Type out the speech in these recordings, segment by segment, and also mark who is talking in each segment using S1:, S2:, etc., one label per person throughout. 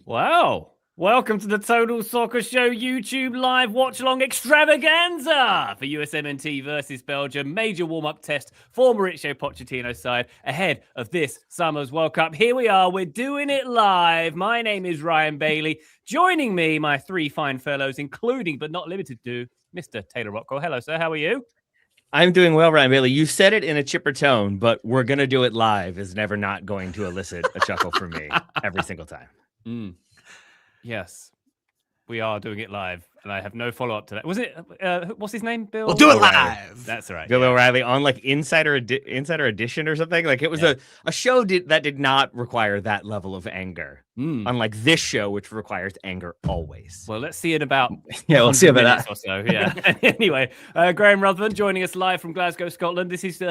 S1: Wow. Welcome to the Total Soccer Show YouTube live watch-along extravaganza for USMNT versus Belgium. Major warm-up test for Mauricio Pochettino's side ahead of this summer's World Cup. Here we are. We're doing it live. My name is Ryan Bailey. Joining me, my three fine fellows, including but not limited to Mr. Taylor Rockwell. Hello, sir. How are you?
S2: I'm doing well, Ryan Bailey. You said it in a chipper tone, but we're going to do it live is never not going to elicit a chuckle from me every single time.
S1: Yes, we are doing it live, and I have no follow-up to that. Was it, what's his name, Bill?
S3: We'll do it
S2: O'Reilly.
S3: live.
S1: That's right.
S2: Bill O'Reilly on like Insider Edition or something. Like it was a show that did not require that level of anger. Unlike this show, which requires anger always.
S1: Well, let's see in about
S3: we'll see about that
S1: or so. Yeah. Anyway, Graham Ruthven joining us live from Glasgow, Scotland. This is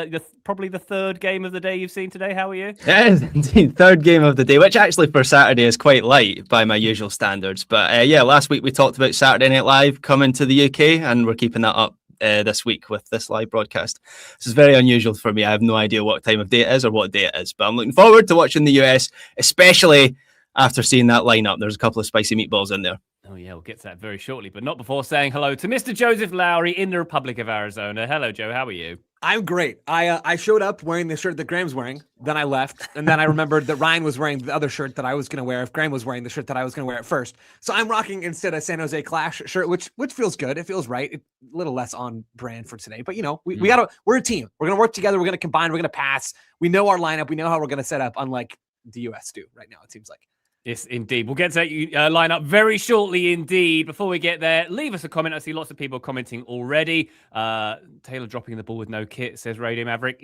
S1: probably the third game of the day you've seen today. How are you?
S3: It is indeed third game of the day, which actually for Saturday is quite light by my usual standards. But last week we talked about Saturday Night Live coming to the UK, and we're keeping that up this week with this live broadcast. This is very unusual for me. I have no idea what time of day it is or what day it is, but I'm looking forward to watching the US, especially after seeing that lineup. There's a couple of spicy meatballs in there.
S1: Oh, yeah, we'll get to that very shortly, but not before saying hello to Mr. Joseph Lowery in the Republic of Arizona. Hello, Joe. How are you?
S4: I'm great. I showed up wearing the shirt that Graham's wearing. Then I left. And then I remembered that Ryan was wearing the other shirt that I was going to wear if Graham was wearing the shirt that I was going to wear at first. So I'm rocking instead a San Jose Clash shirt, which feels good. It feels right. It's a little less on brand for today. But, we're a team. We're going to work together. We're going to combine. We're going to pass. We know our lineup. We know how we're going to set up, unlike the U.S. do right now, it seems like.
S1: Yes, indeed. We'll get to that lineup very shortly indeed. Before we get there, leave us a comment. I see lots of people commenting already. Taylor dropping the ball with no kit, says Radio Maverick.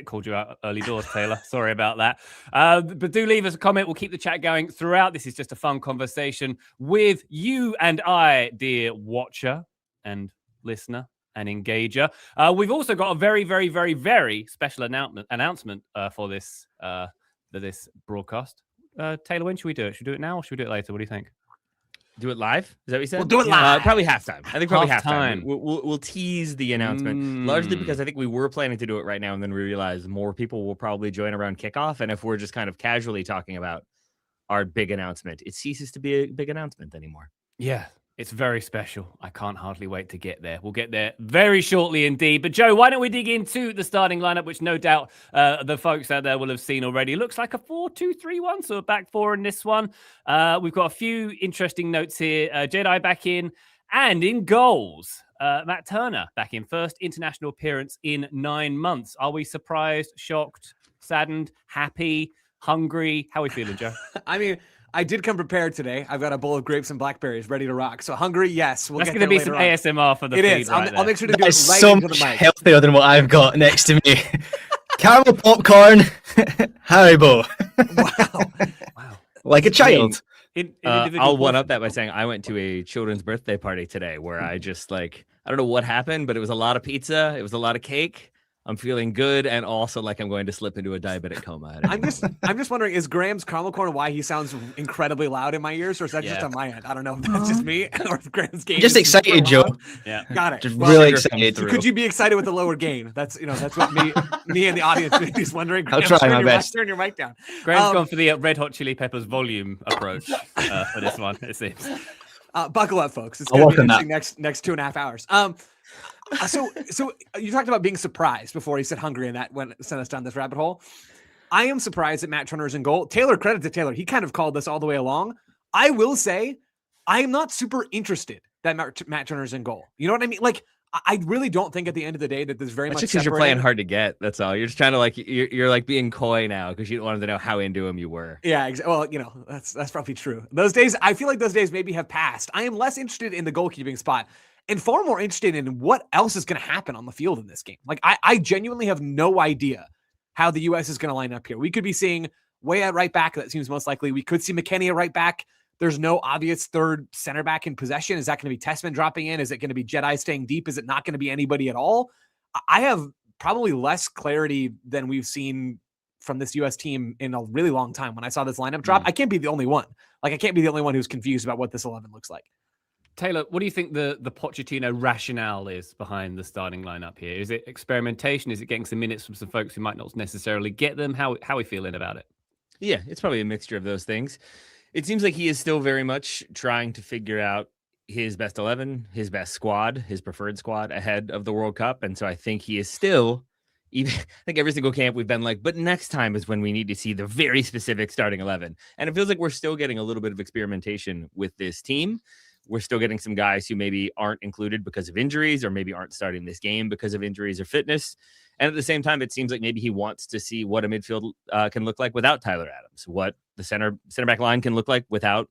S1: Called you out early doors, Taylor. Sorry about that. But do leave us a comment. We'll keep the chat going throughout. This is just a fun conversation with you and I, dear watcher and listener and engager. We've also got a very, very, very, very special announcement for this broadcast. Taylor, when should we do it? Should we do it now or should we do it later? What do you think?
S2: Do it live? Is that what you said?
S4: We'll do it live.
S2: Probably halftime. I think probably
S1: Halftime.
S2: halftime. We'll tease the announcement largely because I think we were planning to do it right now, and then we realized more people will probably join around kickoff. And if we're just kind of casually talking about our big announcement, it ceases to be a big announcement anymore.
S1: Yeah. It's very special. I can't hardly wait to get there. We'll get there very shortly indeed. But Joe, why don't we dig into the starting lineup, which no doubt the folks out there will have seen already. It looks like a 4-2-3-1, so a back four in this one. We've got a few interesting notes here. Jedi back in and in goals. Matt Turner back in, first international appearance in 9 months. Are we surprised, shocked, saddened, happy, hungry? How are we feeling, Joe?
S4: I mean, I did come prepared today. I've got a bowl of grapes and blackberries ready to rock. So hungry, yes.
S1: That's going to be some ASMR for the feed.
S4: It is. I'll make sure to do it right
S3: so
S4: into the
S3: much
S4: mic.
S3: healthier than what I've got next to me. Caramel popcorn, Haribo.
S4: Wow.
S3: Like a child.
S2: I'll one up that by saying I went to a children's birthday party today where I just I don't know what happened, but it was a lot of pizza. It was a lot of cake. I'm feeling good, and also like I'm going to slip into a diabetic coma.
S4: I'm just wondering, is Graham's caramel corn why he sounds incredibly loud in my ears, or is that just on my end? I don't know if that's just me or if Graham's gain.
S3: Just excited, Joe.
S1: Yeah,
S4: got it.
S3: Just really excited.
S4: Could you be excited with the lower gain? That's what me and the audience is wondering.
S3: I'll try my best.
S4: Turn your mic down.
S1: Graham's gone for the Red Hot Chili Peppers volume approach for this one. It seems.
S4: Buckle up, folks. It's going to be interesting next 2.5 hours. So you talked about being surprised before he said hungry, and that sent us down this rabbit hole. I am surprised that Matt Turner's in goal. Taylor, credit to Taylor. He kind of called this all the way along. I will say I am not super interested that Matt Turner's in goal. You know what I mean? Like, I really don't think at the end of the day that there's very much.
S2: Just because you're playing hard to get. That's all. You're just trying to you're like being coy now because you don't want them to know how into him you were.
S4: Yeah. Well, that's probably true. Those days, I feel like those days maybe have passed. I am less interested in the goalkeeping spot and far more interested in what else is going to happen on the field in this game. Like, I genuinely have no idea how the U.S. is going to line up here. We could be seeing way at right back. That seems most likely. We could see McKennie at right back. There's no obvious third center back in possession. Is that going to be Tessman dropping in? Is it going to be Jedi staying deep? Is it not going to be anybody at all? I have probably less clarity than we've seen from this U.S. team in a really long time. When I saw this lineup drop, I can't be the only one. Like, I can't be the only one who's confused about what this 11 looks like.
S1: Taylor, what do you think the Pochettino rationale is behind the starting lineup here? Is it experimentation? Is it getting some minutes from some folks who might not necessarily get them? How are we feeling about it?
S2: Yeah, it's probably a mixture of those things. It seems like he is still very much trying to figure out his best 11, his best squad, his preferred squad ahead of the World Cup. And so I think he is still, even I think every single camp we've been like, but next time is when we need to see the very specific starting 11. And it feels like we're still getting a little bit of experimentation with this team. We're still getting some guys who maybe aren't included because of injuries, or maybe aren't starting this game because of injuries or fitness. And at the same time, it seems like maybe he wants to see what a midfield can look like without Tyler Adams, what the center back line can look like without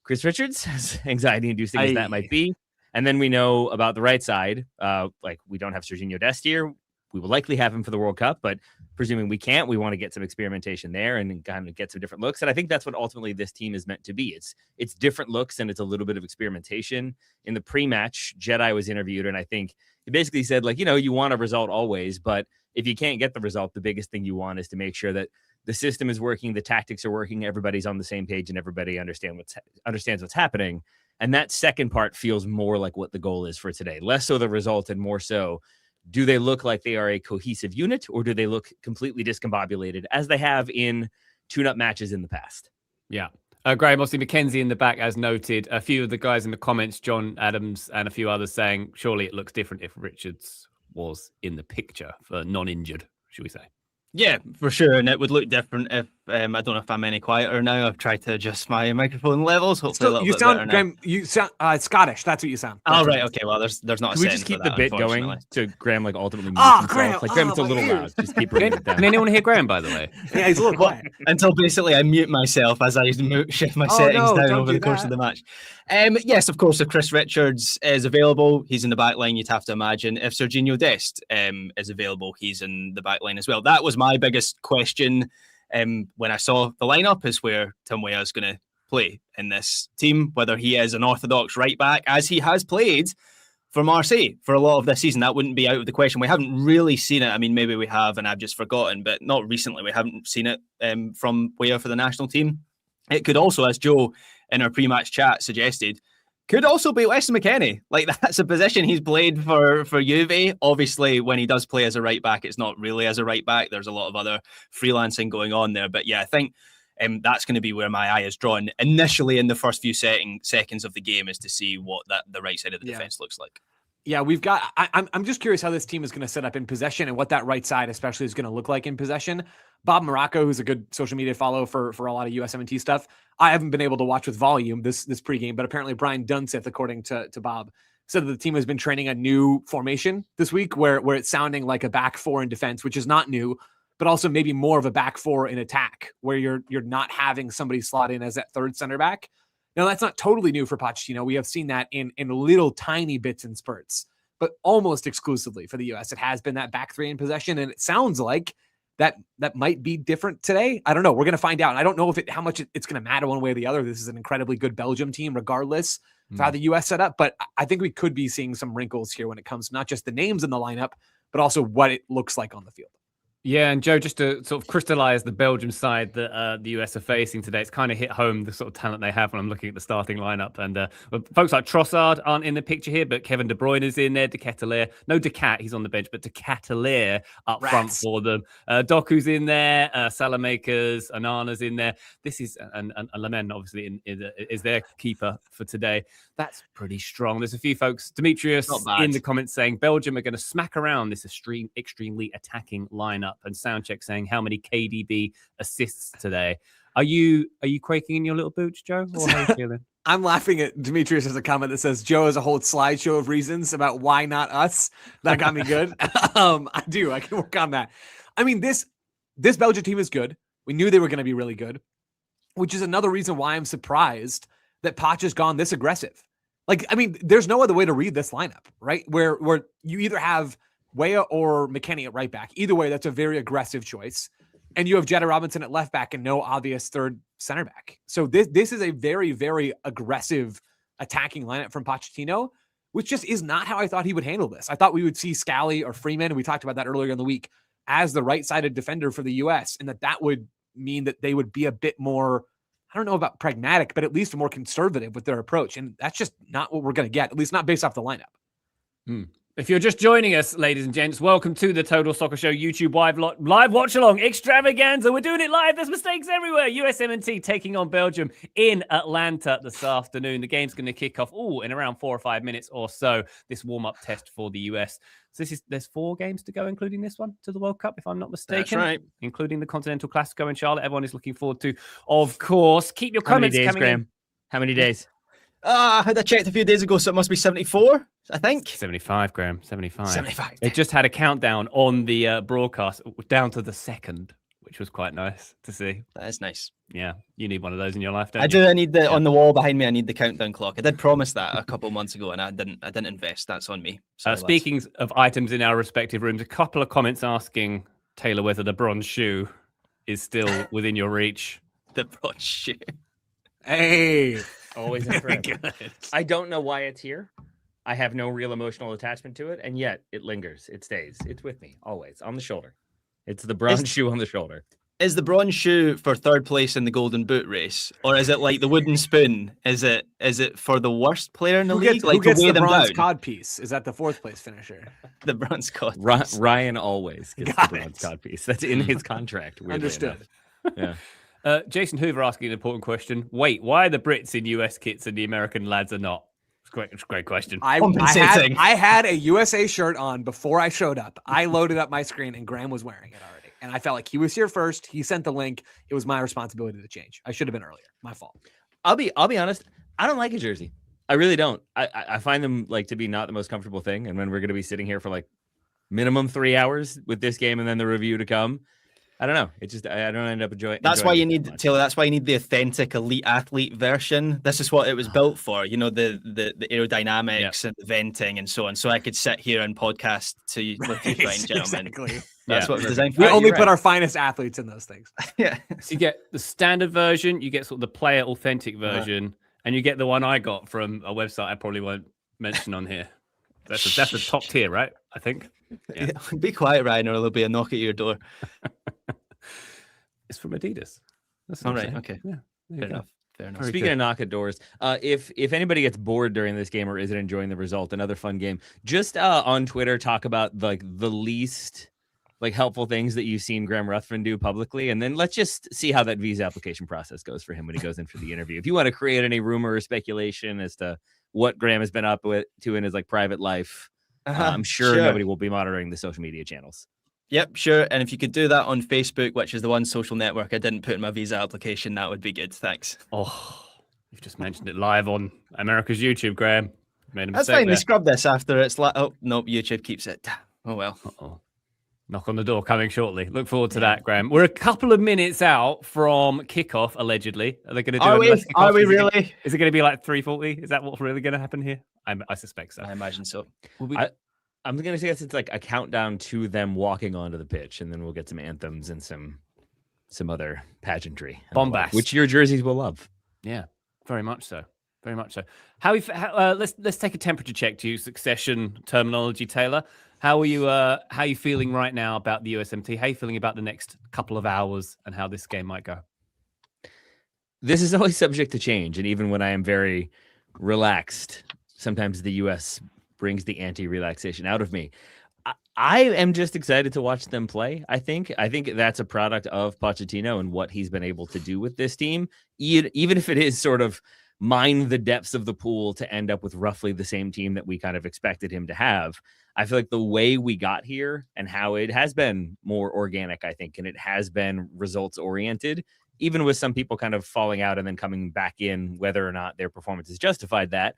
S2: Chris Richards, as anxiety-inducing as that might be. And then we know about the right side. Like, we don't have Serginho Dest here. We will likely have him for the World Cup, but presuming we can't, we want to get some experimentation there and kind of get some different looks. And I think that's what ultimately this team is meant to be. It's different looks, and it's a little bit of experimentation. In the pre-match, Jedi was interviewed, and I think he basically said, like, you want a result always, but if you can't get the result, the biggest thing you want is to make sure that the system is working, the tactics are working, everybody's on the same page, and everybody understands what's happening. And that second part feels more like what the goal is for today. Less so the result, and more so, do they look like they are a cohesive unit, or do they look completely discombobulated, as they have in tune-up matches in the past?
S1: Yeah. Graham, obviously Mackenzie in the back, as noted. A few of the guys in the comments, John Adams and a few others, saying surely it looks different if Richards was in the picture for non-injured, should we say?
S3: Yeah, for sure. And it would look different if, I don't know if I'm any quieter now. I've tried to adjust my microphone levels. Hopefully a little bit better now.
S4: Graham, you sound Scottish. That's what you sound.
S3: Oh, right. Okay. Well, there's not a
S2: Can we
S3: setting
S2: just keep
S3: for
S2: the
S3: that,
S2: bit going
S3: unfortunately.
S2: to Graham, like, ultimately mute
S4: Oh,
S2: himself?
S4: Graham,
S2: Like, Graham, it's a
S4: my
S2: little
S4: ears.
S2: loud. Just keep bringing it down.
S1: Can anyone hear Graham, by the way?
S4: Yeah, he's a little quiet.
S3: Until basically I mute myself as I shift my
S4: Oh,
S3: settings
S4: no,
S3: down
S4: don't
S3: over
S4: do
S3: the course of
S4: that.
S3: the match. Yes, of course, if Chris Richards is available, he's in the back line, you'd have to imagine. If Serginho Dest is available, he's in the back line as well. That was my biggest question when I saw the lineup, is where Tim Weah is going to play in this team, whether he is an orthodox right back, as he has played for Marseille for a lot of this season. That wouldn't be out of the question. We haven't really seen it. I mean, maybe we have and I've just forgotten, but not recently. We haven't seen it from Weah for the national team. It could also, as Joe in our pre-match chat suggested, could also be Weston McKennie. Like, that's a position he's played for Juve. Obviously, when he does play as a right back, it's not really as a right back. There's a lot of other freelancing going on there. But yeah, I think that's going to be where my eye is drawn initially in the first few seconds of the game, is to see what the right side of the defense looks like.
S4: Yeah, I'm just curious how this team is going to set up in possession and what that right side especially is going to look like in possession. Bob Morocco, who's a good social media follow for a lot of USMNT stuff, I haven't been able to watch with volume this pregame, but apparently Brian Dunseth, according to Bob, said that the team has been training a new formation this week where it's sounding like a back four in defense, which is not new, but also maybe more of a back four in attack, where you're not having somebody slot in as that third center back. Now, that's not totally new for Pochettino. We have seen that in little tiny bits and spurts, but almost exclusively for the U.S. It has been that back three in possession, and it sounds like that might be different today. I don't know. We're going to find out. I don't know how much it's going to matter one way or the other. This is an incredibly good Belgium team, regardless of how the U.S. set up. But I think we could be seeing some wrinkles here when it comes to not just the names in the lineup, but also what it looks like on the field.
S1: Yeah, and Joe, just to sort of crystallize the Belgium side that the US are facing today, it's kind of hit home the sort of talent they have when I'm looking at the starting lineup. And folks like Trossard aren't in the picture here, but Kevin De Bruyne is in there, De Cat, he's on the bench, but De Ketelaere up front for them. Doku's in there, Salamakers, Anana's in there. This is, and Lamen obviously is their keeper for today. That's pretty strong. There's a few folks, Demetrius in the comments saying Belgium are going to smack around this extremely attacking lineup, and Soundcheck saying how many KDB assists today. Are you quaking in your little boots, Joe? Or how are you feeling?
S4: I'm laughing at Demetrius as a comment that says Joe has a whole slideshow of reasons about why not us. That got me good. I can work on that. I mean, this Belgian team is good. We knew they were going to be really good, which is another reason why I'm surprised that Poch has gone this aggressive. Like, I mean, there's no other way to read this lineup, right? Where you either have Weah or McKennie at right back. Either way, that's a very aggressive choice. And you have Jetta Robinson at left back and no obvious third center back. So this is a very, very aggressive attacking lineup from Pochettino, which just is not how I thought he would handle this. I thought we would see Scally or Freeman, and we talked about that earlier in the week, as the right-sided defender for the U.S., and that would mean that they would be a bit more, I don't know about pragmatic, but at least more conservative with their approach. And that's just not what we're going to get, at least not based off the lineup.
S1: If you're just joining us, ladies and gents, welcome to the Total Soccer Show YouTube live watch-along extravaganza. We're doing it live. There's mistakes everywhere. USMNT taking on Belgium in Atlanta this afternoon. The game's going to kick off in around 4 or 5 minutes or so, this warm-up test for the US. So there's 4 games to go, including this one, to the World Cup, if I'm not mistaken.
S3: That's right.
S1: Including the Continental Classico in Charlotte. Everyone is looking forward to, of course. Keep your comments coming in.
S2: How many days?
S3: I had that checked a few days ago, so it must be 74, I think.
S1: 75, Graham. 75.
S3: 75.
S1: It just had a countdown on the broadcast down to the second, which was quite nice to see.
S3: That is nice.
S1: Yeah, you need one of those in your life, don't
S3: I
S1: you?
S3: do. I need on the wall behind me. I need the countdown clock. I did promise that a couple months ago, and I didn't invest. That's on me. Sorry,
S1: Speaking of items in our respective rooms, a couple of comments asking Taylor whether the bronze shoe is still within your reach.
S3: The bronze shoe.
S4: Hey,
S2: Always and forever. I don't know why it's here. I have no real emotional attachment to it, and yet it lingers. It stays. It's with me always on the shoulder. It's the bronze shoe on the shoulder.
S3: Is the bronze shoe for third place in the Golden Boot race, or is it like the wooden spoon? Is it for the worst player in the league?
S4: Who gets
S3: to weigh
S4: the
S3: them
S4: bronze
S3: down?
S4: cod piece? Is that the 4th place finisher?
S3: The bronze cod.
S2: Ryan always gets
S4: Got
S2: the bronze
S4: it.
S2: cod piece. That's in his contract. weirdly
S4: Understood.
S2: enough. Yeah.
S1: Jason Hoover asking an important question. Wait, why are the Brits in US kits and the American lads are not? It's a great question.
S3: Compensating.
S4: I had a USA shirt on before I showed up. I loaded up my screen and Graham was wearing it already. And I felt like he was here first. He sent the link. It was my responsibility to change. I should have been earlier. My fault.
S2: I'll be honest. I don't like a jersey. I really don't. I find them like to be not the most comfortable thing. And when we're going to be sitting here for like minimum 3 hours with this game and then the review to come, I don't know. It just I don't end up enjoying.
S3: That's why you
S2: it
S3: need
S2: that much.
S3: Taylor. That's why you need the authentic elite athlete version. This is what it was built for. You know, the aerodynamics and the venting and so on. So I could sit here and podcast to you, with you fine gentlemen.
S4: Exactly.
S3: That's what it was designed for.
S4: We
S3: Right,
S4: only
S3: you're
S4: put
S3: right.
S4: our finest athletes in those things.
S3: Yeah.
S1: So you get the standard version, you get sort of the player authentic version, and you get the one I got from a website I probably won't mention on here. That's the top tier, right? I think. Yeah.
S3: Be quiet, Ryan, or there'll be a knock at your door.
S1: It's from Adidas. That's
S3: All
S1: what I'm
S3: right.
S1: saying.
S3: Okay.
S1: Yeah. There you
S3: Fair
S1: go.
S3: enough. Fair enough.
S1: Very
S2: Speaking
S1: good.
S2: of knock at doors, if anybody gets bored during this game or isn't enjoying the result, another fun game, just on Twitter, talk about like the least like helpful things that you've seen Graham Ruthven do publicly, and then let's just see how that visa application process goes for him when he goes in for the interview. If you want to create any rumor or speculation as to what Graham has been up to in his like private life, I'm sure nobody will be monitoring the social media channels.
S3: Yep, sure. And if you could do that on Facebook, which is the one social network I didn't put in my visa application, that would be good. Thanks.
S1: Oh, you've just mentioned it live on America's YouTube, Graham. Made a
S3: That's
S1: mistake
S3: fine.
S1: there.
S3: They scrub this after it's like, oh, no, YouTube keeps it. Oh, well.
S1: Uh-oh. Knock on the door coming shortly. Look forward to that, Graham. We're a couple of minutes out from kickoff, allegedly. Are they going to do
S3: Are we?
S1: unless kickoff?
S3: Are we
S1: Is it gonna-
S3: really?
S1: Is it going to be like 3:40? Is that what's really going to happen here? I suspect so.
S3: I imagine so.
S2: I'm going to say it's like a countdown to them walking onto the pitch, and then we'll get some anthems and some other pageantry. and the like,
S1: Bombast.
S2: which your jerseys will love.
S1: Yeah, very much so. Very much so. Let's take a temperature check to use Succession terminology, Taylor. How are you feeling right now about the USMT? How are you feeling about the next couple of hours and how this game might go?
S2: This is always subject to change, and even when I am very relaxed, sometimes the US brings the anti-relaxation out of me. I am just excited to watch them play. I think that's a product of Pochettino and what he's been able to do with this team, even if it is sort of mine the depths of the pool to end up with roughly the same team that we kind of expected him to have. I feel like the way we got here and how it has been more organic, I think, and it has been results oriented, even with some people kind of falling out and then coming back in, whether or not their performance has justified that.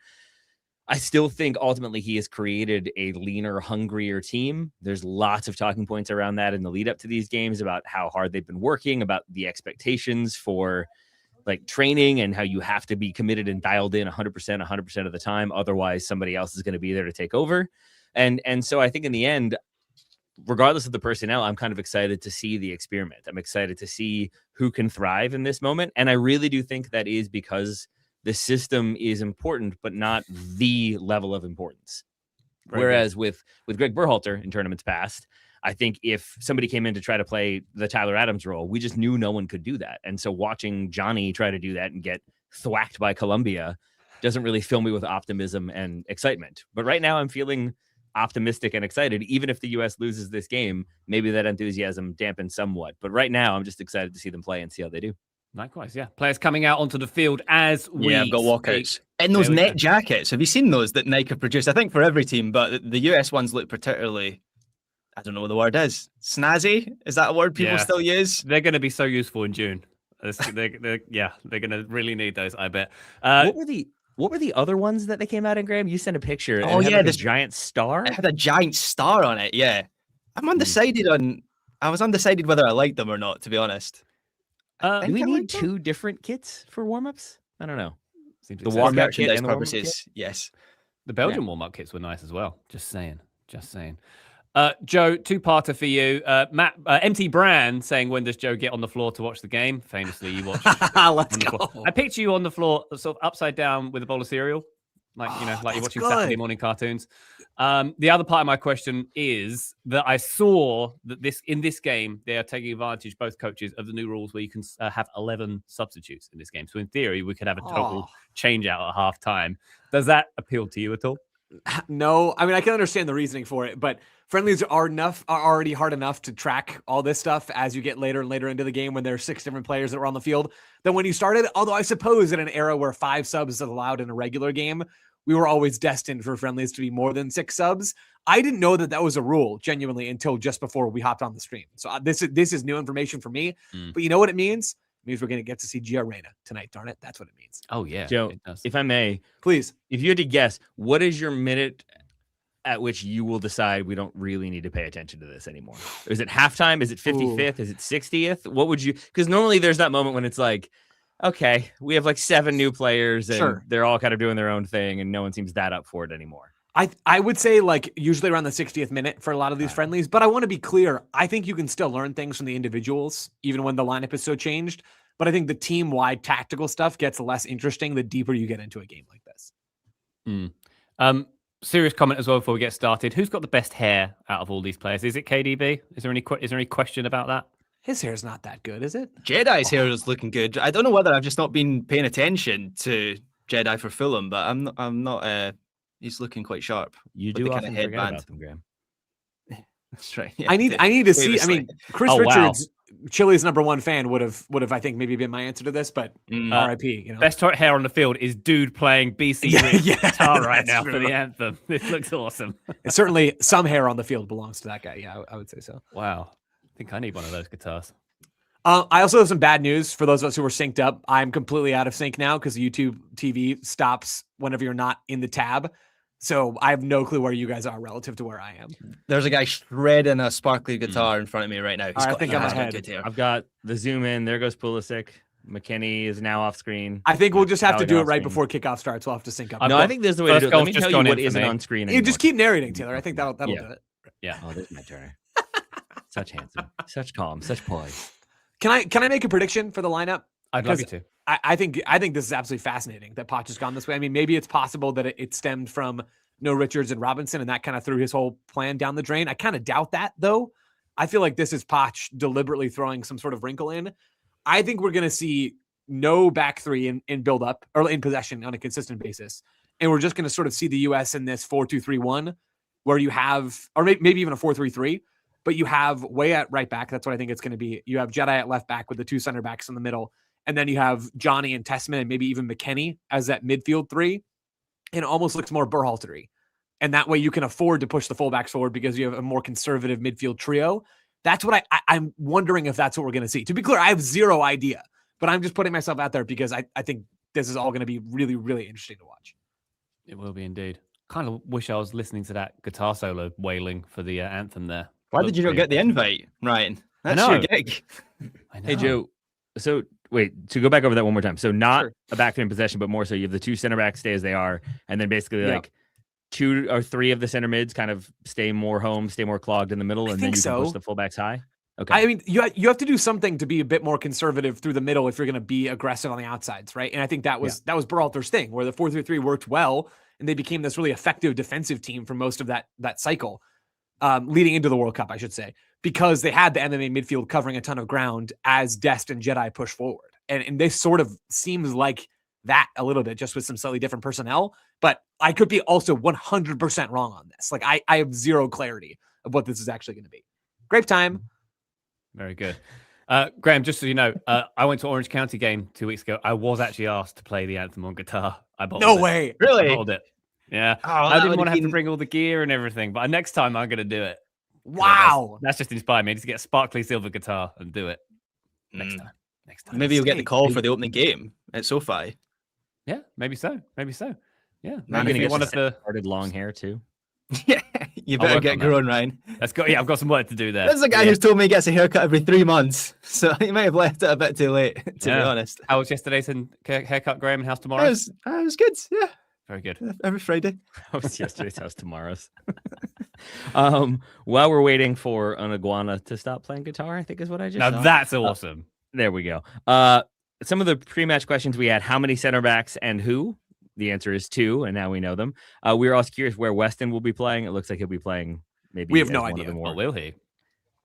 S2: I still think ultimately he has created a leaner, hungrier team. There's lots of talking points around that in the lead up to these games about how hard they've been working, about the expectations for like training and how you have to be committed and dialed in 100% of the time. Otherwise, somebody else is going to be there to take over. And so I think in the end, regardless of the personnel, I'm kind of excited to see the experiment. I'm excited to see who can thrive in this moment. And I really do think that is because the system is important, but not the level of importance. Whereas with Greg Berhalter in tournaments past, I think if somebody came in to try to play the Tyler Adams role, we just knew no one could do that. And so watching Johnny try to do that and get thwacked by Colombia doesn't really fill me with optimism and excitement. But right now I'm feeling optimistic and excited. Even if the U.S. loses this game, maybe that enthusiasm dampens somewhat. But right now, I'm just excited to see them play and see how they do.
S1: Likewise, yeah. Players coming out onto the field as we
S3: I've got walkouts.
S1: speak.
S3: And those
S1: There we
S3: net
S1: go.
S3: jackets, have you seen those that Nike have produced? I think for every team, but the US ones look particularly, I don't know what the word is. Snazzy? Is that a word people
S1: Yeah.
S3: still use?
S1: They're going to be so useful in June. They're going to really need those, I bet.
S2: What were the other ones that they came out in, Graham? You sent a picture.
S3: Oh,
S2: It had
S3: yeah,
S2: like a
S3: this-
S2: giant star.
S3: It had a giant star on it, yeah. I was undecided whether I liked them or not, to be honest. I
S2: Do
S3: think
S2: we
S3: I
S2: need
S3: liked them.
S2: 2 different kits for warm-ups? I don't know.
S1: Seems
S2: The
S1: excessive.
S3: For
S2: walkout kit
S3: merchandise
S2: and the warm-up kit?
S3: purposes, yes.
S1: The Belgian warm-up kits were nice as well. Just saying. Joe, two-parter for you. Matt, MT Brand saying, when does Joe get on the floor to watch the game? Famously, you watch.
S4: Let's
S1: on the
S4: go.
S1: floor. I picture you on the floor, sort of upside down with a bowl of cereal, like like you're
S4: that's
S1: watching
S4: good.
S1: Saturday morning cartoons. The other part of my question is that I saw that in this game they are taking advantage, both coaches, of the new rules where you can have 11 substitutes in this game. So in theory, we could have a total change out at half time. Does that appeal to you at all?
S4: No, I mean, I can understand the reasoning for it, but friendlies are already hard enough to track all this stuff as you get later and later into the game when there are 6 different players that were on the field than when you started. Although I suppose in an era where 5 subs is allowed in a regular game, we were always destined for friendlies to be more than 6 subs. I didn't know that was a rule genuinely until just before we hopped on the stream. So this is new information for me, but you know what it means? It means we're going to get to see Gio Reyna tonight. Darn it. That's what it means.
S1: Oh, yeah.
S2: Joe,
S1: it does.
S2: if I may,
S4: Please.
S2: if you had to guess, what is your minute at which you will decide we don't really need to pay attention to this anymore? Is it halftime? Is it 55th? Is it 60th? What would you, because normally there's that moment when it's like, okay, we have like 7 new players and
S4: Sure.
S2: they're all kind of doing their own thing and no one seems that up for it anymore.
S4: I would say like usually around the 60th minute for a lot of these friendlies, but I want to be clear. I think you can still learn things from the individuals, even when the lineup is so changed. But I think the team-wide tactical stuff gets less interesting the deeper you get into a game like this.
S1: Serious comment as well before we get started. Who's got the best hair out of all these players? Is it KDB? Is there any question about that?
S4: His hair's not that good, is it?
S3: Jedi's hair is looking good. I don't know whether I've just not been paying attention to Jedi for Fulham, but I'm not he's looking quite sharp.
S2: You
S3: with
S2: do
S3: the
S2: often
S3: kinda
S2: forget
S3: headband.
S2: about them, Graham.
S3: That's right. Yeah,
S4: I need to see. I mean, Chris
S1: Oh, wow.
S4: Richards, Chile's #1 fan, would have I think maybe been my answer to this, but RIP. You know,
S1: Best hair on the field is dude playing BC guitar right
S4: that's
S1: now
S4: true.
S1: for the anthem. This looks awesome.
S4: And certainly some hair on the field belongs to that guy. Yeah, I would say so.
S1: Wow. I think I need one of those guitars.
S4: I also have some bad news for those of us who were synced up. I'm completely out of sync now because YouTube TV stops whenever you're not in the tab. So I have no clue where you guys are relative to where I am.
S3: There's a guy shredding a sparkly guitar in front of me right now.
S4: I think I'm
S3: he's got
S4: ahead.
S3: good hair.
S2: I've got the zoom in. There goes Pulisic. McKinney is now off screen.
S4: I think we'll just have to do it
S2: off
S4: right
S2: screen.
S4: before kickoff starts. We'll have to sync up.
S2: No, I think there's the way to
S1: First
S2: do it. Let
S1: goal's
S2: me
S1: just
S2: tell you
S1: gone
S2: what
S1: in for
S2: isn't
S1: me.
S2: on screen
S4: You
S2: anymore.
S4: just keep narrating, Taylor. I think that'll
S2: Yeah.
S4: do it.
S1: Yeah.
S2: Oh, there's my turn. Such handsome, such calm, such poise.
S4: Can I make a prediction for the lineup?
S1: I'd love you
S4: Because
S1: to.
S4: I think this is absolutely fascinating that Poch has gone this way. I mean, maybe it's possible that it stemmed from no Richards and Robinson, and that kind of threw his whole plan down the drain. I kind of doubt that, though. I feel like this is Poch deliberately throwing some sort of wrinkle in. I think we're going to see no back three in build up or in possession on a consistent basis, and we're just going to sort of see the U.S. in this 4-2-3-1, where you have, or maybe even a 4-3-3. But you have Way at right back. That's what I think it's going to be. You have Jedi at left back with the 2 center backs in the middle. And then you have Johnny and Tessman and maybe even McKennie as that midfield 3. And it almost looks more Berhalter-y. And that way you can afford to push the fullbacks forward because you have a more conservative midfield trio. That's what I'm wondering if that's what we're going to see. To be clear, I have zero idea. But I'm just putting myself out there because I think this is all going to be really, really interesting to watch.
S1: It will be indeed. Kind of wish I was listening to that guitar solo wailing for the anthem there.
S3: Why did you not get the invite, Ryan? That's your
S2: know.
S3: gig.
S1: I know.
S2: Hey, Joe. So wait, to go back over that one more time. So not
S4: Sure.
S2: a back three in possession, but more so you have the 2 center backs stay as they are, and then basically
S4: Yeah.
S2: like 2 or 3 of the center mids kind of stay more home, stay more clogged in the middle, and then
S4: think
S2: you can push
S4: so.
S2: the fullbacks high. Okay.
S4: I mean, you have to do something to be a bit more conservative through the middle if you're going to be aggressive on the outsides, right? And I think that was Berhalter's thing, where the 4-3-3 worked well, and they became this really effective defensive team for most of that cycle, leading into the World Cup, I should say, because they had the MMA midfield covering a ton of ground as Dest and Jedi push forward. And this sort of seems like that a little bit just with some slightly different personnel. But I could be also 100% wrong on this. Like I have zero clarity of what this is actually going to be. Grape time.
S1: Very good. Graham, just so you know, I went to Orange County game 2 weeks ago. I was actually asked to play the anthem on guitar. I bottled
S4: No
S1: it.
S4: way.
S1: I
S3: Really?
S1: bottled it. Yeah.
S3: Oh,
S1: I
S3: that
S1: didn't
S3: would
S1: want to
S3: have
S1: have to
S3: been-
S1: bring all the gear and everything, but next time I'm going to do it.
S4: Wow.
S1: That's just inspired me to get a sparkly silver guitar and do it next
S3: Mm.
S1: time. Next time.
S3: Maybe you'll get the
S4: Insane.
S3: call for the opening game at SoFi.
S1: Yeah, maybe so. Maybe so. Yeah.
S3: Man,
S1: Maybe
S3: if
S1: be
S3: you
S1: one
S2: just
S1: of the.
S2: started long hair too.
S3: Yeah, you
S1: I'll
S3: better
S1: work
S3: get
S1: on that.
S3: growing, Ryan.
S1: Let's go. Yeah, I've got some work to do there.
S3: This is a guy
S1: Yeah.
S3: who's told me he gets a haircut every 3 months, so he might have left it a bit too late, to be
S1: Yeah.
S3: honest.
S1: How was yesterday's haircut, Graham, and how's tomorrow?
S3: It was good, yeah,
S1: Very good.
S3: every Friday.
S2: That was yesterday's house, tomorrow's. While we're waiting for an iguana to stop playing guitar, I think is what I just
S1: Now
S2: saw.
S1: that's awesome.
S2: There we go. Some of the pre-match questions we had: how many center backs and who? The answer is 2, and now we know them. We were also curious where Weston will be playing. It looks like he'll be playing. Maybe
S4: We have
S2: as
S4: no
S2: one of
S4: idea.
S2: the more
S1: Or will he?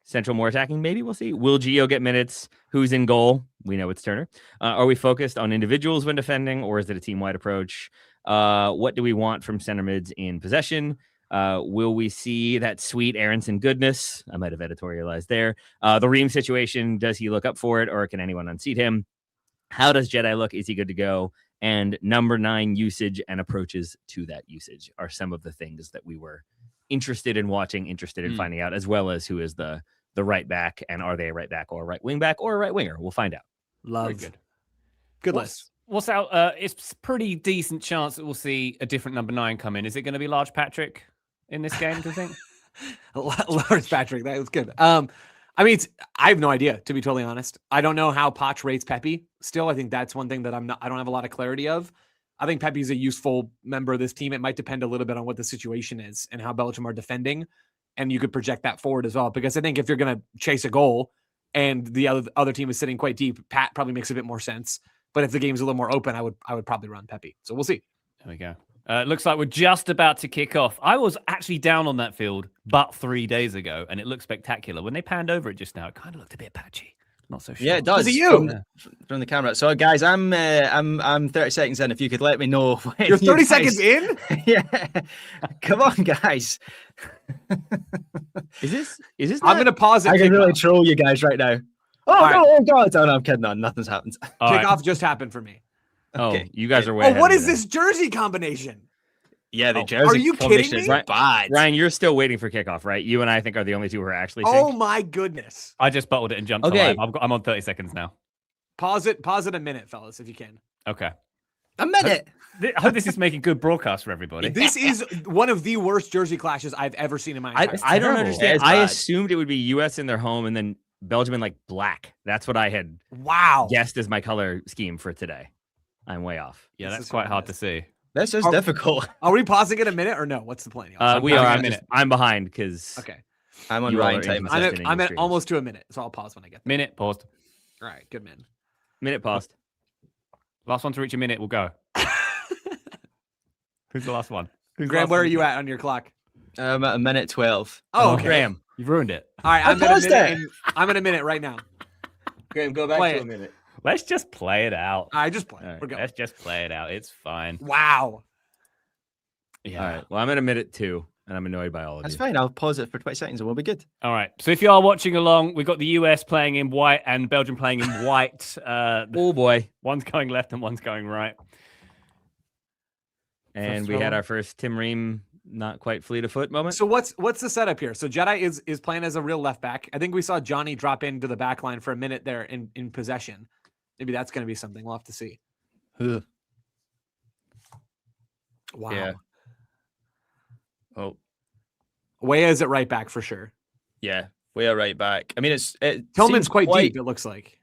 S2: central, more attacking. Maybe we'll see. Will Gio get minutes? Who's in goal? We know it's Turner. Are we focused on individuals when defending, or is it a team-wide approach? What do we want from center mids in possession? Will we see that sweet Aronson goodness? I might have editorialized there. The Ream situation, does he look up for it, or can anyone unseat him? How does Jedi look? Is he good to go? And number 9 usage and approaches to that usage are some of the things that we were interested in watching, interested in finding out, as well as who is the right back, and are they a right back or a right wing back or a right winger? We'll find out.
S4: Love.
S1: Very good.
S4: Good list.
S1: What's out? It's pretty decent chance that we'll see a different number 9 come in. Is it going to be Large Patrick in this game, do you think?
S4: Lawrence Patrick, that was good. I mean, I have no idea, to be totally honest. I don't know how Poch rates Pepe. Still, I think that's one thing that I don't have a lot of clarity of. I think Pepe's a useful member of this team. It might depend a little bit on what the situation is and how Belgium are defending, and you could project that forward as well. Because I think if you're going to chase a goal and the other team is sitting quite deep, Pat probably makes a bit more sense. But if the game's a little more open, I would probably run Pepe. So we'll see.
S1: There we go. Looks like we're just about to kick off. I was actually down on that field but 3 days ago, and it looked spectacular. When they panned over it just now, it kind of looked a bit patchy. Not so sure.
S3: Yeah, it does.
S4: Was it you?
S3: From the camera. So, guys, I'm 30 seconds in. If you could let me know. When
S4: You're
S3: you
S4: 30
S3: guys-
S4: seconds in?
S3: Yeah. Come on, guys.
S2: Is this
S4: I'm going to pause it.
S3: I can really
S4: Kickoff.
S3: troll you guys right now. Oh,
S4: All right.
S3: no, oh, God. Oh, no, I'm kidding. No, nothing's happened.
S1: All right.
S4: Kickoff just happened for me.
S2: Oh,
S3: Okay.
S2: you guys are way
S4: Oh,
S2: ahead
S4: what
S2: of
S4: is
S2: me then.
S4: this jersey combination?
S3: Yeah, the
S1: Oh,
S3: jersey
S4: are you kidding
S3: formation
S4: me?
S3: is bad.
S2: Ryan, you're still waiting for kickoff, right? You and I think are the only two who are actually
S4: Oh
S2: synced.
S4: my goodness.
S1: I just bottled it and jumped
S2: Okay.
S1: to live. I'm on 30 seconds now.
S4: Pause it a minute, fellas, if you can.
S1: Okay.
S3: A minute.
S1: I hope this is making good broadcast for everybody.
S4: This is one of the worst jersey clashes I've ever seen in my entire
S2: I don't
S1: terrible.
S2: understand.
S3: It's
S2: I
S3: bad.
S2: assumed it would be US in their home and then Belgium in like black. That's what I had
S4: Wow.
S2: guessed as my color scheme for today. I'm way off.
S1: Yeah,
S4: This
S1: that's
S4: is
S1: quite hard to
S4: horrendous.
S1: see.
S3: This is
S4: Are-
S3: difficult.
S4: Are we pausing it a minute or no? What's the plan? y'all?
S2: We
S1: pausing
S2: are.
S1: a minute.
S2: I'm behind because
S4: Okay.
S3: I'm on
S2: You all
S3: Ryan
S2: are
S3: time.
S2: inconsistent. in
S4: I'm
S2: your
S4: at
S2: streams.
S4: almost to a minute, so I'll pause when I get there.
S1: Minute, paused.
S4: All right, good man.
S2: minute paused.
S1: Last one to reach a minute, we'll go. Who's the last one? Who's the
S4: Graham,
S1: last
S4: where
S1: one?
S4: are you at on your clock?
S3: I'm at a minute 12.
S4: Oh,
S1: Oh,
S4: okay.
S2: Graham,
S1: You've ruined it.
S4: All right,
S3: I
S4: I'm at a
S3: paused
S4: minute.
S3: it.
S4: And I'm at a minute right now.
S2: Graham, go
S4: back to a
S2: minute.
S1: Let's just play it out.
S4: I just play.
S2: All right,
S4: We're going.
S1: Let's just play it out. It's fine.
S4: Wow.
S1: Yeah.
S2: All right. Well, I'm at a minute 2, and I'm annoyed by all of
S3: That's
S2: you.
S3: fine. I'll pause it for 20 seconds and we'll be good.
S1: All right. So if you are watching along, we've got the US playing in white and Belgium playing in white.
S2: Oh boy!
S1: One's going left and one's going right.
S2: And
S1: First
S2: we had
S1: roll.
S2: our first Tim Ream not quite fleet of foot moment.
S4: So what's the setup here? So Jedi is playing as a real left back. I think we saw Johnny drop into the back line for a minute there in possession. Maybe that's going to be something we'll have to see.
S3: Ugh.
S4: Wow.
S3: Yeah. Oh,
S4: Weah is at right back for sure.
S3: yeah. We are right back. I mean, it
S4: Tillman's
S3: seems
S4: quite deep, it looks like.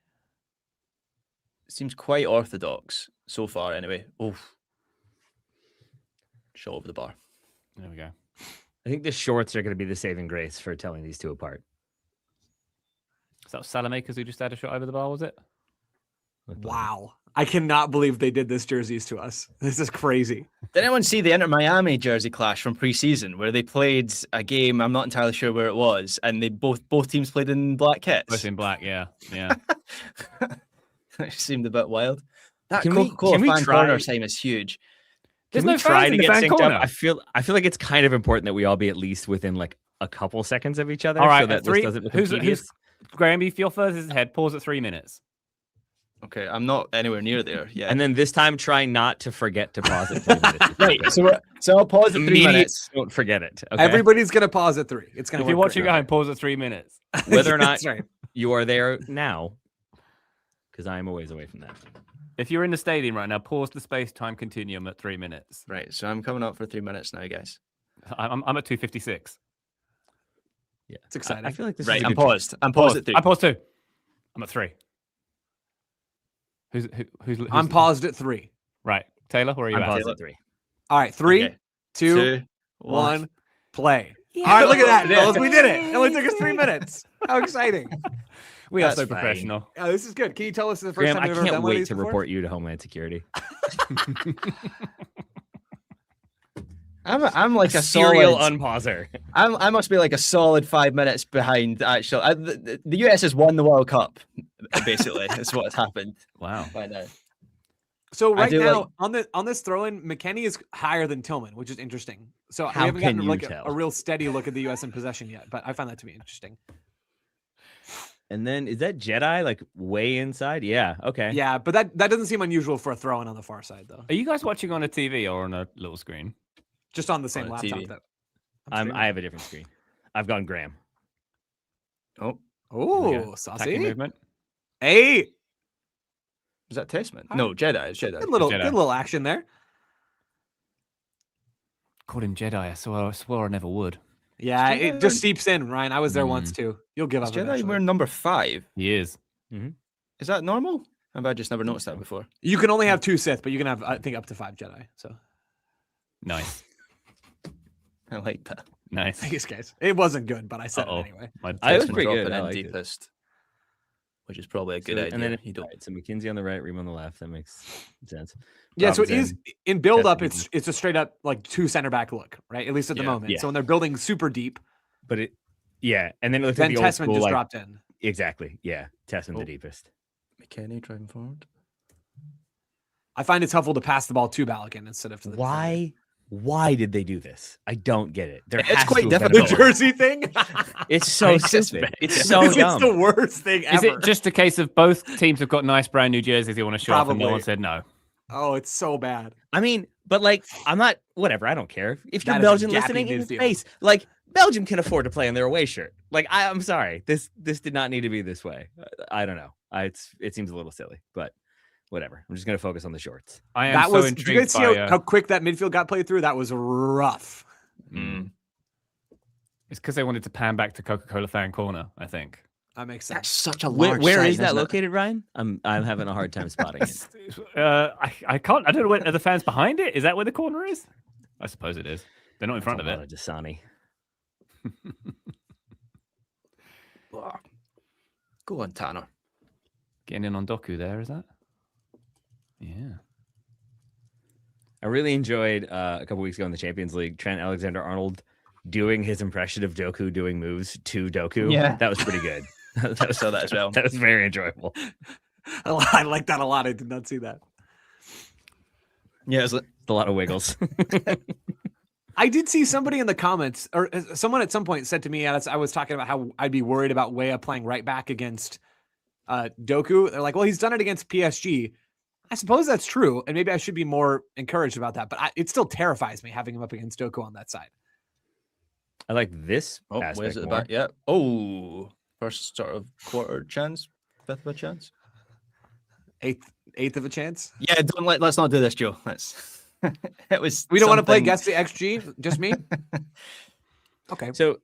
S3: Seems quite orthodox so far, anyway. Oof. Shot over the bar.
S1: There we go.
S2: I think the shorts are going to be the saving grace for telling these two apart.
S1: Is that Salamakers who just had a shot over the bar, was it?
S4: Wow. I cannot believe they did this jerseys to us. This is crazy.
S3: Did anyone see the Inter Miami jersey clash from preseason where they played a game? I'm not entirely sure where it was, and they both teams played in black kits.
S1: Both in black, yeah. Yeah.
S3: It seemed a bit wild. That
S2: Can we-
S3: Coca-Cola
S2: can we
S3: fan
S2: try-
S3: corner time is huge.
S1: There's
S2: Can we
S1: no
S2: try
S1: fans
S2: to
S1: in the
S2: get
S1: fan
S2: synced
S1: corner.
S2: up? I feel like it's kind of important that we all be at least within like a couple seconds of each other,
S1: All right,
S2: so that
S1: three.
S2: this doesn't become tedious.
S1: Graham? If you're furthest ahead, pause at 3 minutes.
S3: Okay, I'm not anywhere near there yet.
S2: And then this time, try not to forget to pause at 3 minutes.
S3: Right, so I'll pause at 3
S2: Immediate-
S3: minutes.
S2: Don't forget it. Okay?
S4: Everybody's gonna pause at 3. It's gonna.
S1: If you're
S4: work
S1: watching
S4: great.
S1: at home, pause at 3 minutes.
S2: Whether or not
S4: That's right.
S2: you are there now, because I am a ways away from that.
S1: If you're in the stadium right now, pause the space-time continuum at 3 minutes.
S3: Right, so I'm coming up for 3 minutes now, guys.
S1: I'm at 2:56.
S2: Yeah,
S4: It's exciting.
S2: I feel like this
S3: Right,
S2: is a
S3: I'm
S2: good-
S3: paused. I'm paused at 3.
S1: I paused 2. I'm at 3. Who's
S4: I'm paused at 3.
S1: right? Taylor, where are you
S2: I'm
S1: at?
S2: paused at 3.
S4: All right, 3,
S3: Okay.
S4: 2, 1, play. All right, look at that, fellas. We did it. It only took us 3 minutes. How exciting!
S1: We are
S3: That's
S1: so
S3: fine.
S1: professional.
S4: Oh, this is good. Can you tell us the first
S2: Graham,
S4: time
S2: I
S4: you've ever
S2: can't
S4: done one of
S2: wait
S4: these
S2: to
S4: before?
S2: report you to Homeland Security.
S3: I'm like a
S2: serial
S3: solid.
S2: unpauser.
S3: I must be like a solid 5 minutes behind. Actually, the US has won the World Cup. Basically, is what has happened
S1: Wow.
S3: by now.
S4: So
S3: I
S4: right
S3: do
S4: now on this throw-in, McKennie is higher than Tillman, which is interesting. So
S2: How
S4: we haven't
S2: can
S4: gotten
S2: you
S4: like
S2: tell?
S4: a real steady look at the US in possession yet, but I find that to be interesting.
S2: And then is that Jedi like way inside? Yeah. Okay.
S4: Yeah, but that doesn't seem unusual for a throw-in on the far side though.
S1: Are you guys watching on a TV or on a little screen?
S4: Just on the same
S3: On a
S4: laptop
S3: TV.
S4: that
S2: I have a different screen. I've gone Graham.
S3: Oh,
S4: Oh,
S1: Attacking
S4: saucy.
S1: movement.
S4: Hey,
S3: is that Testament? No, Jedi. It's Jedi.
S4: good little
S1: Jedi.
S4: action there.
S1: Called him Jedi. I swore I never would.
S4: Yeah,
S3: Is Jedi
S4: it just seeps in, Ryan. I was there once too. You'll give
S3: Is
S4: up
S3: Jedi
S4: eventually.
S3: we're number 5?
S1: He is.
S3: Is that normal? Have I just never noticed that before?
S4: You can only have 2 Sith, but you can have I think up to 5 Jedi. So
S1: Nice.
S3: I like that.
S1: Nice.
S4: thanks, guys. It wasn't good, but I said
S1: Uh-oh.
S4: it anyway.
S1: My
S2: I was
S1: Testament
S2: pretty
S1: dropped.
S2: good. I
S3: in
S2: liked it.
S3: deepest, which is probably a good idea.
S2: And then
S3: you don't.
S2: right, so McKinsey on the right, Ream on the left. That makes sense.
S4: Yeah, so it
S2: Robinson.
S4: is in build up.
S2: Testament.
S4: It's a straight up like 2 center back look, right? At least at the
S3: Yeah,
S4: moment.
S2: yeah.
S4: So when they're building super deep,
S2: But it, yeah, and then it looks
S4: then
S2: like the old
S4: Testament
S2: school,
S4: just
S2: like,
S4: dropped in.
S2: exactly, yeah, Testament
S3: Oh.
S2: the deepest.
S3: McKennie driving forward.
S4: I find it's helpful to pass the ball to Balogun instead of to the defender.
S2: Why did they do this? I don't get it. There
S3: It's
S2: has
S3: quite
S2: to have been a
S3: difficult.
S4: The
S2: goal.
S4: jersey thing.
S2: It's so
S3: It's just
S2: stupid.
S3: bad.
S2: It's so
S4: it's
S2: dumb.
S4: the worst thing
S1: Is
S4: ever.
S1: it just a case of both teams have got nice brand new jerseys they want to show off and no
S4: Probably.
S1: one said no?
S4: Oh, it's so bad.
S2: I mean, but like, I'm not. Whatever. I don't care if you're
S4: That is a
S2: Belgian
S4: gappy
S2: listening in
S4: midfield.
S2: space. Like, Belgium can afford to play in their away shirt. Like, I'm sorry. This did not need to be this way. I don't know. It seems a little silly, but whatever. I'm just gonna focus on the shorts.
S1: I am
S4: That
S1: so
S4: was.
S1: intrigued
S4: Did you guys see
S1: by,
S4: how quick that midfield got played through? That was rough.
S1: It's because they wanted to pan back to Coca-Cola fan corner, I think.
S4: That makes
S3: That's
S4: sense.
S3: such a
S2: Where
S3: large
S2: is
S3: sign,
S2: that
S3: isn't it?
S2: located, Ryan? I'm having a hard time spotting it.
S1: I can't. I don't know. Where, are the fans behind it? Is that where the corner is? I suppose it is. They're not in front of it.
S2: Dasani.
S3: Oh. Go on, Tanner.
S1: Getting in on Doku there, is that? Yeah.
S2: I really enjoyed a couple weeks ago in the Champions League, Trent Alexander-Arnold doing his impression of Doku doing moves to Doku.
S3: Yeah.
S2: That was pretty good.
S3: I saw that as well.
S2: That was very enjoyable.
S4: I like that a lot. I did not see that.
S3: Yeah, it's like,
S2: A lot of wiggles.
S4: I did see somebody in the comments, or someone at some point said to me, as I was talking about how I'd be worried about Weah playing right back against Doku. They're like, well, he's done it against PSG. I suppose that's true, and maybe I should be more encouraged about that. But it still terrifies me having him up against Doku on that side.
S2: I like this
S3: oh,
S2: aspect
S3: where's it
S2: more.
S3: back? Yeah. Oh, first sort of quarter chance, fifth of a chance.
S4: Eighth of a chance.
S3: Yeah, let's not do this, Joe. Let's. It was.
S4: We don't want to play
S3: something-
S4: guess the XG. Just me. Okay.
S2: So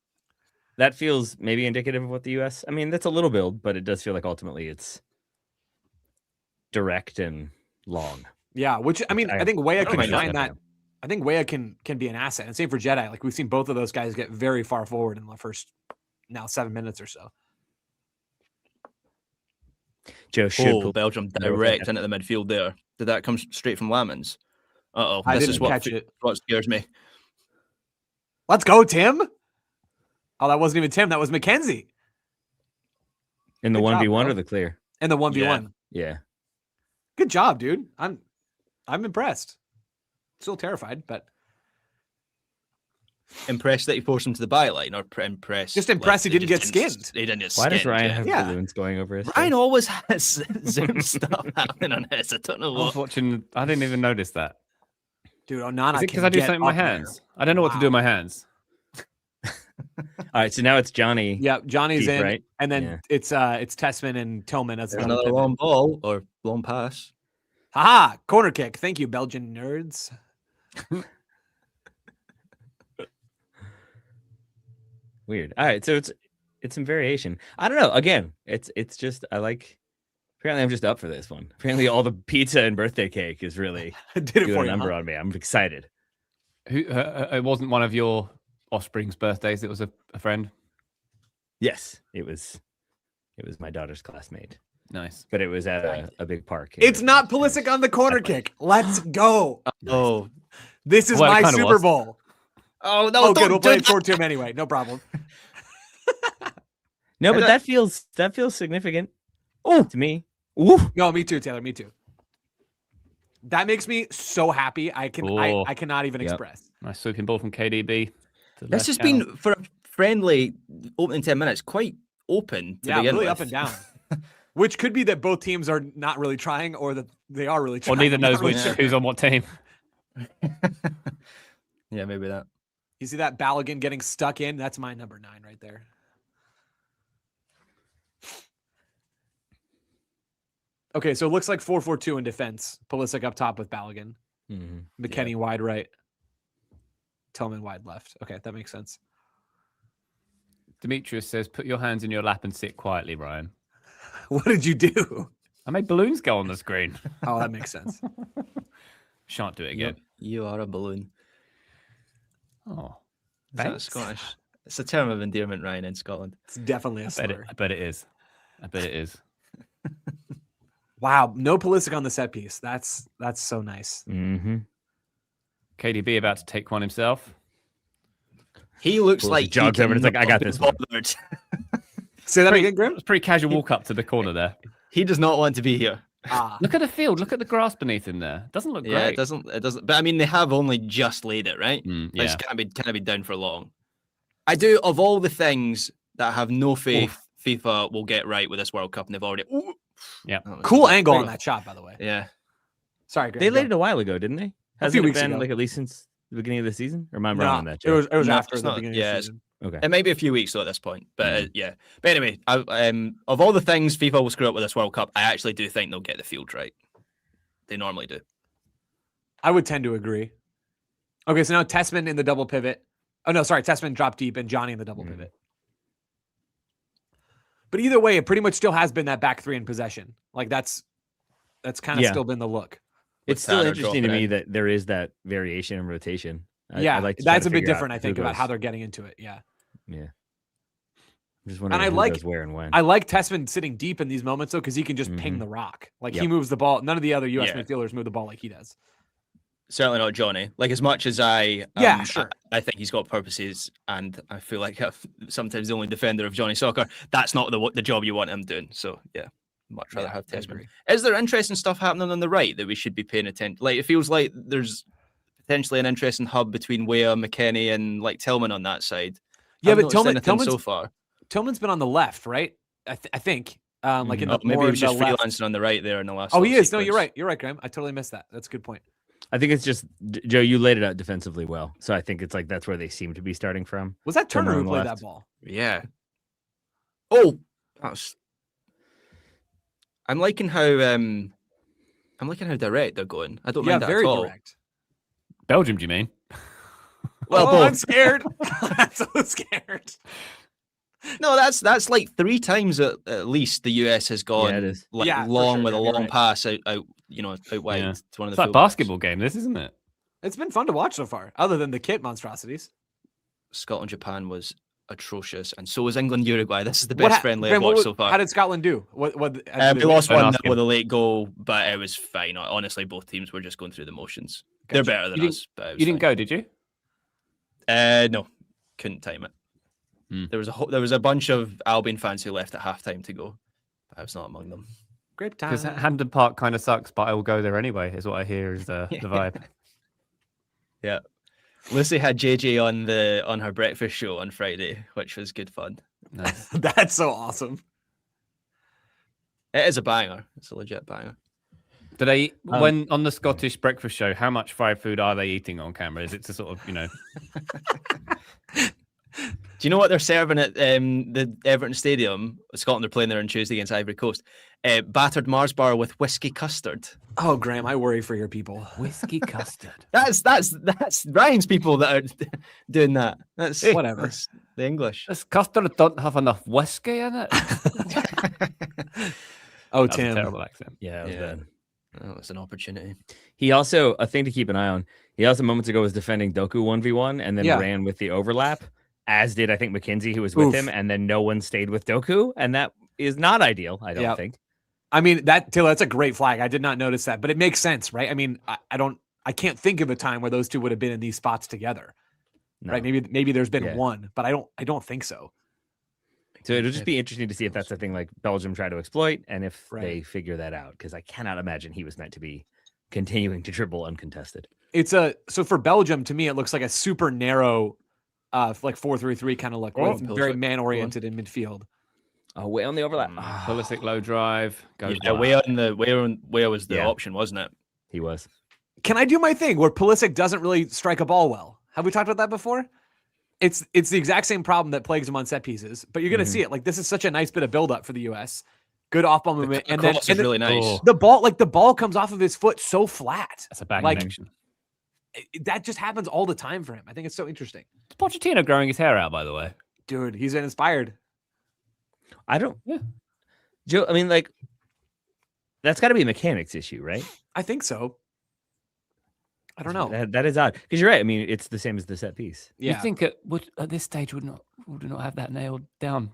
S2: that feels maybe indicative of what the U.S. I mean, that's a little build, but it does feel like ultimately it's direct and long.
S4: Yeah, which I mean, I think
S3: I
S4: Weah
S3: don't
S4: can
S3: mind
S4: shine
S2: that.
S4: that. I think Weah can be an asset, and same for Jedi. Like we've seen both of those guys get very far forward in the first 7 minutes or so.
S2: Joe should
S3: Oh,
S2: pull
S3: Belgium
S2: There was
S3: direct
S2: like
S3: into the midfield there. Did that come straight from Lamans? Uh-oh.
S4: I
S3: This
S4: didn't
S3: is what,
S4: catch it.
S3: what scares me.
S4: Let's go, Tim. Oh, that wasn't even Tim. That was Mackenzie
S2: in the
S4: Good job,
S2: 1v1
S4: bro.
S2: or the clear.
S4: in the 1v1.
S2: Yeah.
S4: Good job, dude. I'm impressed. Still terrified, but
S3: Impressed that he forced him to the byline, or impressed?
S4: Just impressed he didn't get skinned.
S3: He didn't get
S2: Why
S3: skinned.
S2: does Ryan
S3: yeah.
S2: have
S4: Yeah.
S2: balloons going over his
S3: Ryan
S2: face?
S3: always has Zoom stuff happening on his. I don't know
S1: I was
S3: what.
S1: watching. I didn't even notice that.
S4: dude, Onana
S1: Is it
S4: can
S1: because I do
S4: get
S1: something with my
S4: up there.
S1: hands? I don't know what to do with my hands.
S2: All right, so now it's Johnny.
S4: Yeah, Johnny's
S2: Deep,
S4: in,
S2: right?
S4: and then
S2: Yeah.
S4: it's Tessman and Tillman as
S3: There's
S4: another
S3: another
S4: pivot.
S3: long ball or long pass.
S4: Haha, corner kick. Thank you, Belgian nerds.
S2: Weird. All right, so it's some variation. I don't know. Again, it's just I like. Apparently, I'm just up for this one. Apparently, all the pizza and birthday cake is really
S4: Did it
S2: doing
S4: for
S2: a
S4: you.
S2: number
S4: Huh?
S2: on me. I'm excited.
S1: Who? It wasn't one of your offspring's birthdays. It was a friend.
S2: Yes, it was my daughter's classmate,
S1: Nice.
S2: but it was at a big park.
S4: It's not Pulisic on the corner kick. Let's go.
S3: Oh,
S4: This is
S1: Well, it
S4: my
S1: kinda
S4: Super
S1: was.
S4: Bowl.
S3: oh no!
S4: Oh, good.
S3: Don't
S4: We'll
S3: do
S4: play it
S3: that.
S4: short term anyway. No problem.
S2: No, but
S3: And
S2: that feels significant. Oh, to me. Ooh.
S4: No, me too, Taylor. Me too. That makes me so happy. I
S1: Oh.
S4: cannot even
S2: Yep.
S4: express.
S1: Nice sweeping ball from KDB. to the
S3: This
S1: left
S3: has
S1: channel.
S3: been for a friendly opening 10 minutes quite open to
S4: Yeah,
S3: begin
S4: really
S3: with.
S4: up and down. Which could be that both teams are not really trying, or that they are really
S1: Or
S4: trying.
S1: neither
S4: I'm not
S1: knows
S4: really
S1: which
S4: sure.
S1: who's on what team.
S3: Yeah, maybe that.
S4: You see that Balogun getting stuck in? That's my number 9 right there. Okay, so it looks like 4-4-2 in defense. Pulisic up top with Balogun.
S2: Mhm.
S4: McKennie wide right. Tillman wide left. Okay, that makes sense.
S1: Demetrius says, "Put your hands in your lap and sit quietly, Ryan."
S4: What did you do?
S1: I made balloons go on the screen.
S4: Oh, that makes sense.
S1: Shan't do it
S3: You,
S1: again.
S3: you are a balloon.
S1: Oh,
S3: Is that
S1: thanks.
S3: Scottish? It's a term of endearment, Ryan, in Scotland.
S4: It's definitely a
S1: I bet,
S4: slur.
S1: I bet it is. I bet it is.
S4: Wow, no Pulisic on the set piece. That's so nice.
S2: Mhm.
S1: KDB about to take one himself.
S3: He looks
S2: Well,
S3: like
S2: he jogs over and it's like, I got
S3: cannot be
S2: this one.
S3: bothered.
S4: Say that
S1: Pretty-
S4: again,
S1: It
S4: Grim.
S1: was a pretty casual walk up to the corner there.
S3: He does not want to be here.
S4: Ah,
S1: Look at the field. Look at the grass beneath him there. Doesn't look
S3: Yeah,
S1: great.
S3: it doesn't. It doesn't. But I mean, they have only just laid it, right?
S1: Yeah.
S3: This can't be down for long. I do. Of all the things that I have no faith FIFA will get right with this World Cup, and they've already. Ooh.
S1: Yeah.
S3: That was
S4: cool
S3: great.
S4: angle on that shot, by the way.
S3: Yeah.
S4: Sorry, Grim.
S2: They
S4: go.
S2: laid it a while ago, didn't they? Hasn't
S4: few
S2: it
S4: weeks
S2: been
S4: ago.
S2: like at least since the beginning of the season? Or am I
S4: No,
S2: wrong on that?
S4: it was
S3: No,
S4: after
S3: it's
S4: the
S3: not.
S4: beginning
S3: Yeah,
S4: of the
S3: it's-
S4: season.
S2: Okay.
S3: It might be a few weeks though at this point, but yeah. But anyway, of all the things FIFA will screw up with this World Cup, I actually do think they'll get the field right. They normally do.
S4: I would tend to agree. Okay, so now Tessman in the double pivot. Oh no, sorry, Tessman dropped deep and Johnny in the double pivot. But either way, it pretty much still has been that back three in possession. Like that's kind of
S2: Yeah.
S4: still been the look.
S2: It's
S3: With
S2: still
S3: Tanner
S2: interesting to
S3: dropping
S2: me
S3: in.
S2: that there is that variation and rotation. I
S4: Yeah,
S2: like to try
S4: that's
S2: to
S4: a bit
S2: figure out
S4: different, I
S2: who
S4: think, about
S2: goes-
S4: how they're getting into it. Yeah.
S2: Yeah. I'm just wondering
S4: I
S2: who
S4: like-
S2: goes where and when.
S4: I like Tessman sitting deep in these moments though, because he can just ping
S2: Mhm.
S4: the rock. Like
S2: Yep.
S4: he moves the ball. None of the other US
S3: Yeah.
S4: midfielders move the ball like he does.
S3: Certainly not Johnny. Like as much as I,
S4: Yeah, sure.
S3: I think he's got purposes, and I feel like I'm sometimes the only defender of Johnny Soccer. That's not the job you want him doing. So yeah, much rather
S4: Yeah,
S3: have
S4: I
S3: Tessman.
S4: agree.
S3: Is there interesting stuff happening on the right that we should be paying attention? Like it feels like there's potentially an interesting hub between Weah, McKennie, and like Tillman on that side.
S4: Yeah,
S3: Haven't
S4: but
S3: noticed anything
S4: Tillman's
S3: so far.
S4: Tillman's been on the left, right? I think. Like in
S2: Mhm.
S4: the
S3: Maybe
S4: more
S3: he
S4: in
S3: was
S4: the
S3: just
S4: left.
S3: freelancing on the right there in the last.
S4: Oh, he
S3: little
S4: is. No, you're
S3: sequence.
S4: right. You're right, Graham. I totally missed that. That's a good point.
S2: I think it's just Joe. You laid it out defensively well, so I think it's like that's where they seem to be starting from.
S4: Was that Turner
S2: Tillman
S4: who
S2: on the
S4: played
S2: left.
S4: that ball?
S3: Yeah. Oh, that's. I'm liking how direct they're going. I don't
S4: Yeah,
S3: mind that
S4: very
S3: at all.
S4: direct.
S1: Belgium, do you mean?
S3: Well,
S4: I'm
S3: both.
S4: scared. I'm so scared.
S3: No, that's like 3 times at least the US has gone
S2: it is.
S3: like
S4: Yeah, for
S3: long
S4: sure,
S3: with a
S4: you're
S3: long
S4: right.
S3: pass out wide
S1: Yeah.
S3: to one of
S1: It's
S3: the
S1: like a
S3: fullbacks.
S1: basketball game, this, isn't it?
S4: It's been fun to watch so far, other than the kit monstrosities.
S3: Scotland Japan was atrocious, and so was England Uruguay. This is the
S4: What
S3: best
S4: ha-
S3: friendly
S4: Graham,
S3: I've
S4: what
S3: watched
S4: was-
S3: so far.
S4: How did Scotland do? What
S3: We lost
S1: Don't
S3: 1-0
S1: ask him.
S3: with a late goal, but it was fine. Honestly, both teams were just going through the motions. They're
S4: Gotcha.
S3: better than
S1: You
S3: us. But it was
S1: You didn't
S3: fine.
S1: go, did you?
S3: No, couldn't time it.
S1: Hmm.
S3: There was a bunch of Albion fans who left at half time to go, but I was not among them.
S4: Grape time.
S1: Because Hampden Park kind of sucks, but I will go there anyway, is what I hear is the vibe.
S3: Yeah. Lucy had JJ on her breakfast show on Friday, which was good fun.
S1: Nice.
S4: That's so awesome.
S3: It is a banger. It's a legit banger.
S1: Do they, when on the Scottish breakfast show, how much fried food are they eating on camera? Is it to sort of,
S3: Do you know what they're serving at the Everton Stadium? Scotland are playing there on Tuesday against Ivory Coast. Battered Mars bar with whiskey custard.
S4: Oh, Graham, I worry for your people.
S1: whiskey custard?
S3: That's Ryan's people that are doing that. That's
S4: Whatever.
S3: That's the English.
S1: This custard don't have enough whiskey in it.
S4: Oh,
S1: That's a
S4: Tim.
S1: terrible accent.
S2: Yeah, it was bad.
S3: Oh, it's an opportunity.
S2: He also, a thing to keep an eye on, he also moments ago was defending Doku 1v1 and then ran with the overlap, as did, I think, McKenzie, who was with him, and then no one stayed with Doku, and that is not ideal, I don't think.
S4: I mean, Taylor, that's a great flag. I did not notice that, but it makes sense, right? I mean, I can't think of a time where those two would have been in these spots together, right? Maybe there's been one, but I don't think so.
S2: So it'll just be interesting to see if that's a thing like Belgium try to exploit and if they figure that out, because I cannot imagine he was meant to be continuing to dribble uncontested.
S4: So for Belgium, to me, it looks like a super narrow, like 4-3-3 kind of look, with very man oriented in midfield.
S2: Oh, way on the overlap.
S1: Pulisic low drive. Goes
S3: where was the option, wasn't it?
S2: He was.
S4: Can I do my thing where Pulisic doesn't really strike a ball well? Have we talked about that before? It's the exact same problem that plagues him on set pieces, but you're going to see it. Like, this is such a nice bit of build up for the U.S. Good off ball movement, and then
S3: really nice.
S4: The ball comes off of his foot so flat.
S1: That's a bad connection.
S4: That just happens all the time for him. I think it's so interesting.
S1: Is Pochettino growing his hair out, by the way?
S4: Dude, he's been inspired.
S2: I don't. Yeah. Joe, I mean, like, that's got to be a mechanics issue, right?
S4: I think so. I don't know.
S2: That is odd, because you're right. I mean, it's the same as the set piece.
S1: Yeah. You think at this stage would not have that nailed down?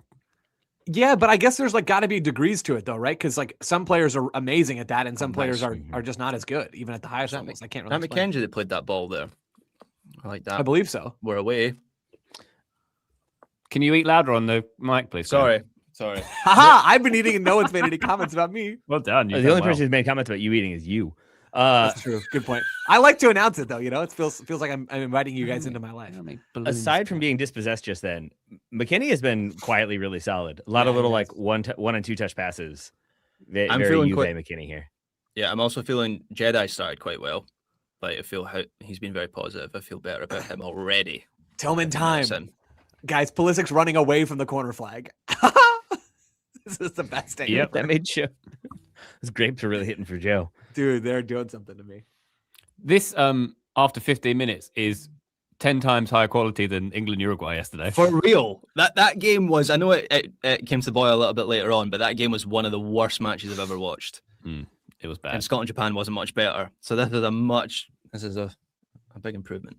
S4: Yeah, but I guess there's got to be degrees to it, though, right? Because some players are amazing at that, and some players are just not as good, even at the highest levels. I can't really.
S3: McKenzie that played that ball there. I like that.
S4: I believe so.
S3: We're away.
S1: Can you eat louder on the mic, please?
S3: Sorry.
S4: Haha! I've been eating, and no one's made any comments about me.
S1: Well done.
S2: The only person who's made comments about you eating is you.
S4: That's true. Good point. I like to announce it, though. It feels like I'm inviting you guys into my life.
S2: Aside from being dispossessed just then, McKinney has been quietly really solid. A lot of little one and two touch passes. I'm very feeling McKinney here.
S3: Yeah, I'm also feeling Jedi started quite well. Like, I feel he's been very positive. I feel better about him already.
S4: Tillman time. Guys, Pulisic's running away from the corner flag. This is the best thing.
S2: Yep, that made Joe. Those grapes are really hitting for Joe.
S4: Dude, they're doing something to me.
S1: This, after 15 minutes, is 10 times higher quality than England-Uruguay yesterday.
S3: For real. That game was, I know it came to the boil a little bit later on, but that game was one of the worst matches I've ever watched.
S1: It was bad.
S3: And Scotland-Japan wasn't much better. So this is a big improvement.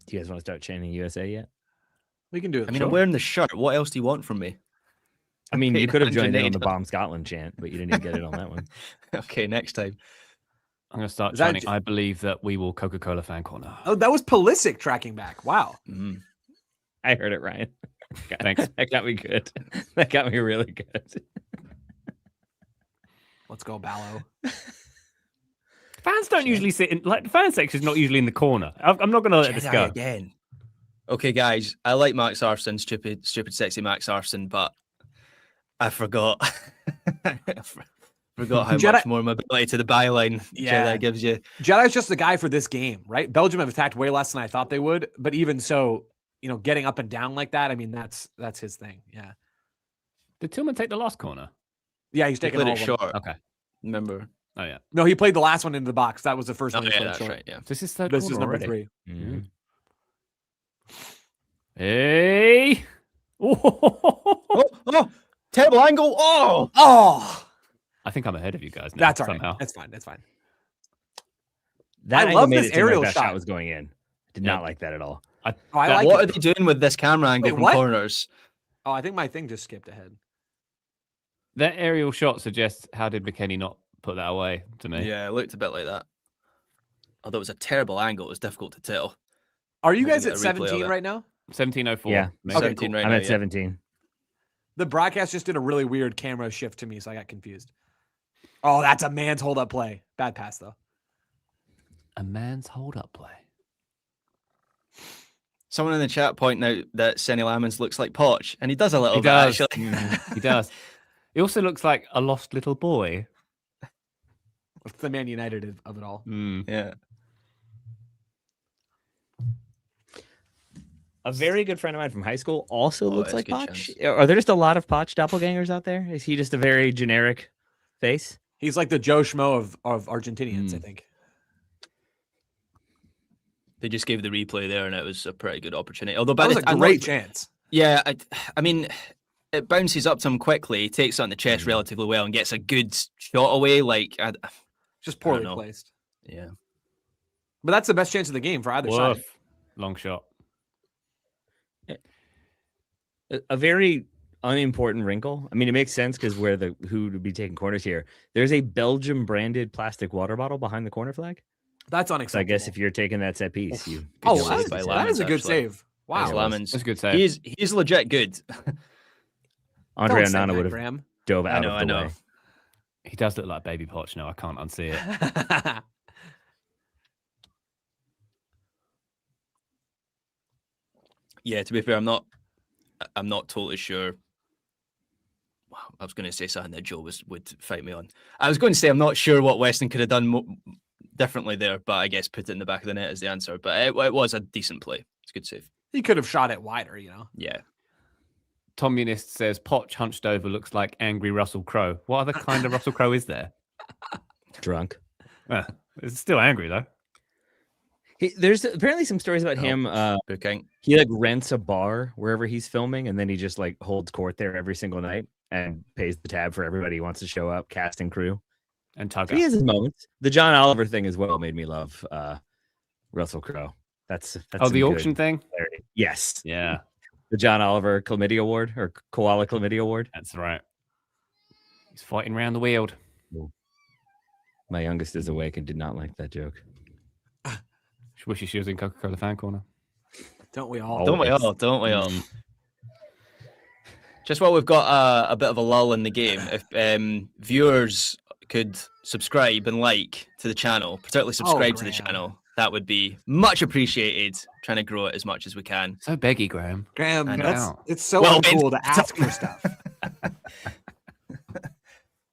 S2: Do you guys want to start chanting USA yet?
S4: We can do it.
S3: I mean, I'm wearing the shirt. What else do you want from me?
S2: I mean, you could have joined in on the Bomb Scotland chant, but you didn't even get it on that one.
S3: Okay, next time.
S1: I'm going to start chanting, I believe that we will Coca-Cola fan corner.
S4: Oh, that was Pulisic tracking back. Wow.
S2: I heard it, Ryan.
S1: Thanks.
S2: That got me good. That got me really good.
S4: Let's go, Ballo.
S1: Fans don't usually sit in, the fan section is not usually in the corner. I'm not going to let this go.
S3: Again. Okay, guys, I like Max Arsene, stupid, sexy Max Arsene, but I forgot. Forgot how much more mobility to the byline Jedi gives you.
S4: Jedi's just the guy for this game, right? Belgium have attacked way less than I thought they would, but even so, getting up and down like that, I mean, that's his thing. Yeah.
S1: Did Tillman take the last corner?
S4: Yeah, he's taking
S3: it short.
S1: Okay.
S3: Remember?
S1: Oh yeah.
S4: No, he played the last one into the box. That was the first one.
S3: That's right. Yeah.
S1: This is third.
S4: This is number
S1: already.
S4: 3.
S1: Hey.
S3: Oh, terrible angle.
S4: Oh.
S1: I think I'm ahead of you guys now.
S4: That's all right.
S1: Somehow.
S4: That's fine. That's fine.
S2: That
S4: I love
S2: made
S4: this
S2: it seem
S4: aerial
S2: like that
S4: shot.
S2: was going in. Did not like that at all.
S3: What are they doing with this camera angle from corners?
S4: Oh, I think my thing just skipped ahead.
S1: That aerial shot suggests how did McKennie not put that away to me?
S3: Yeah, it looked a bit like that. Although it was a terrible angle, it was difficult to tell.
S4: Are you guys at 17 right now?
S1: 17:04.
S2: Yeah,
S3: okay, 17 right now.
S2: I'm at 17.
S4: The broadcast just did a really weird camera shift to me, so I got confused. Oh, that's a man's hold-up play. Bad pass, though.
S1: A man's hold-up play.
S3: Someone in the chat pointing out that Senny Lamans looks like Poch, and he does a little
S1: He
S3: bit,
S1: does.
S3: actually.
S1: He does. He also looks like a lost little boy.
S4: It's the Man United of it all.
S3: Yeah.
S2: A very good friend of mine from high school also looks
S3: that's
S2: like
S3: good
S2: Poch. Are there just a lot of Poch doppelgangers out there? Is he just a very generic face?
S4: He's like the Joe Schmo of Argentinians, I think.
S3: They just gave the replay there, and it was a pretty good opportunity. Although,
S4: That was a great chance.
S3: Yeah, I mean, it bounces up to him quickly. He takes it on the chest relatively well and gets a good shot away. Like,
S4: Just poorly
S3: know.
S4: placed.
S3: yeah.
S4: But that's the best chance of the game for either side.
S1: Woof. Long shot.
S2: A very unimportant wrinkle. I mean, it makes sense because who would be taking corners here. There's a Belgium branded plastic water bottle behind the corner flag.
S4: That's
S2: So
S4: unacceptable.
S2: I guess if you're taking that set piece, you.
S4: Oh,
S3: Good save by
S4: that is a
S3: Lamans,
S4: good
S3: actually.
S4: save. Wow.
S3: Lamans.
S1: That's a good save.
S3: He's legit good.
S2: Andre
S4: Don't say
S2: Onana
S4: that,
S2: would have
S4: Graham.
S2: dove out
S3: I
S2: of the
S3: know.
S2: way.
S1: He does look like Baby Poch now. I can't unsee it.
S3: Yeah, to be fair, I'm not totally sure. Wow, I was going to say something that Joe would fight me on. I was going to say I'm not sure what Weston could have done differently there, but I guess put it in the back of the net is the answer. But it was a decent play. It's a good save.
S4: He could have shot it wider, you know.
S3: Yeah.
S1: Tom Munist says Poch hunched over looks like angry Russell Crowe. What other kind of Russell Crowe is there?
S2: Drunk.
S1: It's still angry though.
S2: There's apparently some stories about him.
S3: Booking.
S2: He like rents a bar wherever he's filming, and then he just like holds court there every single night and pays the tab for everybody who wants to show up, cast and crew.
S1: And Tugger.
S2: He has his moments. The John Oliver thing as well made me love Russell Crowe. That's
S1: Oh,
S2: some
S1: the
S2: good
S1: auction thing?
S2: clarity. Yes.
S1: Yeah,
S2: The John Oliver Chlamydia Award or Koala Chlamydia Award.
S1: that's right. He's fighting around the Weald.
S2: My youngest is awake and did not like that joke.
S1: She wishes she was in Coca-Cola fan corner.
S4: Don't we all?
S3: Don't we all? Don't we all? Just while we've got a bit of a lull in the game, if viewers could subscribe and like to the channel, particularly subscribe to the
S4: Graham.
S3: channel, that would be much appreciated. Trying to grow it as much as we can.
S1: So beggy, Graham.
S4: Graham,
S3: I know.
S4: it's so
S3: Well,
S4: uncool to ask for stuff.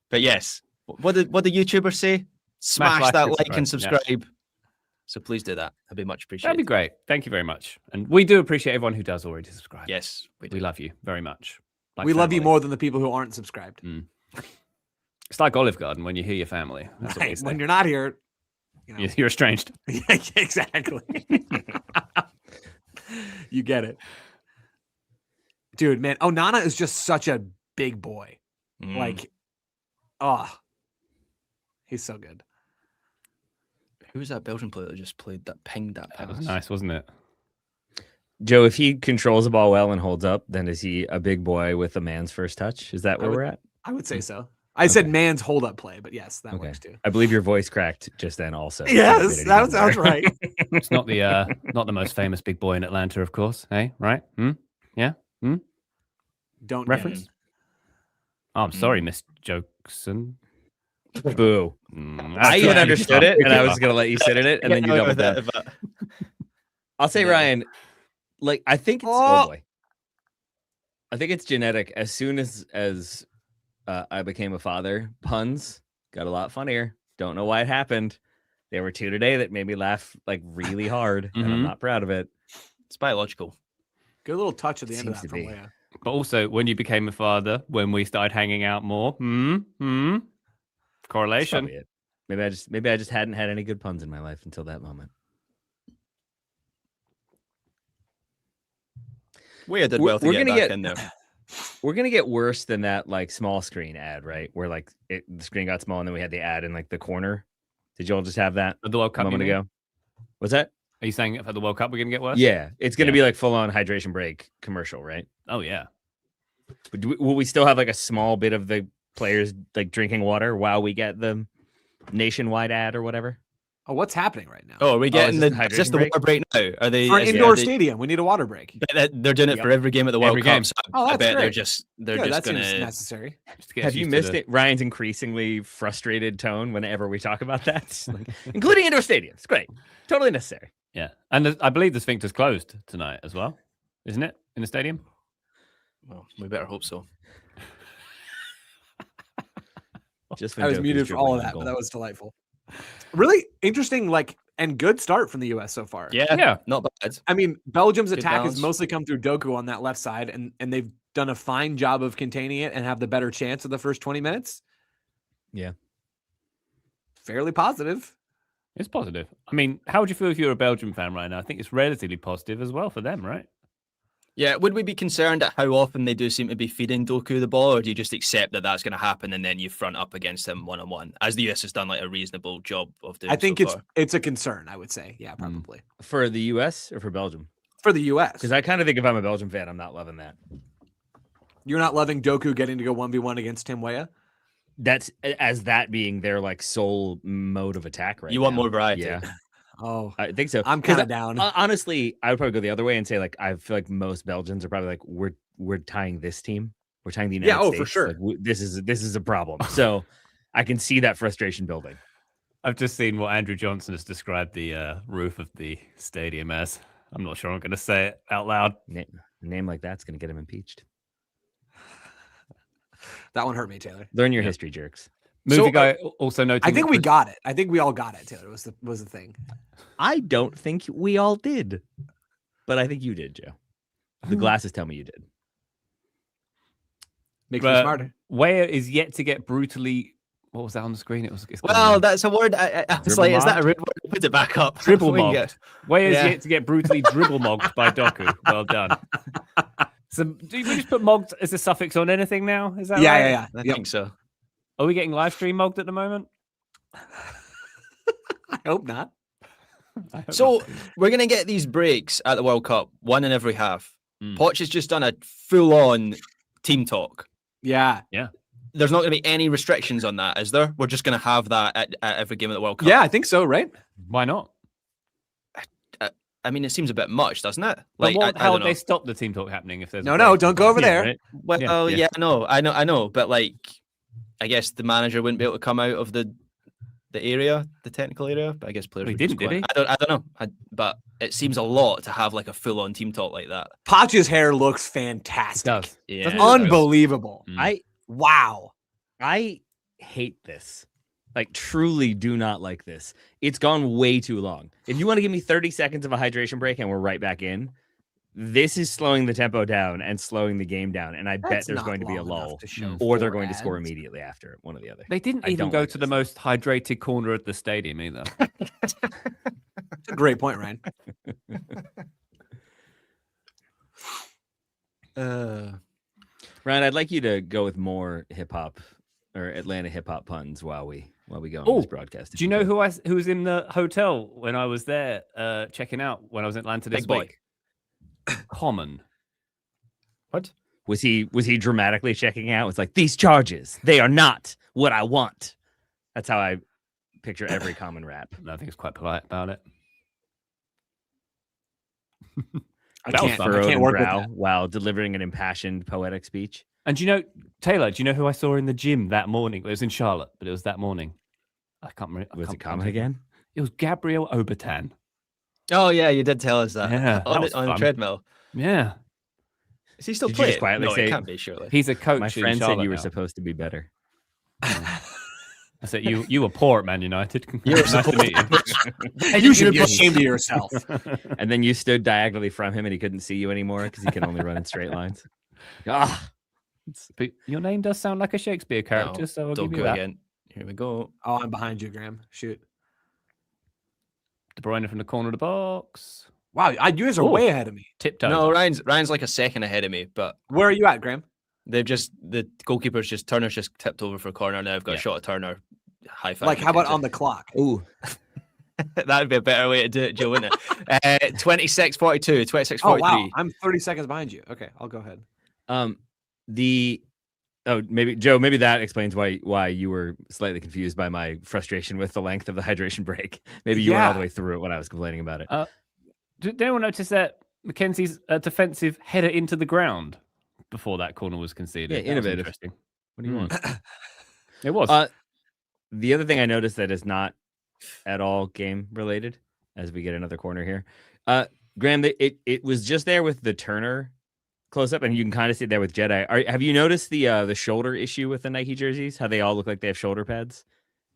S3: But yes, what did YouTubers say? Smash that like and subscribe. So please do that. That'd be much appreciated.
S1: That'd be great. Thank you very much. And we do appreciate everyone who does already subscribe.
S3: Yes, we do.
S1: We love you very much. Like
S4: We love you
S1: family.
S4: more than the people who aren't subscribed.
S1: It's like Olive Garden when you hear your family. That's what we
S4: Right.
S1: say.
S4: When you're not here, you know.
S1: You're estranged.
S4: Yeah, exactly. You get it. Dude, man, Onana is just such a big boy.
S3: Mm.
S4: Like, he's so good.
S3: Who was that Belgian player that just pinged that pass?
S1: That was nice, wasn't it?
S2: Joe, if he controls the ball well and holds up, then is he a big boy with a man's first touch? Is that where we're at?
S4: I would say so. I said man's hold up play, but yes, that works too.
S2: I believe your voice cracked just then also.
S4: Yes, that sounds right.
S1: It's not the most famous big boy in Atlanta, of course. Hey, right? Yeah?
S4: Don't
S1: Reference? Oh, I'm sorry, Miss Jokesen.
S2: Boo.
S1: That's
S2: I even
S1: right.
S2: understood it, and I was going to let you sit in it, and then you doubled down. I'll say, Ryan, like, I think it's, oh boy. I think it's genetic. As soon as I became a father, puns got a lot funnier. Don't know why it happened. There were two today that made me laugh like really hard, and I'm not proud of it.
S3: It's biological.
S4: Good little touch at the end of
S2: Seems
S4: that
S2: to
S4: from
S2: be.
S4: Leia.
S1: But also, when you became a father, when we started hanging out more,
S2: That's
S1: correlation.
S2: probably it. Maybe I just hadn't had any good puns in my life until that moment.
S3: We did well to
S2: We're
S3: get
S2: gonna
S3: back
S2: get-
S3: in there.
S2: We're gonna get worse than that like small screen ad, right? Where like the screen got small and then we had the ad in like the corner. Did you all just have that
S1: At the World
S2: a
S1: Cup,
S2: moment
S1: you mean?
S2: ago? What's that?
S1: Are you saying for the World Cup we're going to get worse?
S2: Yeah, it's gonna
S1: Yeah.
S2: be like full on hydration break commercial, right?
S1: Oh, yeah.
S2: But will we still have like a small bit of the players like drinking water while we get the nationwide ad or whatever?
S4: Oh, what's happening right now?
S3: Oh, are we getting
S2: is this a
S3: it's just
S2: hydration
S3: the
S2: break?
S3: water break now? Are they
S4: For an
S3: is it-
S4: indoor
S3: are they-
S4: stadium, we need a water break.
S3: They're doing it
S1: Yep.
S3: for every game at the World
S1: Every
S3: Cup.
S1: game.
S3: So
S4: Oh,
S3: I
S4: that's
S3: bet
S4: great.
S3: they're
S4: Good,
S3: just
S4: that seems
S3: gonna.
S4: necessary.
S1: Just to get
S2: Have
S1: us
S2: you
S1: used to
S2: missed
S1: the-
S2: it? Ryan's increasingly frustrated tone whenever we talk about that, like, including indoor stadiums. Great, totally necessary.
S1: Yeah, and I believe the sphincter's closed tonight as well, isn't it? In the stadium.
S3: Well, we better hope so.
S2: Just
S4: I was
S2: Doku's
S4: muted for all of
S2: dribbling
S4: that,
S2: the
S4: but
S2: goal.
S4: that was delightful. Really interesting, and good start from the U.S. so far.
S1: Yeah.
S3: Not bad.
S4: I mean, Belgium's
S3: Good
S4: attack
S3: balance.
S4: has mostly come through Doku on that left side, and they've done a fine job of containing it and have the better chance of the first 20 minutes.
S2: Yeah.
S4: Fairly positive.
S1: It's positive. I mean, how would you feel if you're a Belgium fan right now? I think it's relatively positive as well for them, right?
S3: Yeah, would we be concerned at how often they do seem to be feeding Doku the ball, or do you just accept that that's going to happen and then you front up against him one-on-one, as the US has done like a reasonable job of doing?
S4: I think
S3: so far?
S4: it's a concern, I would say. Yeah, probably.
S2: For the U.S. or for Belgium?
S4: For the U.S.
S2: Because I kind of think if I'm a Belgium fan, I'm not loving that.
S4: You're not loving Doku getting to go 1v1 against Tim Weah?
S2: That's as that being their like sole mode of attack right
S3: You
S2: now.
S3: want more variety.
S2: Yeah,
S4: Oh,
S2: I think so.
S4: I'm
S2: 'Cause
S4: kind of down.
S2: Honestly, I would probably go the other way and say like I feel like most Belgians are probably like we're tying this team. We're tying the United
S4: Yeah,
S2: States.
S4: for sure.
S2: Like, this is a problem. So I can see that frustration building.
S1: I've just seen what Andrew Johnson has described the roof of the stadium as. I'm not sure I'm going to say it out loud.
S2: A name like that's going to get him impeached.
S4: That one hurt me, Taylor.
S2: Learn your history, jerks.
S1: Movie
S4: So,
S1: guy also noting.
S4: I think
S1: that
S4: we
S1: Chris-
S4: got it. I think we all got it, Taylor, was the thing.
S2: I don't think we all did, but I think you did, Joe. The glasses tell me you did.
S4: Makes me
S1: But-
S4: smarter.
S1: Weah is yet to get brutally. What was that on the screen? It's gone
S3: Well,
S1: now.
S3: that's a word. I was like, is that a rude word? Put it back up.
S1: Dribble
S3: We can
S1: mogged.
S3: get-
S1: Weah is
S3: Yeah.
S1: yet to get brutally dribble mogged by Doku. Well done. So, do we just put mogged as a suffix on anything now? Is that right?
S4: Yeah.
S3: I
S4: Yep.
S3: think so.
S1: Are we getting live stream mogged at the moment?
S4: I hope not.
S1: I hope not.
S3: So we're going to get these breaks at the World Cup, one in every half.
S1: Mm.
S3: Poch has just done a full-on team talk.
S4: Yeah.
S3: There's not going to be any restrictions on that, is there? We're just going to have that at every game of the World Cup.
S4: Yeah, I think so, right?
S1: why not?
S3: I mean, it seems a bit much, doesn't it?
S1: Like,
S3: I
S1: how
S3: don't
S1: would
S3: know.
S1: they stop the team talk happening if there's
S4: No,
S1: a
S4: no,
S1: break?
S4: don't go over
S1: Yeah,
S4: there.
S1: right?
S3: Well,
S1: Yeah.
S3: yeah, no, I know, but like, I guess the manager wouldn't be able to come out of the area, the technical area. But I guess players.
S1: He
S3: would just
S1: didn't,
S3: go
S1: did
S3: in. I don't know. But it seems a lot to have like a full-on team talk like that.
S4: Poch's hair looks
S1: It
S4: fantastic.
S1: does.
S3: Yeah,
S1: Doesn't it look
S4: Unbelievable.
S1: Mm.
S4: Wow.
S2: I hate this. Like, truly do not like this. It's gone way too long. If you want to give me 30 seconds of a hydration break and we're right back in, this is slowing the tempo down and slowing the game down. And I bet
S4: That's
S2: there's
S4: not
S2: going to be a
S4: long enough
S2: lull,
S4: to show
S2: or they're
S4: 4
S2: going to score
S4: ads.
S2: immediately after, one or the other.
S1: They didn't
S2: I
S1: even
S2: don't
S1: go
S2: like
S1: to the
S2: this.
S1: most hydrated corner of the stadium either.
S4: That's a great point, Ryan.
S2: Ryan, I'd like you to go with more hip hop or Atlanta hip hop puns while we go on this broadcast. if
S1: Do you know
S2: could.
S1: who was in the hotel when I was there checking out when I was in Atlanta this
S3: Big boy.
S1: week? Common.
S3: What?
S2: Was he dramatically checking out? It's like, these charges, they are not what I want. That's how I picture every common rap.
S1: I think it's quite polite about it.
S4: I
S1: That was
S4: can't,
S1: fun.
S4: I
S2: Furrowed
S4: can't
S2: and
S4: work with
S2: brow
S4: that.
S2: while delivering an impassioned poetic speech.
S1: And do you know, Taylor, do you know who I saw in the gym that morning? It was in Charlotte, but it was that morning. I can't remember.
S2: Was it common again?
S1: It was Gabriel Obertan.
S3: Oh yeah, you did tell us that.
S1: Yeah, that
S3: on
S1: was
S3: the
S1: fun.
S3: treadmill.
S1: Yeah.
S3: Is he still
S2: Did you just
S3: playing?
S2: quietly
S3: No,
S2: say-
S3: it can't be surely.
S1: He's a coach
S2: My
S1: in
S2: friend said
S1: Charlotte
S2: you were
S1: now.
S2: supposed to be better.
S1: I said, you were poor at Man United.
S3: You were
S1: Nice to meet you.
S4: You should be ashamed of yourself.
S2: And then you stood diagonally from him and he couldn't see you anymore because he can only run in straight lines. Ah,
S1: But your name does sound like a Shakespeare character,
S3: No,
S1: so I'll
S3: don't
S1: give you
S3: go
S1: that.
S3: again. Here we go.
S4: Oh, I'm behind you, Graham. Shoot.
S1: De Bruyne from the corner of the box.
S4: Wow, you guys are
S1: Ooh.
S4: way ahead of me.
S1: Tiptoe.
S3: No, Ryan's like a second ahead of me, but
S4: Where are you at, Graham?
S3: the goalkeeper's just Turner's just tipped over for a corner. Now I've got a
S1: Yeah.
S3: shot at Turner. High five.
S4: Like, how about on the clock?
S2: ooh.
S3: That'd be a better way to do it, Joe, wouldn't it? 26-42, 26-43.
S4: Oh, wow. I'm 30 seconds behind you. Okay, I'll go ahead.
S2: The Oh, maybe Joe. Maybe that explains why you were slightly confused by my frustration with the length of the hydration break. Maybe you went all the way through it when I was complaining about it.
S1: Did anyone notice that Mackenzie's defensive header into the ground before that corner was conceded?
S2: Yeah,
S1: That was
S2: innovative.
S1: interesting. What do you want? It was.
S2: The other thing I noticed that is not at all game related, as we get another corner here, Graham, it was just there with the Turner close up, and you can kind of see it there with Jedi. Have you noticed the shoulder issue with the Nike jerseys? How they all look like they have shoulder pads?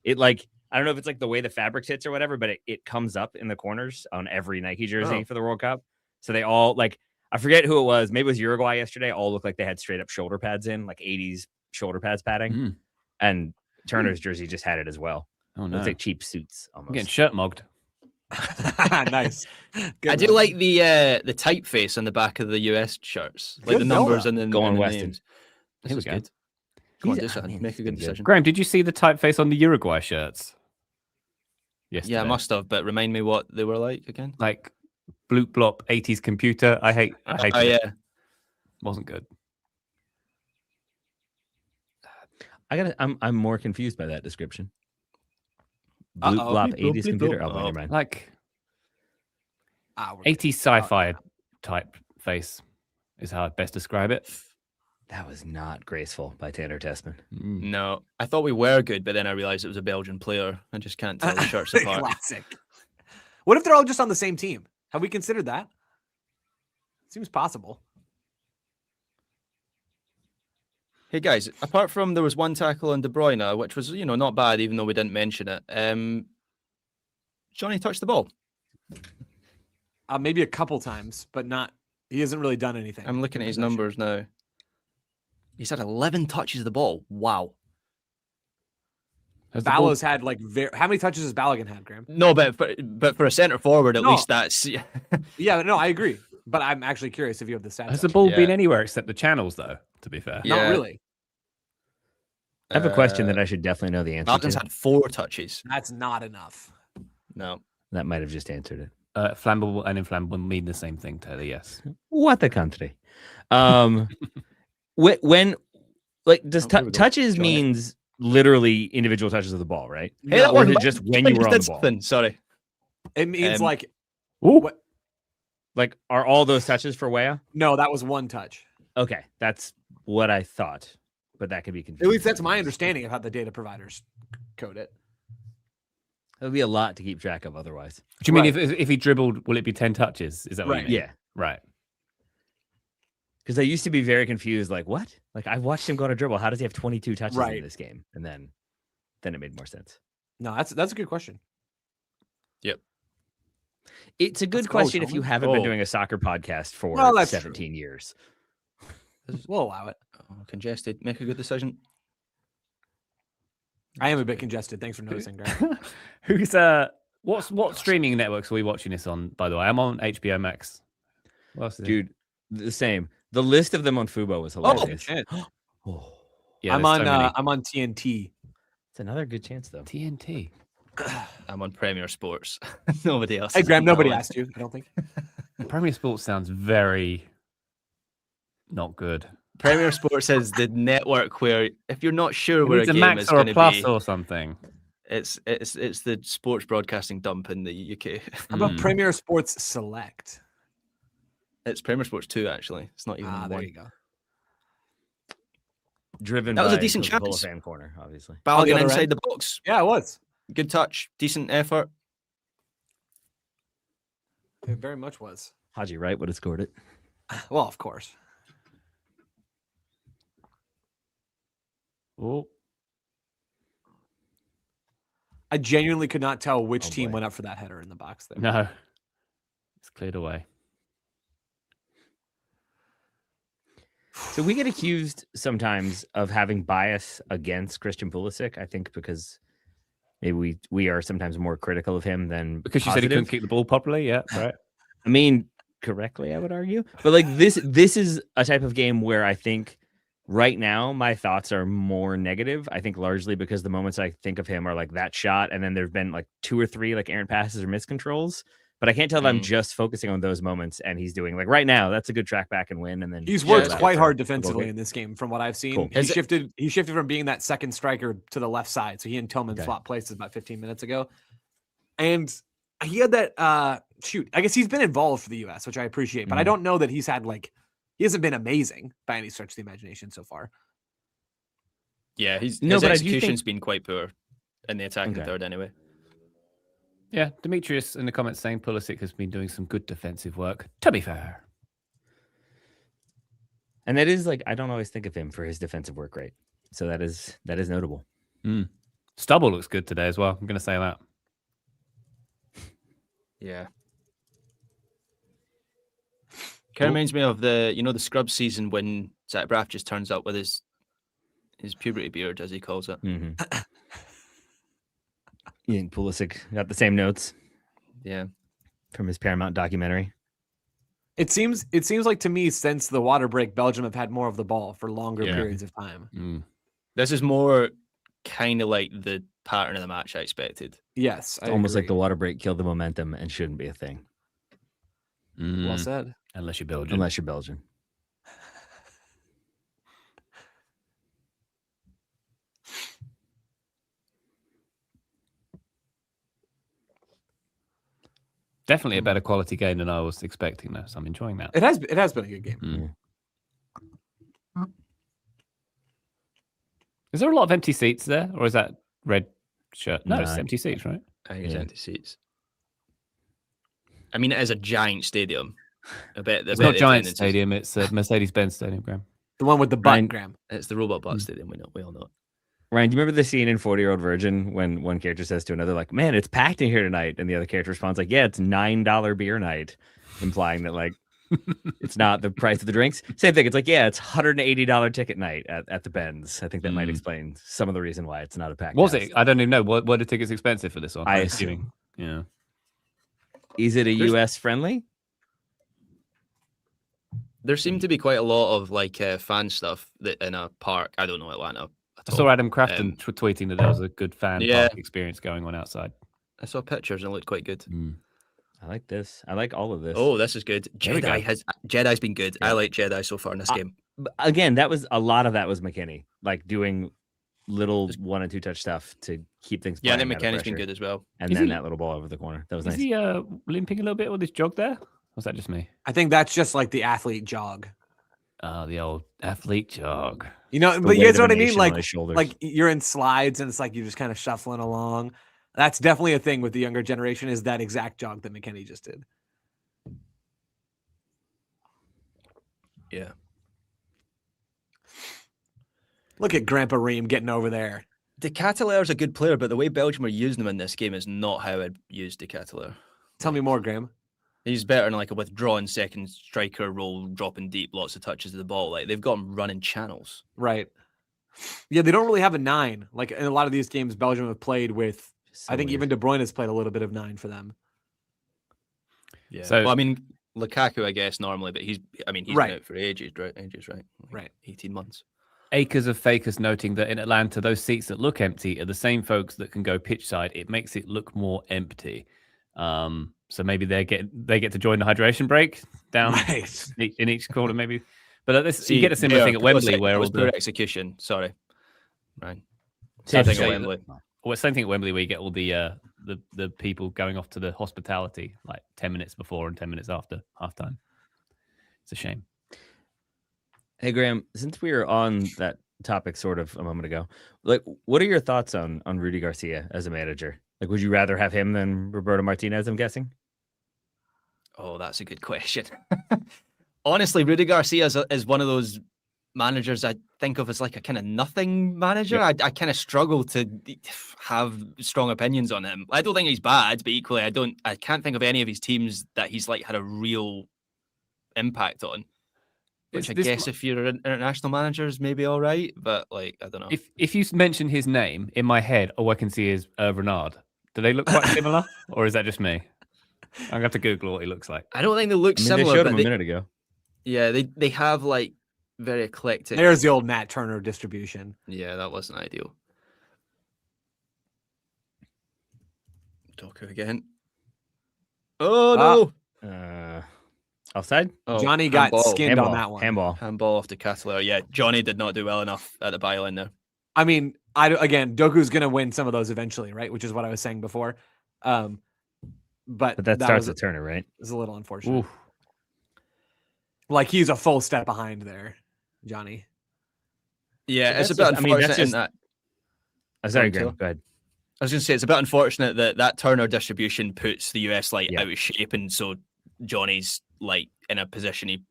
S2: It like, I don't know if it's like the way the fabric sits or whatever, but it comes up in the corners on every Nike jersey for the World Cup. So they all like, I forget who it was. Maybe it was Uruguay yesterday. All looked like they had straight up shoulder pads in, like 80s shoulder pads padding. And Turner's jersey just had it as well.
S1: Oh no,
S2: it's like cheap suits almost.
S1: I'm getting shirt mogged.
S4: Nice. Good
S3: I do
S4: one.
S3: like the typeface on the back of the US shirts, like
S4: Good
S3: the numbers
S4: build-up.
S3: and then
S2: Going
S3: the
S2: Weston.
S3: names. This
S1: It
S3: was
S1: was
S3: good. Come on, do
S2: I
S3: something.
S2: mean,
S3: Make a
S2: it's
S3: good
S2: been good.
S3: decision.
S1: Graham, did you see the typeface on the Uruguay shirts? Yes.
S3: Yeah, I must have, but remind me what they were like again.
S1: Like bloop blop 80s computer. I hate
S3: Oh
S1: it.
S3: yeah,
S1: Wasn't good.
S2: I'm more confused by that description. Bloop
S4: Uh-oh.
S2: blop
S3: Bleep, bloop,
S2: 80s
S3: bleep,
S2: computer.
S3: bloop.
S2: Oh, never mind.
S1: Like
S4: We're
S1: 80s sci-fi type face is how I'd best describe it.
S2: That was not graceful by Tanner Tessman.
S3: no, I thought we were good, but then I realized it was a Belgian player. I just can't tell the shirts apart.
S4: Classic. What if they're all just on the same team? Have we considered that? Seems possible.
S3: Hey guys, apart from there was one tackle on De Bruyne, which was not bad, even though we didn't mention it. Johnny touched the ball.
S4: Maybe a couple times, but not. He hasn't really done anything.
S3: I'm looking at his
S4: Possession.
S3: numbers now. He's had 11 touches of the ball. Wow.
S1: Has the ball-
S4: Balo's had like how many touches has Balogun had, Graham?
S3: No, but for a centre forward, at
S4: No.
S3: least that's
S4: Yeah, no, I agree. But I'm actually curious if you have the stats.
S1: Has the
S4: up.
S1: ball
S3: Yeah.
S1: been anywhere except the channels, though? To be fair,
S3: Yeah.
S4: Not really.
S2: I have a question that I should definitely know the answer
S3: Malcolm's
S2: to.
S3: had 4 touches.
S4: That's not enough.
S3: No.
S2: That might have just answered it.
S1: flammable and inflammable mean the same thing, Taylor. Yes.
S2: What the country? When like does
S3: Oh, here we go.
S2: touches
S3: Join it.
S2: means literally individual touches of the ball, right?
S3: Hey, that
S2: Or is
S3: one
S2: it just when you were on the ball?
S3: Sorry.
S4: It means
S3: Um,
S4: like
S1: Ooh.
S4: what?
S2: Like, are all those touches for Weah?
S4: No, that was one touch.
S2: Okay, that's what I thought, but that could be
S4: At
S2: confusing.
S4: least that's my understanding of how the data providers code it.
S2: It would be a lot to keep track of otherwise.
S1: Do you mean
S4: Right.
S1: if he dribbled, will it be 10 touches? Is that what
S4: Right.
S1: you mean?
S2: Yeah,
S1: Right.
S2: because I used to be very confused. Like, what? Like, I've watched him go to dribble. How does he have 22 touches
S4: Right.
S2: in this game? And then it made more sense.
S4: No, that's a good question.
S2: It's a good
S4: Let's go,
S2: question if you
S4: gentlemen.
S2: haven't been
S3: Oh.
S2: doing a soccer podcast for
S4: Well, that's
S2: 17 years.
S4: We'll allow it.
S3: Oh, congested. Make a good decision.
S4: I am a bit congested. Thanks for noticing, Graham.
S1: Who's what streaming networks are we watching this on? By the way, I'm on HBO Max. What else is it?
S2: Dude, the same. The list of them on Fubo was hilarious.
S4: shit.
S2: Oh,
S1: Yeah,
S4: I'm
S1: there's
S4: on
S1: so many.
S4: I'm on TNT.
S2: it's another good chance, though.
S1: TNT.
S3: I'm on Premier Sports. Nobody else.
S4: Hey,
S3: is
S4: Graham,
S3: on that
S4: nobody
S3: one.
S4: asked you. I don't think.
S1: Premier Sports sounds very not good.
S3: Premier Sports is the network where if you're not sure
S1: It
S3: where a
S1: needs a
S3: game
S1: max
S3: is
S1: or
S3: going
S1: a
S3: to
S1: plus
S3: be,
S1: or something.
S3: it's the sports broadcasting dump in the UK.
S4: How about
S1: Mm.
S4: Premier Sports Select?
S3: It's Premier Sports 2 actually. It's not even
S4: There
S3: one.
S4: you go.
S2: Driven
S3: That was a
S2: by
S3: decent
S2: Coca-Cola
S3: chance.
S2: fan corner, obviously.
S4: On the
S3: Balogun
S4: other
S3: inside
S4: end?
S3: the box.
S4: Yeah, it was.
S3: Good touch. Decent effort.
S4: It very much was.
S2: Haji Wright would have scored it.
S4: Well, of course.
S1: Oh,
S4: I genuinely could not tell which
S2: Oh,
S4: team
S2: boy.
S4: went up for that header in the box there.
S1: no. It's cleared away.
S2: So we get accused sometimes of having bias against Christian Pulisic, I think, because maybe we are sometimes more critical of him than
S1: Because you said he couldn't
S2: positive.
S1: kick the ball properly. Yeah, right.
S2: I mean, correctly, I would argue. But like this is a type of game where I think right now my thoughts are more negative. I think largely because the moments I think of him are like that shot, and then there've been like 2 or 3 like errant passes or miscontrols. But I can't tell that I'm just focusing on those moments and he's doing like right now, that's a good track back and win. And then
S4: He's worked
S3: Yeah,
S4: quite
S2: for
S4: hard
S2: a goal
S4: defensively
S2: kick.
S4: in this game from what I've seen.
S2: Cool.
S4: He shifted from being that second striker to the left side. So he and Tillman
S2: Okay.
S4: swapped places about 15 minutes ago. And he had that I guess he's been involved for the US, which I appreciate, but I don't know that he hasn't been amazing by any stretch of the imagination so far.
S3: Yeah, his
S2: but I do
S3: execution's
S2: think-
S3: been quite poor in the attacking
S2: Okay.
S3: third anyway.
S1: Yeah, Demetrius in the comments saying Pulisic has been doing some good defensive work. To be fair.
S2: And that is like, I don't always think of him for his defensive work rate. So that is notable.
S1: Stubble looks good today as well. I'm going to say that.
S3: Yeah. Kind of reminds me of the scrub season when Zach Braff just turns up with his puberty beard, as he calls it.
S2: Mm-hmm. Ian Pulisic got the same notes
S3: Yeah.
S2: from his Paramount documentary.
S4: It seems like to me since the water break, Belgium have had more of the ball for longer
S3: Yeah.
S4: periods of time.
S3: This is more kind of like the pattern of the match I expected.
S4: Yes,
S2: It's almost like the water break killed the momentum and shouldn't be a thing.
S4: well said.
S1: Unless you're Belgian.
S2: Unless you're Belgian.
S1: Definitely a better quality game than I was expecting, though. So I'm enjoying that.
S4: It has been a good game.
S1: Is there a lot of empty seats there, or is that red shirt? No, it's
S2: No.
S1: empty seats, right?
S3: I think it's
S2: Yeah.
S3: empty seats. I mean, it is a giant stadium. I bet
S1: It's not
S3: the
S1: Giants
S3: attendance is-
S1: Stadium. It's Mercedes-Benz Stadium, Graham.
S4: The one with the butt,
S2: Ryan-
S4: Graham.
S3: It's the Robot Butt Stadium. We all know.
S2: Ryan, do you remember the scene in 40-Year-Old Virgin when one character says to another, like, man, it's packed in here tonight. And the other character responds like, yeah, it's $9 beer night, implying that like it's not the price of the drinks. Same thing. It's like, yeah, it's $180 ticket night at the Benz. I think that might explain some of the reason why it's not a packed
S1: Was
S2: house.
S1: it? I don't even know. What are tickets expensive for this one?
S2: I
S1: I'm
S2: assume.
S1: Yeah.
S2: Is it a
S3: There's-
S2: US friendly?
S3: There seemed to be quite a lot of like fan stuff that in a park. I don't know Atlanta.
S1: I saw Adam Crafton tweeting that there was a good fan
S3: Yeah.
S1: park experience going on outside.
S3: I saw pictures and it looked quite good.
S2: I like this. I like all of this.
S3: Oh, this is good.
S1: There we go.
S3: Jedi's been good. I like Jedi so far in this game.
S2: But again, that was a lot of that was McKinney, like doing little 1 and 2 touch stuff to keep things.
S3: Yeah, I think
S2: playing out of
S3: McKenna's been
S2: pressure.
S3: good as well.
S2: And
S1: Is
S2: then
S1: he-
S2: that little ball over the corner. That was
S1: Is
S2: nice.
S1: he limping a little bit with his jog there? Or was that just me?
S4: I think that's just like the athlete jog.
S1: The old athlete jog.
S4: You know,
S2: The
S4: but you
S2: weight
S4: guys know
S2: of
S4: what
S2: a
S4: I mean?
S2: nation on
S4: Like,
S2: his shoulders.
S4: like you're in slides and it's like you're just kind of shuffling along. That's definitely a thing with the younger generation is that exact jog that McKinney just did.
S3: Yeah.
S4: Look at Grandpa Ream getting over there.
S3: De Ketelaere's a good player, but the way Belgium are using him in this game is not how I'd use De Ketelaere.
S4: Tell me more, Graham.
S3: He's better in like a withdrawn second striker role, dropping deep, lots of touches of the ball. Like they've got him running channels.
S4: Right. Yeah, they don't really have a 9. Like in a lot of these games, Belgium have played with.
S2: So
S4: I think
S2: weird.
S4: even De Bruyne has played a little bit of 9 for them.
S3: Yeah.
S1: So-
S3: well, I mean, Lukaku, I guess normally, but he's been
S4: Right.
S3: out for ages, right? Like
S4: Right.
S3: 18 months.
S1: Acres of fakers noting that in Atlanta, those seats that look empty are the same folks that can go pitch side. It makes it look more empty. So maybe they get to join the hydration break down
S4: Right.
S1: in each corner, maybe. But you get a similar thing at Wembley where all
S3: poor
S1: the
S3: execution. Sorry, right.
S1: Same
S3: Same thing
S1: thing
S3: at
S1: at
S3: Wembley.
S1: same thing at Wembley where you get all the people going off to the hospitality like 10 minutes before and 10 minutes after halftime. It's a shame.
S2: Hey Graham, since we were on that topic sort of a moment ago, like what are your thoughts on Rudy Garcia as a manager? Like, would you rather have him than Roberto Martinez, I'm guessing?
S3: Oh, that's a good question. Honestly, Rudy Garcia is one of those managers I think of as like a kind of nothing manager.
S2: Yeah.
S3: I kind of struggle to have strong opinions on him. I don't think he's bad, but equally, I can't think of any of his teams that he's like had a real impact on. Which I guess if you're an international manager is maybe all right, but like I don't know.
S1: If you mention his name in my head, all I can see is Renard. Do they look quite similar, or is that just me? I'm gonna have to Google what he looks like.
S3: I don't think they look
S2: I mean,
S3: similar.
S2: they showed
S3: but
S2: him a minute ago.
S3: Yeah, they have like very eclectic.
S4: There's the old Matt Turner distribution.
S3: Yeah, that wasn't ideal. Doku again. Oh no!
S2: Offside?
S3: Oh,
S4: Johnny got
S3: handball.
S4: skinned
S2: Handball.
S4: on that one.
S2: Handball.
S3: Handball off the Catalan. Yeah, Johnny did not do well enough at the byline there.
S4: I mean, again, Doku's going to win some of those eventually, right? Which is what I was saying before. But
S2: That starts with Turner, right?
S4: was a little unfortunate.
S2: Ooh.
S4: Like he's a full step behind there, Johnny.
S3: Yeah,
S2: But
S3: it's a
S2: that's
S3: bit
S2: just- I mean, that's
S3: unfortunate in
S2: just-
S3: that.
S2: Sorry,
S3: Sorry,
S2: Graham.
S3: Taylor.
S2: Go ahead.
S3: I was going to say it's a bit unfortunate that Turner distribution puts the US like
S2: Yeah.
S3: out of shape, and so Johnny's like in a position he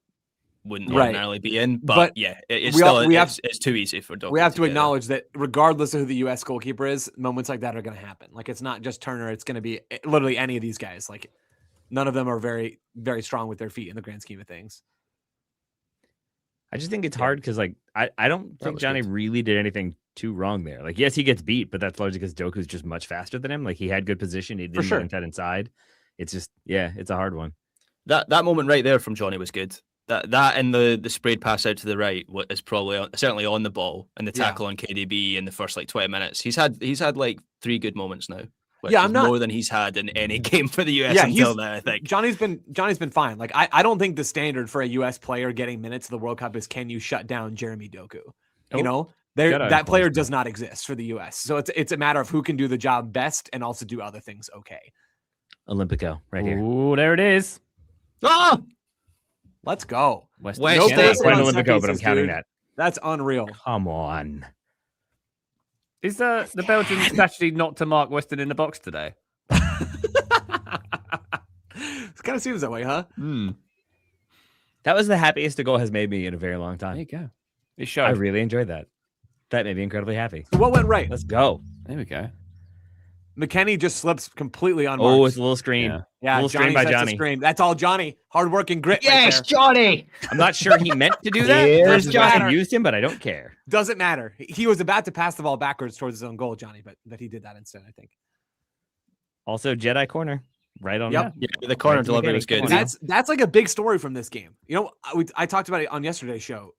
S3: wouldn't
S4: Right.
S3: ordinarily be in. But,
S4: But
S3: yeah, it's
S4: we
S3: still
S4: all- we have-
S3: it's too easy for Doku
S4: We have to
S3: get there.
S4: acknowledge that regardless of who the U.S. goalkeeper is, moments like that are going to happen. Like it's not just Turner; it's going to be literally any of these guys. Like none of them are very, very strong with their feet in the grand scheme of things.
S2: I just think it's
S3: Yeah.
S2: hard because, like, I don't think
S3: was
S2: Johnny
S3: good.
S2: really did anything too wrong there. Like, yes, he gets beat, but that's largely because Doku's just much faster than him. Like, he had good position. He didn't
S4: sure.
S2: go inside. It's just, yeah, it's a hard one.
S3: That moment right there from Johnny was good. That and the sprayed pass out to the right is probably certainly on the ball, and the
S4: Yeah.
S3: tackle on KDB in the first like 20 minutes. He's had like 3 good moments now. Which
S4: Yeah,
S3: is
S4: I'm not-
S3: more than he's had in any game for the US
S4: Yeah,
S3: until
S4: he's-
S3: now, I think.
S4: Johnny's been fine. Like I don't think the standard for a U.S. player getting minutes of the World Cup is can you shut down Jeremy Doku?
S2: Oh,
S4: You know,
S2: Jedi,
S4: that
S2: of
S4: player
S2: course
S4: does
S2: not.
S4: not exist for the U.S. So it's a matter of who can do the job best and also do other things okay.
S2: Olympico right here.
S1: Ooh, there it is.
S3: Oh!
S4: Let's go.
S1: West
S3: West
S4: No
S3: State.
S4: place
S2: Quite an
S4: on set
S2: Olympico, but I'm
S4: pieces,
S2: counting
S4: dude.
S2: that.
S4: That's unreal.
S2: Come on.
S1: Is the Belgian strategy not to mark Western in the box today?
S4: It kind of seems that way, huh?
S2: That was the happiest a goal has made me in a very long
S1: There you
S2: time.
S1: go. It
S2: I
S1: showed.
S2: really enjoyed that. That made me incredibly happy.
S4: So what went right?
S2: Let's go.
S1: There we go.
S4: McKennie just slips completely unmarked.
S2: Oh, it's a little screen.
S1: Yeah.
S4: yeah,
S2: little
S4: Johnny
S2: screen by
S4: sets the
S2: Johnny.
S4: screen. That's all Johnny. Hard work and grit.
S3: Yes,
S4: right there.
S3: Johnny!
S2: I'm not sure he meant to do that.
S3: Here's
S2: versus why
S3: Johnny.
S2: he used him, but I don't care.
S4: Doesn't matter. He was about to pass the ball backwards towards his own goal, Johnny, but he did that instead, I think.
S2: Also, Jedi corner. Right on.
S4: Yep.
S3: Yeah, the corner
S2: Right to
S3: delivery
S2: McKennie.
S3: was good.
S2: Come on.
S4: That's like a big story from this game. You know, I talked about it on yesterday's show.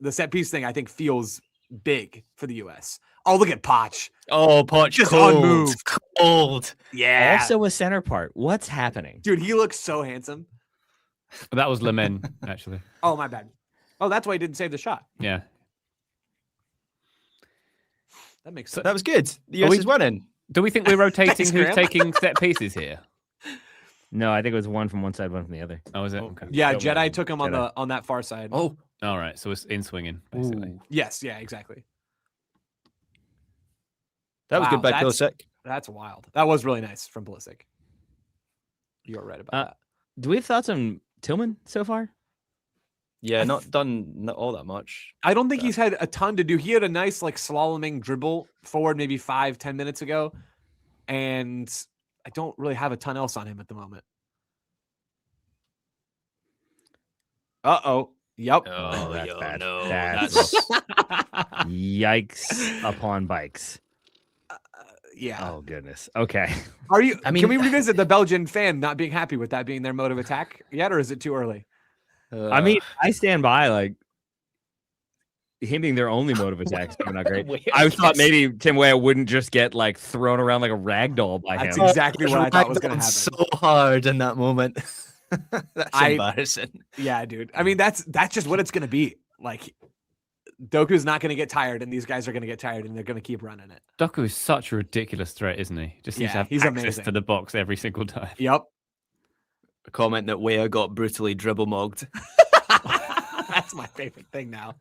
S4: The set piece thing, I think, feels big for the U.S. Oh, look at Poch.
S3: Oh, Poch,
S4: Just
S3: cold.
S4: unmoved.
S3: Cold.
S4: Yeah.
S2: Also a center part. What's happening?
S4: Dude, he looks so handsome.
S1: That was Lemen, actually.
S4: Oh, my bad. Oh, that's why he didn't save the shot.
S1: Yeah.
S4: That makes sense.
S3: That was good. The
S1: Are
S3: US
S1: we-
S3: is winning.
S1: Do we think we're rotating
S4: Thanks,
S1: who's
S4: Graham.
S1: taking set pieces here?
S2: No, I think it was one from one side, one from the other.
S1: Oh, is it? Okay.
S4: Yeah,
S2: Still
S4: Jedi
S2: winning.
S4: took him
S2: Jedi.
S4: on that far side.
S3: Oh,
S1: All right. So it's in swinging, basically.
S4: Yes, yeah, exactly.
S3: that was
S4: Wow,
S3: good by
S4: that's-
S3: Pulisic.
S4: That's wild. That was really nice from Pulisic. You are right about that.
S2: Do we have thoughts on Tillman so far?
S3: Yeah, not all that much.
S4: I don't think he's had a ton to do. He had a nice like slaloming dribble forward maybe 5-10 minutes ago. And I don't really have a ton else on him at the moment. Uh-oh. Yep.
S3: Oh,
S2: that's
S3: yo,
S2: bad.
S3: no.
S2: That's-
S3: That's
S2: Yikes upon bikes.
S4: Yeah.
S2: Oh goodness. Okay.
S4: Are you
S3: I
S4: can
S3: mean-
S4: we revisit the Belgian fan not being happy with that being their mode of attack yet, or is it too early?
S2: I mean, I stand by like him being their only mode of attack is not great. I thought maybe Tim Weah wouldn't just get like thrown around like a rag doll by
S4: That's
S2: him.
S4: exactly what I thought was going to
S3: Ragdolled
S4: happen.
S3: so hard in that moment. That's
S4: I-
S3: embarrassing.
S4: Yeah, dude. I mean, that's just what it's going to be. Like, Doku's not going to get tired, and these guys are going to get tired, and they're going to keep running it.
S1: Doku is such a ridiculous threat, isn't he? Just seems
S4: Yeah,
S1: to have
S4: he's
S1: access
S4: amazing.
S1: to the box every single time.
S4: Yep.
S3: A comment that Weah got brutally dribble mogged.
S4: That's my favorite thing now.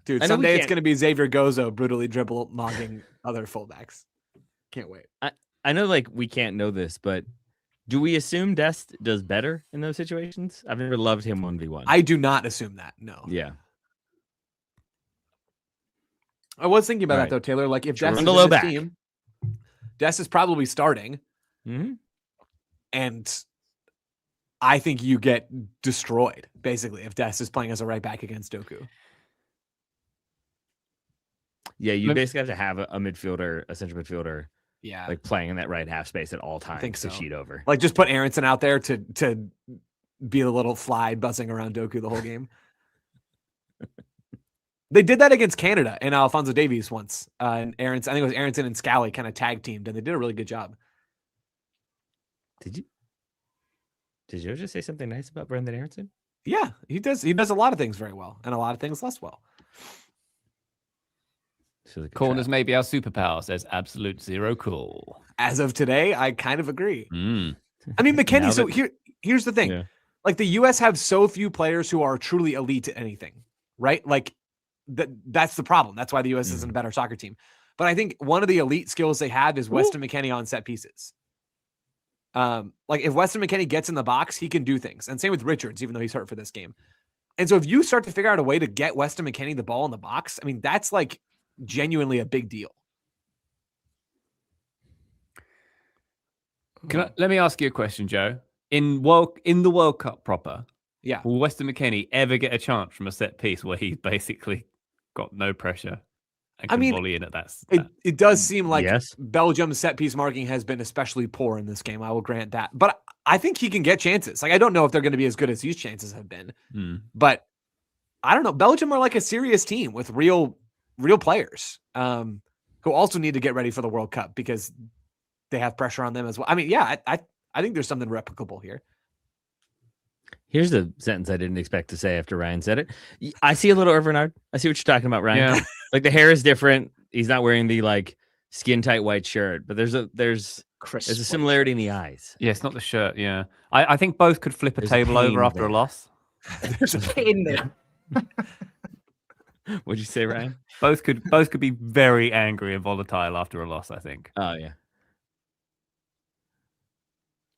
S4: Dude,
S2: I know we
S4: someday it's
S2: can't-
S4: going to be Xavier Gozo brutally dribble mogging other fullbacks. Can't wait.
S2: I know like we can't know this, but do we assume Dest does better in those situations? I've never loved him 1v1.
S4: I do not assume that. No.
S2: Yeah.
S4: I was thinking about
S2: All
S4: that
S2: right.
S4: though, Taylor. Like if Des is in
S2: Trundle
S4: this
S2: back.
S4: team, Des is probably starting,
S2: hmm
S4: and I think you get destroyed basically if Des is playing as a right back against Doku.
S2: Yeah, you
S1: Lem-
S2: basically have to have a midfielder, a central midfielder,
S4: Yeah,
S2: like playing in that right half space at all times
S4: think
S2: to
S4: so.
S2: sheet over.
S4: like just put Aronson out there to be the little fly buzzing around Doku the whole game. They did that against Canada and Alphonso Davies once. And Aronson, I think it was Aronson and Scally kind of tag teamed, and they did a really good job.
S2: Did you just say something nice about Brendan Aronson?
S4: Yeah, he does. He does a lot of things very well, and a lot of things less well.
S1: Corners may be our superpower, says Absolute Zero Cool.
S4: As of today, I kind of agree.
S1: Mm.
S4: I mean, McKennie.
S2: Now
S4: So
S2: that-
S4: here's the thing.
S2: Yeah.
S4: Like the U.S. have so few players who are truly elite at anything, right? Like that's the problem. That's why the U.S. isn't a better soccer team. But I think one of the elite skills they have is Weston McKennie on set pieces. Like if Weston McKennie gets in the box, he can do things. And same with Richards, even though he's hurt for this game. And so if you start to figure out a way to get Weston McKennie the ball in the box, I mean, that's like genuinely a big deal.
S1: Let me ask you a question, Joe. In the World Cup proper,
S4: Yeah.
S1: will Weston McKennie ever get a chance from a set piece where he's basically got no pressure and can volley in at that?
S4: It does seem like
S2: Yes.
S4: Belgium's set piece marking has been especially poor in this game. I will grant that. But I think he can get chances. Like, I don't know if they're going to be as good as these chances have been. But I don't know. Belgium are like a serious team with real players who also need to get ready for the World Cup because they have pressure on them as well. I mean, yeah, I think there's something replicable here.
S2: Here's the sentence I didn't expect to say after Ryan said it. I see a little Bernard. I see what you're talking about, Ryan.
S1: Yeah.
S2: Like the hair is different. He's not wearing the like skin tight white shirt, but there's a similarity in the eyes.
S1: Yeah, it's not the shirt. Yeah, I think both could flip a
S2: There's
S1: table over
S2: pain
S1: after
S2: there.
S1: a loss.
S3: There's a pain there.
S2: What'd you say, Ryan?
S1: Both could be very angry and volatile after a loss, I think.
S2: Oh yeah.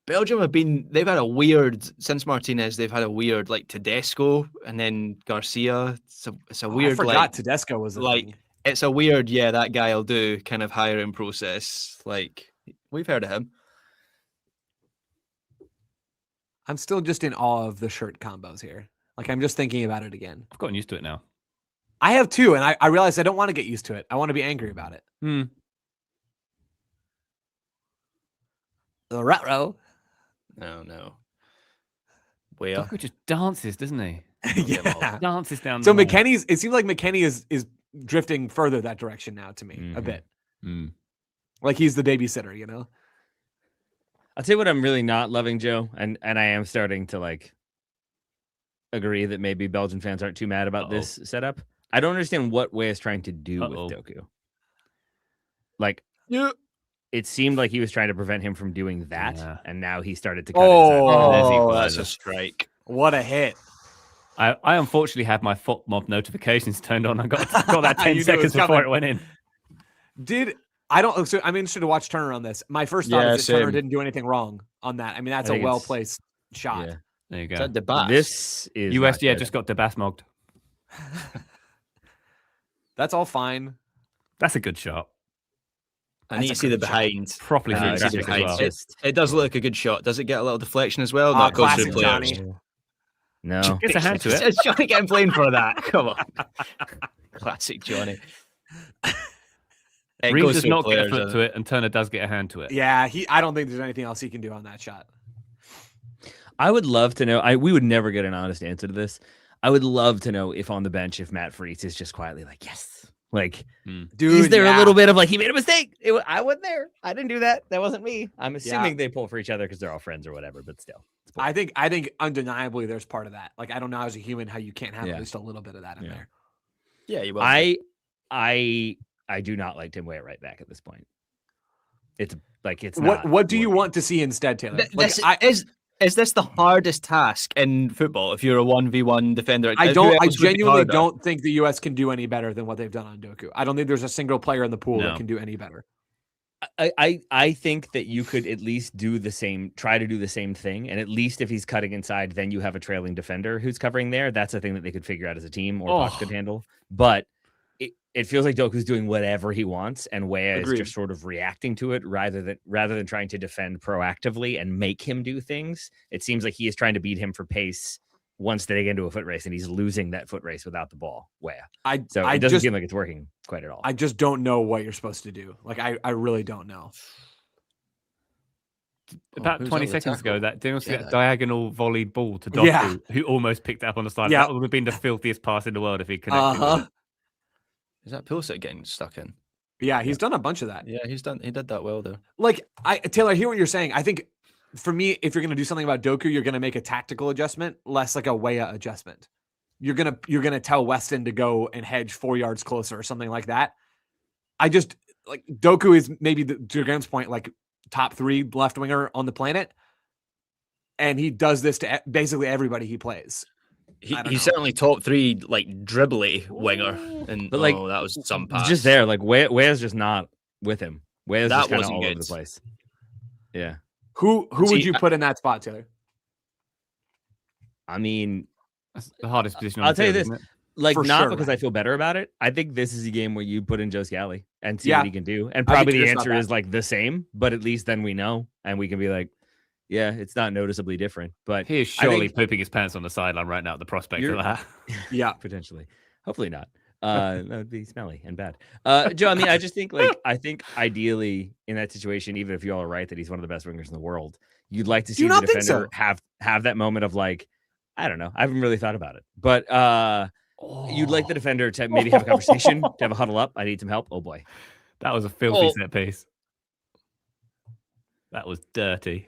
S3: Belgium they've had a weird, since Martinez, they've had a weird, like, Tedesco and then Garcia. It's a weird,
S4: I forgot
S3: like,
S4: Tedesco was a
S3: like,
S4: thing.
S3: it's a weird, that guy will do kind of hiring process. Like, we've heard of him.
S4: I'm still just in awe of the shirt combos here. Like, I'm just thinking about it again.
S1: I've gotten used to it now.
S4: I have too, and I realize I don't want to get used to it. I want to be angry about it. The rat-row.
S3: No. Where?
S1: Doku just dances, doesn't he?
S4: Yeah.
S1: Dances down.
S4: So
S1: the hall.
S4: it seems like McKennie is drifting further that direction now to me a bit. Like he's the babysitter, you know?
S2: I'll tell you what I'm really not loving, Joe, and I am starting to like agree that maybe Belgian fans aren't too mad about this setup. I don't understand what Way is trying to do with Doku. Like, it seemed like he was trying to prevent him from doing that, and now he started to cut inside.
S3: That's a strike.
S4: What a hit.
S1: I unfortunately had my FOP mob notifications turned on. I got that 10
S4: You knew it was
S1: seconds before
S4: coming.
S1: it went in.
S4: So I'm interested to watch Turner on this. My first thought is that Turner didn't do anything wrong on that. I mean, that's a well-placed shot.
S2: Yeah.
S1: There you
S3: Is
S1: go.
S3: that Debas?
S2: This is
S1: US,
S2: not
S1: yeah,
S2: good.
S1: just got Debas mogged.
S4: That's all fine.
S1: That's a good shot.
S3: I need to see the behind.
S1: Properly
S3: I need to see the
S1: graphic as
S3: behind.
S1: well.
S3: It does look like a good shot. Does it get a little deflection as well?
S4: Ah,
S3: That goes through
S4: classic
S3: players.
S4: Johnny.
S2: No.
S1: Gets a hand to it.
S3: Is Johnny getting blamed for that? Come on. Classic Johnny. It
S1: Reeves
S3: goes
S1: does
S3: through
S1: not get a
S3: players,
S1: foot to it, and Turner does get a hand to it.
S4: Yeah, I don't think there's anything else he can do on that shot.
S2: I would love to know. We would never get an honest answer to this. I would love to know if on the bench, if Matt Freese is just quietly like, yes. Like,
S4: Dude,
S2: is there
S4: yeah.
S2: a little bit of like, he made a mistake? I wasn't there. I didn't do that. That wasn't me. I'm assuming they pull for each other because they're all friends or whatever, but still.
S4: I think undeniably there's part of that. Like, I don't know as a human how you can't have at least a little bit of that in there.
S3: Yeah, you will.
S2: I do not like Tim Way at right back at this point. It's like
S4: What do you want to see instead, Taylor?
S3: Is this the hardest task in football if you're a 1v1 defender?
S4: I genuinely don't think the US can do any better than what they've done on Doku. I don't think there's a single player in the pool that can do any better.
S2: I think that you could at least try to do the same thing. And at least if he's cutting inside, then you have a trailing defender who's covering there. That's a thing that they could figure out as a team or Poch could handle. But it feels like Doku's doing whatever he wants, and Weah is just sort of reacting to it rather than trying to defend proactively and make him do things. It seems like he is trying to beat him for pace once they get into a foot race, and he's losing that foot race without the ball. Weah. It doesn't seem like it's working quite at all.
S4: I just don't know what you're supposed to do. Like, I really don't know.
S1: About 20 seconds ago, that diagonal volleyed ball to Doku, who almost picked it up on the side. That would have been the filthiest pass in the world if he connected with it.
S3: Is that Pulisic getting stuck in?
S4: Yeah, he's done a bunch of that.
S3: Yeah, he did that well there.
S4: Like, Taylor, I hear what you're saying. I think for me, if you're going to do something about Doku, you're going to make a tactical adjustment, less like a Weah adjustment. You're gonna tell Weston to go and hedge 4 yards closer or something like that. I just like Doku is maybe to Graham's point, like top 3 left winger on the planet, and he does this to basically everybody he plays.
S3: He's certainly top 3 like dribbly winger, and
S2: But, like,
S3: that was some pass.
S2: Just there, like Weah's just not with him. Weah's
S3: That
S2: just kind of
S3: wasn't
S2: all over
S3: good.
S2: the place. Yeah,
S4: Who
S3: See,
S4: would you put in that spot, Taylor?
S2: I mean,
S1: That's the hardest position. On
S2: I'll
S1: the
S2: tell you
S1: field,
S2: this.
S1: isn't it?
S2: Like,
S4: For
S2: not
S4: sure,
S2: because
S4: right.
S2: I feel better about it. I think this is a game where you put in Joe Scally and see
S4: Yeah.
S2: what he can do. And
S4: I'd be
S2: probably the
S4: curious about
S2: answer
S4: that.
S2: is like the same, but at least then we know and we can be like, yeah, it's not noticeably different. But
S1: He is
S2: I
S1: surely
S2: think-
S1: pooping his pants on the sideline right now at the prospect of
S2: You're-
S1: that.
S4: Yeah.
S2: potentially, hopefully not. That would be smelly and bad. Joe, I mean, I just think I think ideally in that situation, even if you all are right that he's one of the best wingers in the world, you'd like to
S4: Do
S2: see
S4: you
S2: the
S4: not think
S2: defender
S4: so?
S2: have that moment of like, I don't know. I haven't really thought about it, but you'd like the defender to maybe have a conversation, to have a huddle up. I need some help. Oh boy.
S1: That was a filthy
S3: Oh.
S1: set piece. That was dirty.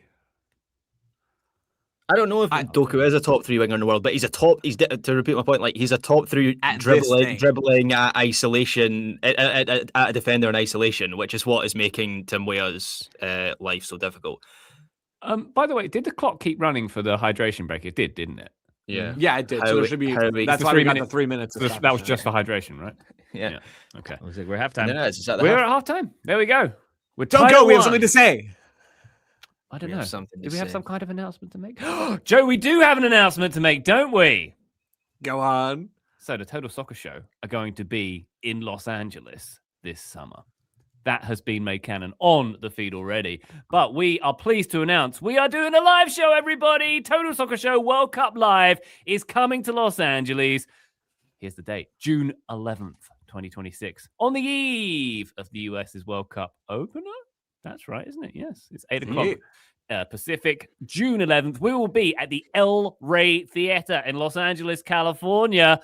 S3: I don't know if Doku is a top 3 winger in the world, but he's to repeat my point, like he's a top 3
S4: At this thing.
S3: dribbling at isolation at a defender in isolation, which is what is making Tim Weah's life so difficult.
S1: By the way, did the clock keep running for the hydration break? It did, didn't it?
S3: Yeah.
S4: Yeah, it did.
S3: How
S4: So there
S3: we-
S4: should be.
S3: how we-
S4: That's
S1: for
S4: why
S1: 3
S4: we got the
S1: minutes.
S4: 3 minutes. of
S1: That was
S4: stoppage
S1: just
S4: time.
S1: for hydration, right?
S3: Yeah.
S1: Okay.
S2: Looks like we're halftime.
S3: No, it's at the
S1: We're
S3: half.
S1: at halftime. There we go. We're
S4: Don't
S1: tied
S4: go.
S1: at
S4: We have
S1: 1.
S4: something to say.
S1: I don't
S3: We
S1: know.
S3: have something
S1: Do
S3: to
S1: we have
S3: say.
S1: some kind of announcement to make? Joe, we do have an announcement to make, don't we?
S4: Go on.
S1: So the Total Soccer Show are going to be in Los Angeles this summer. That has been made canon on the feed already. But we are pleased to announce we are doing a live show, everybody. Total Soccer Show World Cup Live is coming to Los Angeles. Here's the date, June 11th, 2026. On the eve of the US's World Cup opener. That's right, isn't it? Yes, it's 8 o'clock. Pacific, June 11th. We will be at the El Rey Theater in Los Angeles, California.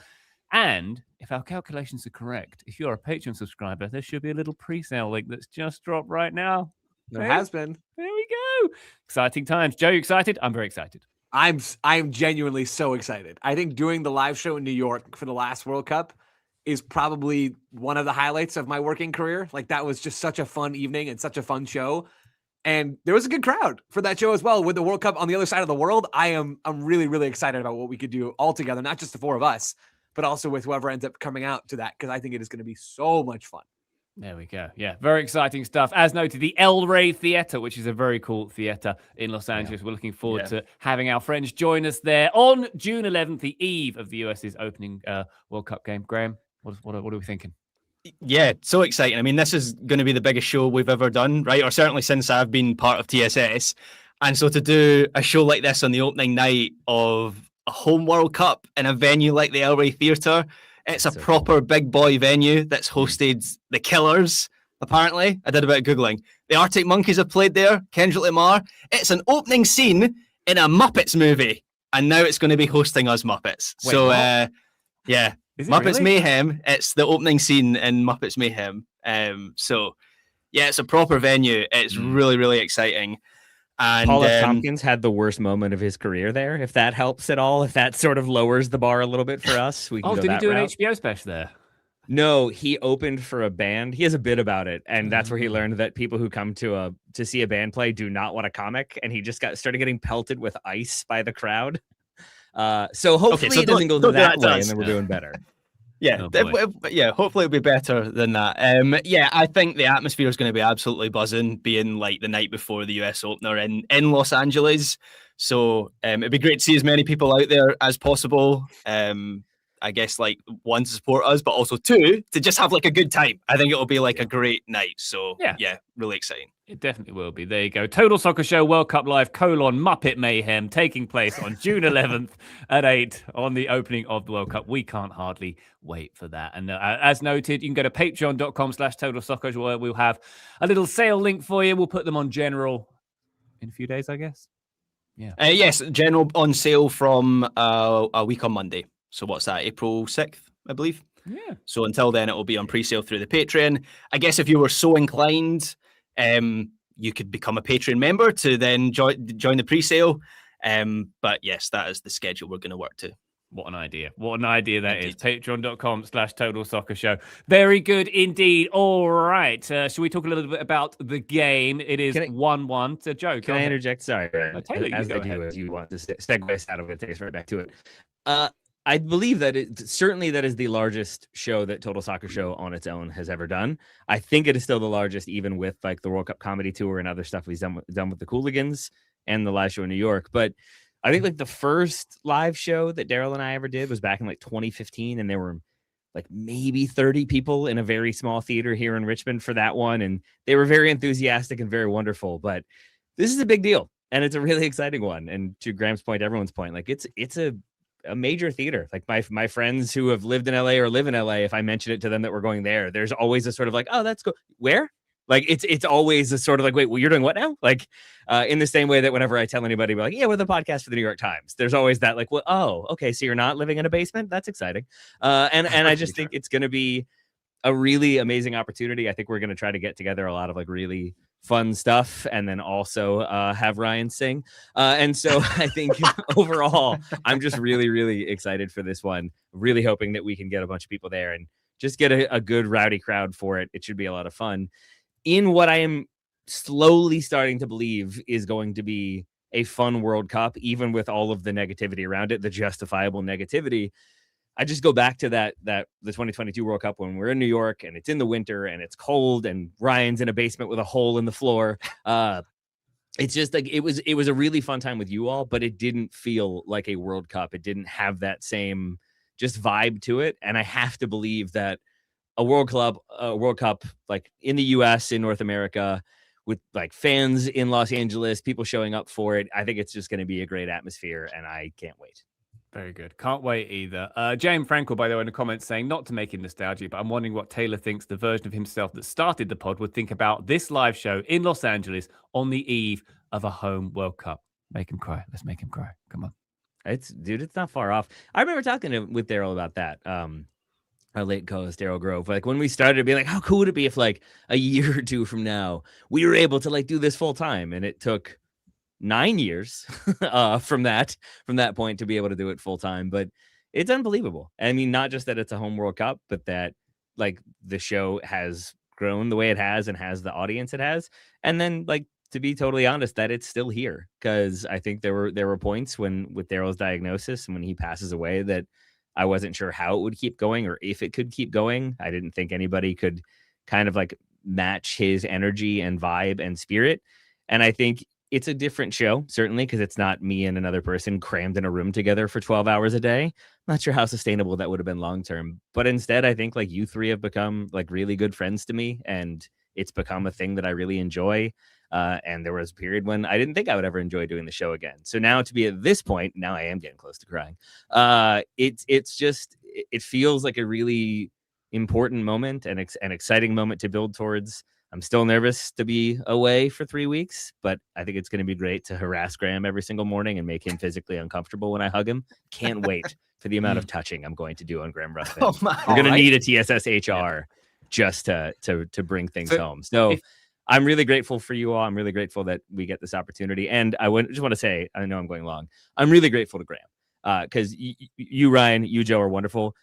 S1: And if our calculations are correct, if you're a Patreon subscriber, there should be a little pre-sale link that's just dropped right now.
S4: There
S1: Hey,
S4: has been.
S1: There we go. Exciting times. Joe, you excited? I'm very excited.
S4: I'm genuinely so excited. I think doing the live show in New York for the last World Cup is probably one of the highlights of my working career. Like that was just such a fun evening and such a fun show. And there was a good crowd for that show as well. With the World Cup on the other side of the world, I'm really, really excited about what we could do all together, not just the 4 of us, but also with whoever ends up coming out to that, because I think it is going to be so much fun.
S1: There we go. Yeah, very exciting stuff. As noted, the El Rey Theater, which is a very cool theater in Los Angeles. We're looking forward to having our friends join us there on June 11th, the eve of the US's opening World Cup game. Graham, what are we thinking?
S3: Yeah, so exciting. I mean, this is going to be the biggest show we've ever done, right? Or certainly since I've been part of TSS. And so to do a show like this on the opening night of a home World Cup in a venue like the El Rey Theatre, it's a proper big boy venue that's hosted the Killers, apparently. I did a bit of Googling. The Arctic Monkeys have played there, Kendrick Lamar. It's an opening scene in a Muppets movie. And now it's going to be hosting us Muppets.
S1: Wait,
S3: so,
S1: what?
S3: yeah.
S1: Is it
S3: Muppets
S1: really?
S3: Mayhem. It's the opening scene in Muppets Mayhem. So, yeah, it's a proper venue. It's really, really exciting. And
S2: Paul F. Tompkins had the worst moment of his career there. If that helps at all, if that sort of lowers the bar a little bit for us, we can go
S1: Did he
S2: that
S1: do
S2: route.
S1: an HBO special there?
S2: No, he opened for a band. He has a bit about it, and that's where he learned that people who come to see a band play do not want a comic, and he just started getting pelted with ice by the crowd. So hopefully
S3: so
S2: it doesn't go
S3: don't do
S2: that
S3: that to
S2: way, and
S3: us.
S2: then we're doing better.
S3: Yeah,
S1: Oh,
S3: yeah. Hopefully it'll be better than that. Yeah, I think the atmosphere is going to be absolutely buzzing, being like the night before the US opener in Los Angeles. So it'd be great to see as many people out there as possible. I guess like 1 to support us, but also 2 to just have like a good time. I think it'll be like a great night. So yeah, really exciting.
S1: It definitely will be. There you go. Total Soccer Show World Cup Live : Muppet Mayhem taking place on June 11th at 8 on the opening of the World Cup. We can't hardly wait for that. And as noted, you can go to patreon.com/Total Soccer where we'll have a little sale link for you. We'll put them on general in a few days, I guess. Yeah.
S3: Yes, general on sale from a week on Monday. So what's that? April 6th, I believe.
S1: Yeah.
S3: So until then, it will be on pre-sale through the Patreon. I guess if you were so inclined, you could become a Patreon member to then join the pre-sale. But yes, that is the schedule we're going to work to.
S1: What an idea. What an idea that
S3: Indeed.
S1: is. Patreon.com/Total Soccer Show. Very good indeed. All right. Shall we talk a little bit about the game? It is 1-1 to Joe.
S2: Can I interject? Sorry.
S1: Taylor,
S2: as
S1: you
S2: I
S1: go
S2: do,
S1: ahead.
S2: as you want to segue us out of it, take us right back to it. I believe that certainly that is the largest show that Total Soccer Show on its own has ever done. I think it is still the largest, even with like the World Cup comedy tour and other stuff we've done with the Cooligans and the live show in New York. But I think like the first live show that Daryl and I ever did was back in like 2015, and there were like maybe 30 people in a very small theater here in Richmond for that one, and they were very enthusiastic and very wonderful. But this is a big deal, and it's a really exciting one. And to Graham's point, everyone's point, like it's a major theater. Like my friends who have lived in LA or live in LA, if I mention it to them that we're going there, there's always a sort of like, oh, that's cool. Where? Like it's always a sort of like, wait, well, you're doing what now? Like in the same way that whenever I tell anybody, like, yeah, we're the podcast for the New York Times, there's always that like, well, oh, okay, so you're not living in a basement? That's exciting. And I just think it's going to be a really amazing opportunity. I think we're going to try to get together a lot of like really fun stuff, and then also have Ryan sing. And so I think overall, I'm just really, really excited for this one. Really hoping that we can get a bunch of people there and just get a good rowdy crowd for it. It should be a lot of fun. In what I am slowly starting to believe is going to be a fun World Cup, even with all of the negativity around it, the justifiable negativity. I just go back to the 2022 World Cup when we're in New York and it's in the winter and it's cold and Ryan's in a basement with a hole in the floor. It's just like it was a really fun time with you all, but it didn't feel like a World Cup. It didn't have that same just vibe to it. And I have to believe that a World Cup like in the US, in North America, with like fans in Los Angeles, people showing up for it, I think it's just going to be a great atmosphere, and I can't wait.
S1: Very good. Can't wait either. James Frankel, by the way, in the comments saying, not to make him nostalgic, but I'm wondering what Taylor thinks the version of himself that started the pod would think about this live show in Los Angeles on the eve of a home World Cup. Make him cry. Let's make him cry. Come on.
S2: It's not far off. I remember talking with Daryl about that. Our late co-host Daryl Grove, like when we started being like, how cool would it be if like a year or two from now we were able to like do this full time? And it took 9 years from that point to be able to do it full time. But it's unbelievable. I mean, not just that it's a home World Cup, but that like the show has grown the way it has and has the audience it has. And then like, to be totally honest, that it's still here, because I think there were points when with Daryl's diagnosis and when he passes away that I wasn't sure how it would keep going or if it could keep going. I didn't think anybody could kind of like match his energy and vibe and spirit. And I think it's a different show, certainly, because it's not me and another person crammed in a room together for 12 hours a day. I'm not sure how sustainable that would have been long term. But instead, I think like you three have become like really good friends to me, and it's become a thing that I really enjoy. And there was a period when I didn't think I would ever enjoy doing the show again. So now to be at this point, now I am getting close to crying. It feels like a really important moment and an exciting moment to build towards. I'm still nervous to be away for 3 weeks, but I think it's going to be great to harass Graham every single morning and make him physically uncomfortable when I hug him. Can't wait for the amount of touching I'm going to do on Graham Ruthven.
S3: Oh my!
S2: We're going to need a TSS HR just to bring things home. So I'm really grateful for you all. I'm really grateful that we get this opportunity. And I just want to say, I know I'm going long. I'm really grateful to Graham because you, Ryan, you, Joe, are wonderful.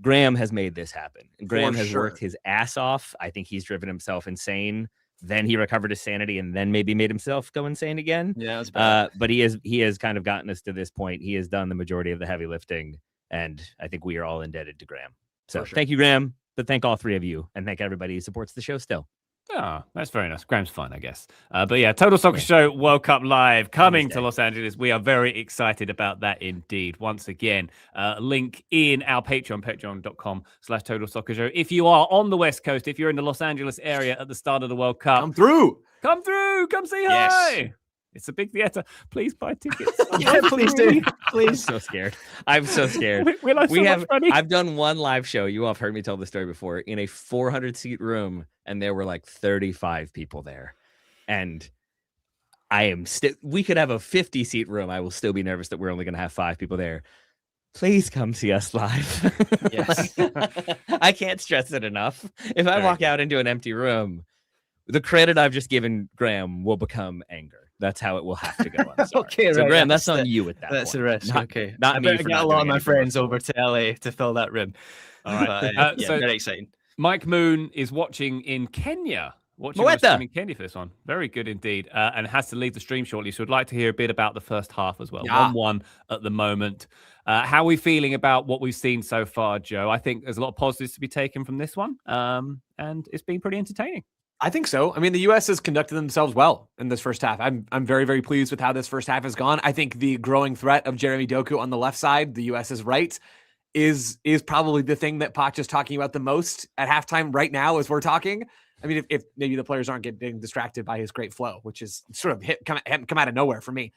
S2: Graham has made this happen. And Graham has worked his ass off. I think he's driven himself insane. Then he recovered his sanity and then maybe made himself go insane again.
S3: Yeah, that's bad.
S2: But he has kind of gotten us to this point. He has done the majority of the heavy lifting. And I think we are all indebted to Graham. So thank you, Graham. But thank all three of you. And thank everybody who supports the show still.
S1: Oh, that's very nice. Graham's fun, I guess. But yeah, Total Soccer Show World Cup Live coming to Los Angeles. We are very excited about that indeed. Once again, link in our Patreon, patreon.com/Total Soccer Show. If you are on the West Coast, if you're in the Los Angeles area at the start of the World Cup,
S4: come through,
S1: come say hi. It's a big theater. Please buy tickets.
S3: Yeah, please do. Please.
S2: I'm so scared. I'm so scared. I've done one live show. You all have heard me tell the story before, in a 400-seat room, and there were like 35 people there. And I am we could have a 50-seat room. I will still be nervous that we're only going to have 5 people there. Please come see us live.
S3: Yes.
S2: I can't stress it enough. If I walk out into an empty room, the credit I've just given Graham will become anger. That's how it will have to go. I'm sorry.
S3: Okay,
S2: so
S3: right,
S2: Graham, that's
S3: that's
S2: on you at that
S3: That's
S2: point.
S3: a risk.
S2: Not,
S3: Okay.
S2: not
S3: I
S2: me
S3: better
S2: for
S3: get
S2: not
S3: a lot
S2: doing
S3: of my
S2: anything
S3: friends
S2: more
S3: over to LA to fill that room.
S1: All right.
S3: But,
S1: So
S3: very exciting.
S1: Mike Moon is watching in Kenya. Watching our
S2: Moeta.
S1: stream in Kenya for this one. Very good indeed. And has to leave the stream shortly. So I'd like to hear a bit about the first half as well.
S4: Yeah.
S1: 1-1 at the moment. How are we feeling about what we've seen so far, Joe? I think there's a lot of positives to be taken from this one. And it's been pretty entertaining.
S4: I think so. I mean, the U.S. has conducted themselves well in this first half. I'm very, very pleased with how this first half has gone. I think the growing threat of Jeremy Doku on the left side, the U.S. is right, is probably the thing that Poch is talking about the most at halftime right now as we're talking. I mean, if maybe the players aren't getting distracted by his great flow, which is sort of come out of nowhere for me.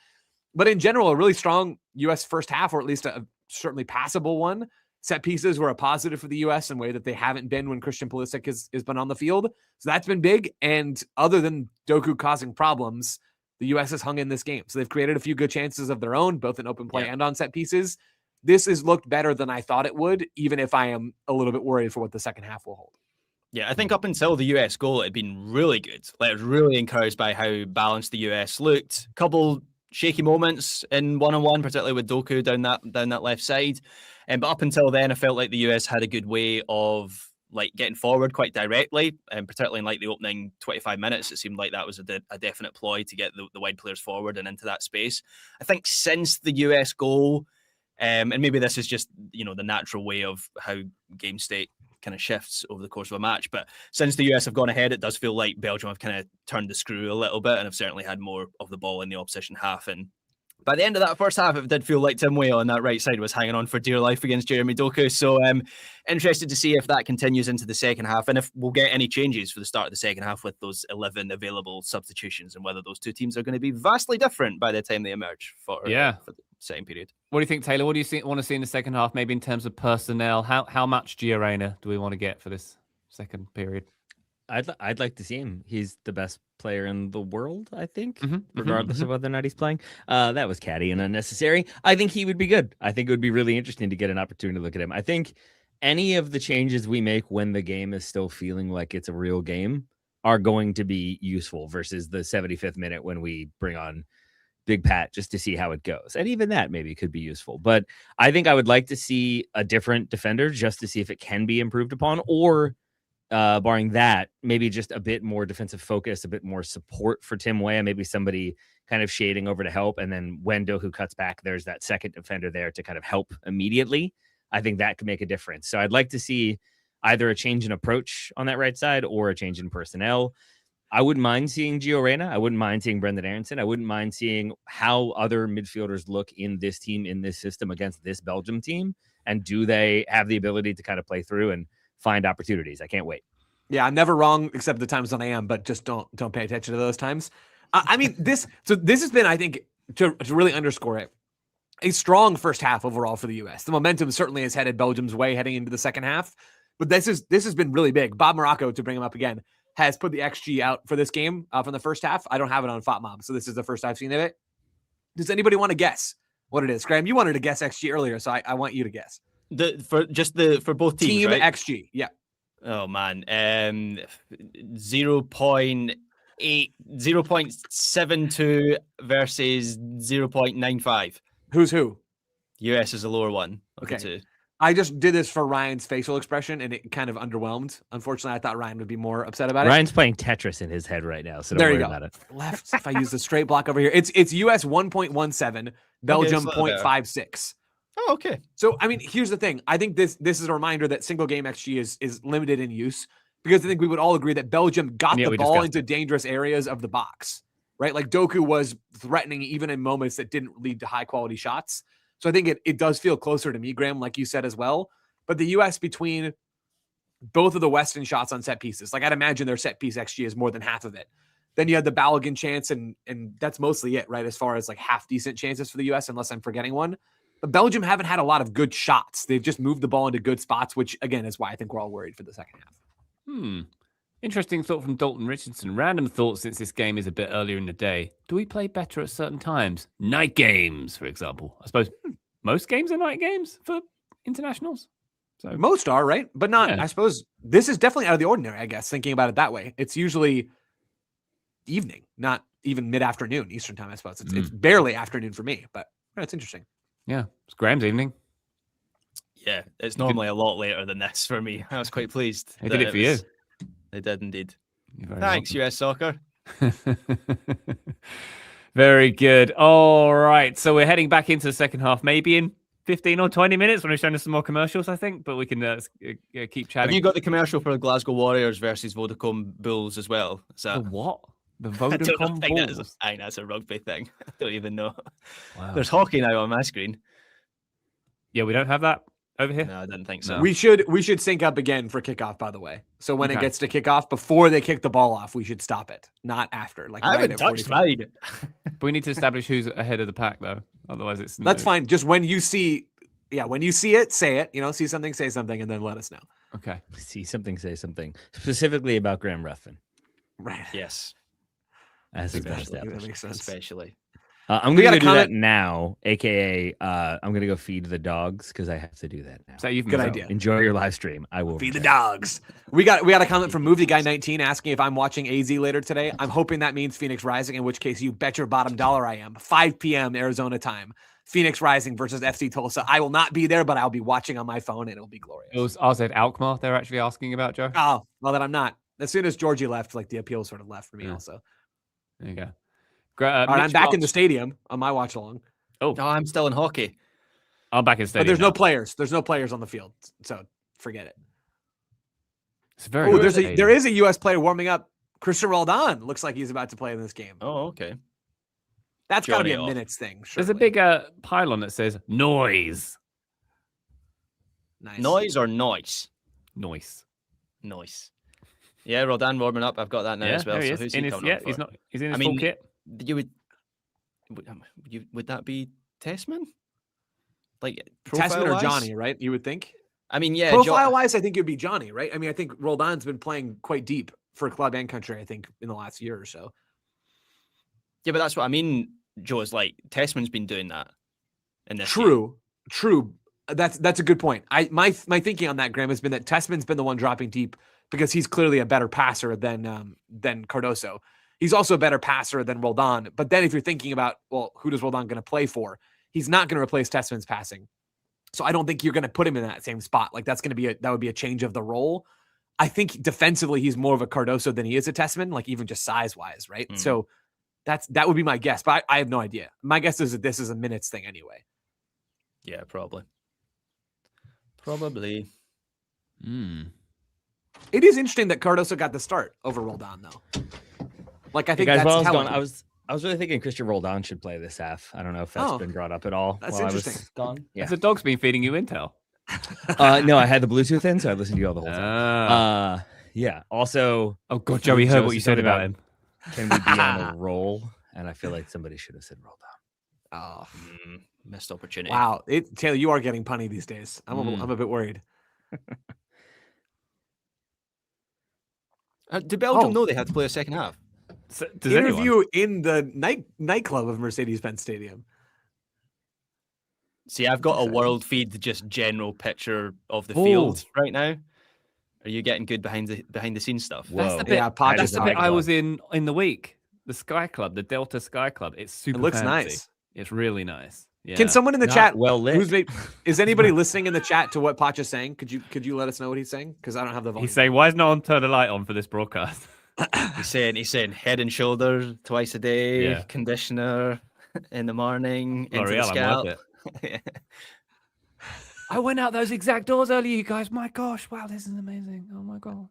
S4: But in general, a really strong U.S. first half, or at least a certainly passable one. Set pieces were a positive for the U.S. in a way that they haven't been when Christian Pulisic has been on the field. So that's been big. And other than Doku causing problems, the U.S. has hung in this game. So they've created a few good chances of their own, both in open play and on set pieces. This has looked better than I thought it would, even if I am a little bit worried for what the second half will hold.
S3: Yeah, I think up until the US goal, it had been really good. Like, I was really encouraged by how balanced the US looked. Couple shaky moments in one-on-one, particularly with Doku down that left side. But up until then, I felt like the US had a good way of like getting forward quite directly, and particularly in like the opening 25 minutes, it seemed like that was a definite ploy to get the wide players forward and into that space. I think since the US goal, and maybe this is just the natural way of how game state kind of shifts over the course of a match, but since the US have gone ahead, it does feel like Belgium have kind of turned the screw a little bit and have certainly had more of the ball in the opposition half. And by the end of that first half, it did feel like Tim Weah on that right side was hanging on for dear life against Jeremy Doku. So interested to see if that continues into the second half and if we'll get any changes for the start of the second half with those 11 available substitutions and whether those two teams are going to be vastly different by the time they emerge for the same period.
S1: What do you think, Taylor? What do you want to see in the second half, maybe in terms of personnel? How much Gio Reyna do we want to get for this second period?
S2: I'd like to see him. He's the best player in the world, I think, regardless of whether or not he's playing. That was catty and unnecessary. I think he would be good. I think it would be really interesting to get an opportunity to look at him. I think any of the changes we make when the game is still feeling like it's a real game are going to be useful versus the 75th minute when we bring on Big Pat just to see how it goes. And even that maybe could be useful. But I think I would like to see a different defender just to see if it can be improved upon, or barring that, maybe just a bit more defensive focus, a bit more support for Tim Weah, maybe somebody kind of shading over to help. And then when Doku cuts back, there's that second defender there to kind of help immediately. I think that could make a difference. So I'd like to see either a change in approach on that right side or a change in personnel. I wouldn't mind seeing Gio Reyna. I wouldn't mind seeing Brendan Aronson. I wouldn't mind seeing how other midfielders look in this team, in this system against this Belgium team. And do they have the ability to kind of play through and find opportunities? I can't wait.
S4: Yeah, I'm never wrong except the times when I am, but just don't pay attention to those times. I mean, this has been, I think, to really underscore it, a strong first half overall for the U.S. The momentum certainly has headed Belgium's way heading into the second half, but this has been really big. Bob Morocco, to bring him up again, has put the XG out for this game from the first half. I don't have it on FOTMob, so this is the first I've seen of it. Does anybody want to guess what it is? Graham, you wanted to guess XG earlier, so I want you to guess.
S3: For both teams,
S4: Team
S3: right?
S4: XG, yeah.
S3: Oh man, 0.72 versus 0.95.
S4: Who's who?
S3: US is the lower one.
S4: Okay.
S3: The two.
S4: I just did this for Ryan's facial expression, and it kind of underwhelmed. Unfortunately, I thought Ryan would be more upset about it.
S2: Ryan's playing Tetris in his head right now, so don't
S4: there
S2: worry
S4: you go.
S2: about it.
S4: Left, if I use the straight block over here, it's US 1.17, Belgium 0.56.
S3: Oh, okay.
S4: So, I mean, here's the thing. I think this is a reminder that single game XG is limited in use, because I think we would all agree that Belgium got the ball into dangerous areas of the box, right? Like Doku was threatening even in moments that didn't lead to high quality shots. So I think it does feel closer to me, Graham, like you said as well. But the U.S. between both of the Weston shots on set pieces, like I'd imagine their set piece XG is more than half of it. Then you had the Balogun chance, and that's mostly it, right? As far as like half decent chances for the U.S., unless I'm forgetting one. But Belgium haven't had a lot of good shots. They've just moved the ball into good spots, which again is why I think we're all worried for the second half.
S1: Interesting thought from Dalton Richardson. Random thought, since this game is a bit earlier in the day. Do we play better at certain times? Night games, for example. I suppose most games are night games for internationals. So
S4: most are, right? But not, I suppose this is definitely out of the ordinary, I guess, thinking about it that way. It's usually evening, not even mid-afternoon Eastern time, I suppose. It's barely afternoon for me, but it's interesting.
S1: Yeah, it's Graham's evening.
S3: Yeah, it's normally a lot later than this for me. I was quite pleased.
S1: They did it for you.
S3: They did indeed.
S1: You're very
S3: Thanks, US Soccer.
S1: Very good. All right. So we're heading back into the second half, maybe in 15 or 20 minutes when we're showing us some more commercials, I think. But we can keep chatting.
S3: Have you got the commercial for the Glasgow Warriors versus Vodacom Bulls as well? Is
S1: The
S3: that...
S1: what? The
S3: I don't
S1: Vodacom
S3: think that is
S1: Bulls?
S3: I think that's a rugby thing. I don't even know.
S1: Wow.
S3: There's hockey now on my screen.
S1: Yeah, we don't have that over here.
S3: No, I didn't think so.
S4: We should sync up again for kickoff, by the way. So when it
S1: Okay.
S4: gets to kickoff, before they kick the ball off, we should stop it, not after. Like
S3: I
S4: right
S3: haven't
S4: at
S3: touched
S4: 45.
S3: mine.
S1: But we need to establish who's ahead of the pack, though. Otherwise, it's
S4: That's fine. Just when you see, when you see it, say it. See something, say something, and then let us know.
S1: Okay.
S2: See something, say something. Specifically about Graham Ruthven.
S4: Right.
S3: Yes,
S2: As it's been
S4: Exactly. That
S2: established.
S4: makes sense.
S3: especially.
S2: I'm
S4: We
S2: going to
S4: got a
S2: do that
S4: comment-
S2: now, aka I'm going to go feed the dogs because I have to do that now.
S1: So you've
S4: Good idea.
S2: Enjoy your live stream. I will
S4: Feed the
S2: return.
S4: dogs. We got a comment from Movie Guy 19 asking if I'm watching AZ later today. I'm hoping that means Phoenix Rising, in which case you bet your bottom dollar I am. 5 p.m. Arizona time. Phoenix Rising versus FC Tulsa. I will not be there, but I'll be watching on my phone, and it'll be glorious.
S1: It was RZ Alkmaar they're actually asking about, Joe.
S4: Oh, well, then I'm not. As soon as Georgie left, like the appeal sort of left for me
S1: Yeah.
S4: also.
S1: There you go.
S4: All right, I'm
S1: Mitch
S4: back in the
S1: Marsh-
S4: stadium on my watch along.
S3: Oh, I'm still in hockey.
S1: I'm back in
S4: But
S1: stadium.
S4: there's
S1: now.
S4: no players. There's no players on the field. So forget it.
S1: It's very.
S4: Oh,
S1: good
S4: there is a U.S. player warming up. Christian Roldan looks like he's about to play in this game.
S3: Oh, okay.
S4: That's got to be
S3: Johnny
S4: a
S3: off.
S4: minutes thing.
S1: There's a
S4: surely.
S1: big pylon that says noise.
S4: Nice.
S3: Noise or noise?
S1: Noise.
S3: Noise. Yeah, Rodan warming up. I've got that now
S1: Yeah,
S3: as well.
S1: there he
S3: So
S1: is.
S3: who's
S1: In
S3: he
S1: his,
S3: coming
S1: yeah,
S3: on for?
S1: he's not. He's in his
S3: I mean,
S1: full kit.
S3: You would that be Tessman? Like
S4: Tessman or
S3: profile-wise?
S4: Johnny, right? You would think.
S3: I mean, yeah,
S4: Profile-wise, I think it'd be Johnny, right? I mean, I think Roldan's been playing quite deep for club and country, I think, in the last year or so.
S3: Yeah, but that's what I mean, Joe. Is like Tessman's been doing that in this game.
S4: True. That's a good point. My thinking on that, Graham, has been that Tessman's been the one dropping deep because he's clearly a better passer than Cardoso. He's also a better passer than Roldan. But then if you're thinking about, well, who does Roldan going to play for? He's not going to replace Tessman's passing. So I don't think you're going to put him in that same spot. Like that would be a change of the role. I think defensively he's more of a Cardoso than he is a Tessman, like even just size wise, right?
S3: Mm.
S4: So that would be my guess, but I have no idea. My guess is that this is a minutes thing anyway.
S3: Yeah, probably. Probably.
S4: It is interesting that Cardoso got the start over Roldan though. Like I think
S2: Guys,
S4: that's
S2: while I was
S4: telling.
S2: gone, I was really thinking Christian Roldan should play this half. I don't know if that's
S4: Oh.
S2: been brought up at all.
S4: That's
S2: while I was
S4: interesting.
S2: gone. Yeah.
S1: Has the dog's been feeding you intel?
S2: No, I had the Bluetooth in, so I listened to you all the whole time.
S1: Ah.
S2: Yeah. Also,
S1: Oh God, Joey heard what you
S2: Joseph
S1: said
S2: said
S1: about
S2: about-
S1: him.
S2: can we be on a roll? And I feel like somebody should have said Roldan.
S4: Oh,
S3: Missed opportunity.
S4: wow, Taylor, you are getting punny these days. I'm a bit worried.
S3: Do Belgium
S4: Oh.
S3: know they have to play a second half?
S1: So, does anyone?
S4: Interview in the nightclub of Mercedes-Benz Stadium.
S3: See, I've got a
S4: Exciting.
S3: world feed, just general picture of the
S1: Oh.
S3: field right now. Are you getting good behind the scenes stuff?
S1: That's
S2: Whoa.
S1: the bit.
S4: Yeah, Pod
S1: That's
S4: is
S1: the
S4: talking
S1: bit I
S4: about.
S1: was in the week. The Sky Club, the Delta Sky Club. It's super.
S4: It looks
S1: fancy.
S4: nice.
S1: It's really nice. Yeah.
S4: Can someone in the
S2: Not
S4: chat
S2: well lit.
S4: is anybody listening in the chat to what Pacha's saying? Could you let us know what he's saying? Because I don't have the volume.
S1: He's saying, "Why is no one turn the light on for this broadcast?"
S3: He's saying head and shoulders twice a day,
S1: Yeah.
S3: conditioner in the morning, into the
S1: L'Oreal, I'm
S3: scalp.
S1: worth it. I went out those exact doors earlier, you guys. My gosh, wow, this is amazing. Oh my god.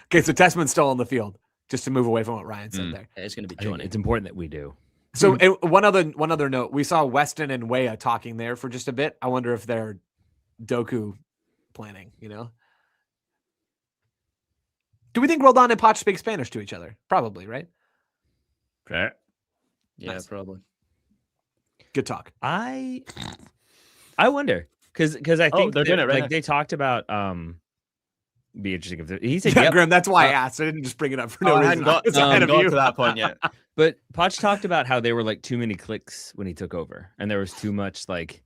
S4: Okay, so Tessman's still on the field, just to move away from what Ryan said there.
S3: It's going to be
S2: I think
S3: Johnny.
S2: it's important that we do.
S4: So and one other note, we saw Weston and Weah talking there for just a bit. I wonder if they're Doku planning, Do we think Roldan and Poch speak Spanish to each other? Probably, right?
S1: Okay.
S3: Yeah,
S4: Nice.
S3: probably.
S4: Good talk.
S2: I wonder because I think
S3: they're doing it right now.
S2: they talked about be interesting if he said
S4: Yeah,
S2: yep.
S4: Graham, that's why I asked. I didn't just bring it up for no
S3: I
S4: reason.
S3: hadn't got,
S4: I was ahead of
S3: got
S4: you.
S3: to that point yet.
S2: But Poch talked about how they were like too many clicks when he took over, and there was too much like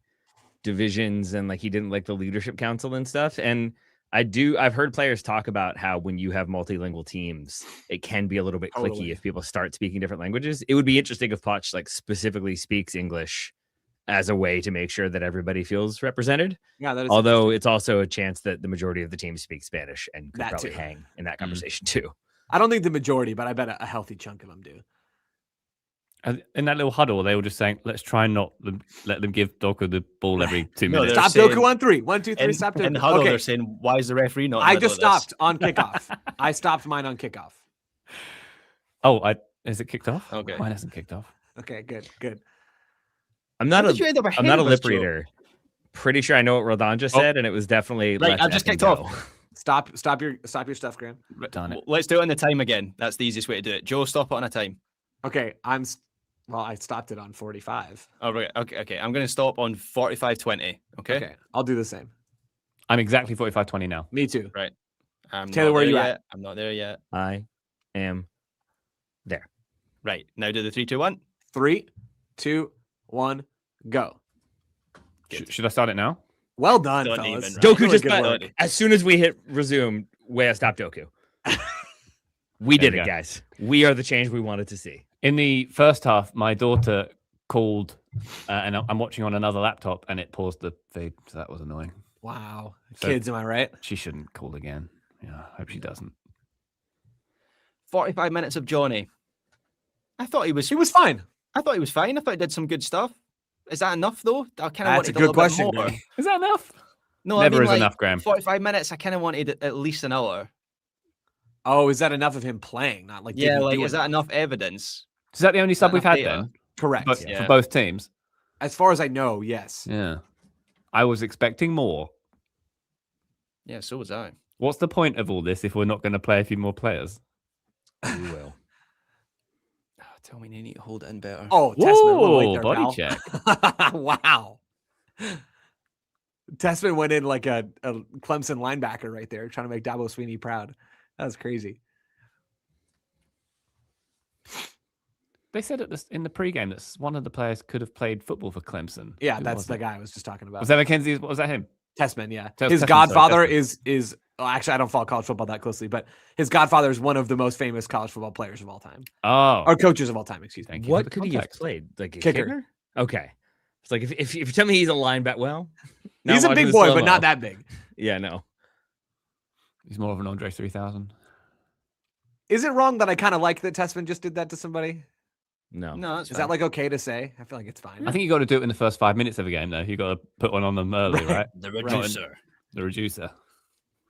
S2: divisions, and like he didn't like the leadership council and stuff. And I've heard players talk about how when you have multilingual teams, it can be a little bit
S4: Totally.
S2: clicky if people start speaking different languages. It would be interesting if Poch like specifically speaks English as a way to make sure that everybody feels represented.
S4: Yeah, that is
S2: Although it's also a chance that the majority of the team speak Spanish and could
S4: That
S2: probably
S4: too.
S2: hang in that conversation too.
S4: I don't think the majority, but I bet a healthy chunk of them do.
S1: In that little huddle, they were just saying, let's try and not let them give Doku the ball every 2
S3: No,
S1: minutes.
S3: they're
S4: Stop
S3: saying-
S4: Doku on 3. 1, 2, 3,
S3: In,
S4: stop
S3: in the
S4: Doku.
S3: huddle,
S4: Okay,
S3: they're saying, why is the referee not in the
S4: I
S3: middle
S4: just
S3: of this?"
S4: stopped on kickoff. I stopped mine on kickoff.
S1: Is it kicked off?
S3: Okay.
S1: Mine hasn't kicked off.
S4: Okay, good.
S2: I'm not
S3: How did you end up
S2: I'm
S3: ahead
S2: not a
S3: of us,
S2: lip
S3: Joe?
S2: reader. Pretty sure I know what Rodon just
S3: Oh.
S2: said, and it was definitely
S3: Right,
S2: let
S3: I've just
S2: that
S3: kicked
S2: thing
S3: off.
S2: go.
S4: Stop your stuff, Graham.
S1: Done it.
S3: Well, let's do it on the time again. That's the easiest way to do it. Joe, stop it on a time.
S4: Okay, I stopped it on 45.
S3: Oh, right. Okay. I'm going to stop on 45:20. Okay.
S4: I'll do the same.
S1: I'm exactly 45:20 now.
S4: Me too.
S3: I'm
S4: Taylor,
S3: not
S4: where
S3: there
S4: you
S3: yet.
S4: at?
S3: I'm not there yet.
S2: I am there.
S3: Right. Now do the 3, 2, 1.
S4: 3, 2, 1, go.
S1: Should I start it now?
S4: Well done,
S3: Don't
S4: fellas.
S3: even, right.
S2: Doku
S4: Really
S2: just
S4: good
S2: got,
S4: work.
S2: as soon as we hit resume, way I stopped Doku. We
S1: There
S2: did
S1: we
S2: it,
S1: go.
S2: guys. We are the change we wanted to see.
S1: In the first half, my daughter called, and I'm watching on another laptop, and it paused the feed, so that was annoying.
S4: Wow.
S1: So-
S4: Kids, am I right?
S1: She shouldn't call again. Yeah, I hope she doesn't.
S3: 45 minutes of Johnny. I thought he was
S4: fine.
S3: I thought he was fine. I thought he did some good stuff. Is that enough though? I kind of
S4: That's a
S3: wanted
S4: good
S3: little
S4: question,
S3: bit more.
S4: Graham.
S1: Is that enough?
S3: No,
S1: Never
S3: I mean,
S1: is
S3: like,
S1: enough, Graham.
S3: 45 minutes. I kind of wanted at least an hour.
S4: Oh, is that enough of him playing? Not like
S3: Yeah,
S4: didn't
S3: like
S4: do
S3: is that enough evidence?
S1: Is that the only sub
S3: that
S1: we've had
S3: enough data?
S1: then?
S4: Correct.
S1: But
S3: Yeah.
S1: for both teams?
S4: As far as I know, yes.
S1: Yeah. I was expecting more.
S3: Yeah, so was I.
S1: What's the point of all this if we're not going to play a few more players?
S2: We will.
S3: Tell me you need to hold it in better.
S4: Oh, Testament went right
S1: Whoa,
S4: there,
S1: body
S4: pal.
S1: check.
S4: Wow. Testament went in like a Clemson linebacker right there, trying to make Dabo Sweeney proud. That was crazy.
S1: They said in the pregame that one of the players could have played football for Clemson.
S4: Yeah,
S1: Who
S4: that's
S1: was
S4: the
S1: it?
S4: guy I was just talking about.
S1: Was that Mackenzie? Was that him?
S4: Testman, yeah.
S1: Testman,
S4: His
S1: sorry,
S4: godfather
S1: Testman.
S4: is well, actually I don't follow college football that closely, but his godfather is one of the most famous college football players of all time.
S1: Oh,
S4: Or coaches of all time, excuse me.
S1: thank you. for
S2: What
S1: the
S2: could he have
S1: context.
S2: played? Like a
S4: Kicker.
S2: kicker? Okay. It's like if you tell me he's a linebacker, well, now
S4: He's
S2: I'm
S4: a
S2: watching
S4: big
S2: the
S4: boy, but
S2: slow-mo.
S4: not that big.
S2: Yeah, no.
S1: He's more of an Andre 3000.
S4: Is it wrong that I kind of like that Testman just did that to somebody?
S2: No.
S3: No, that's
S4: Is that like okay to say? I feel like it's fine.
S1: I think you got to do it in the first 5 minutes of a game, though. You got to put one on them early,
S4: Right.
S1: right?
S3: the
S4: Right.
S3: reducer.
S1: The reducer.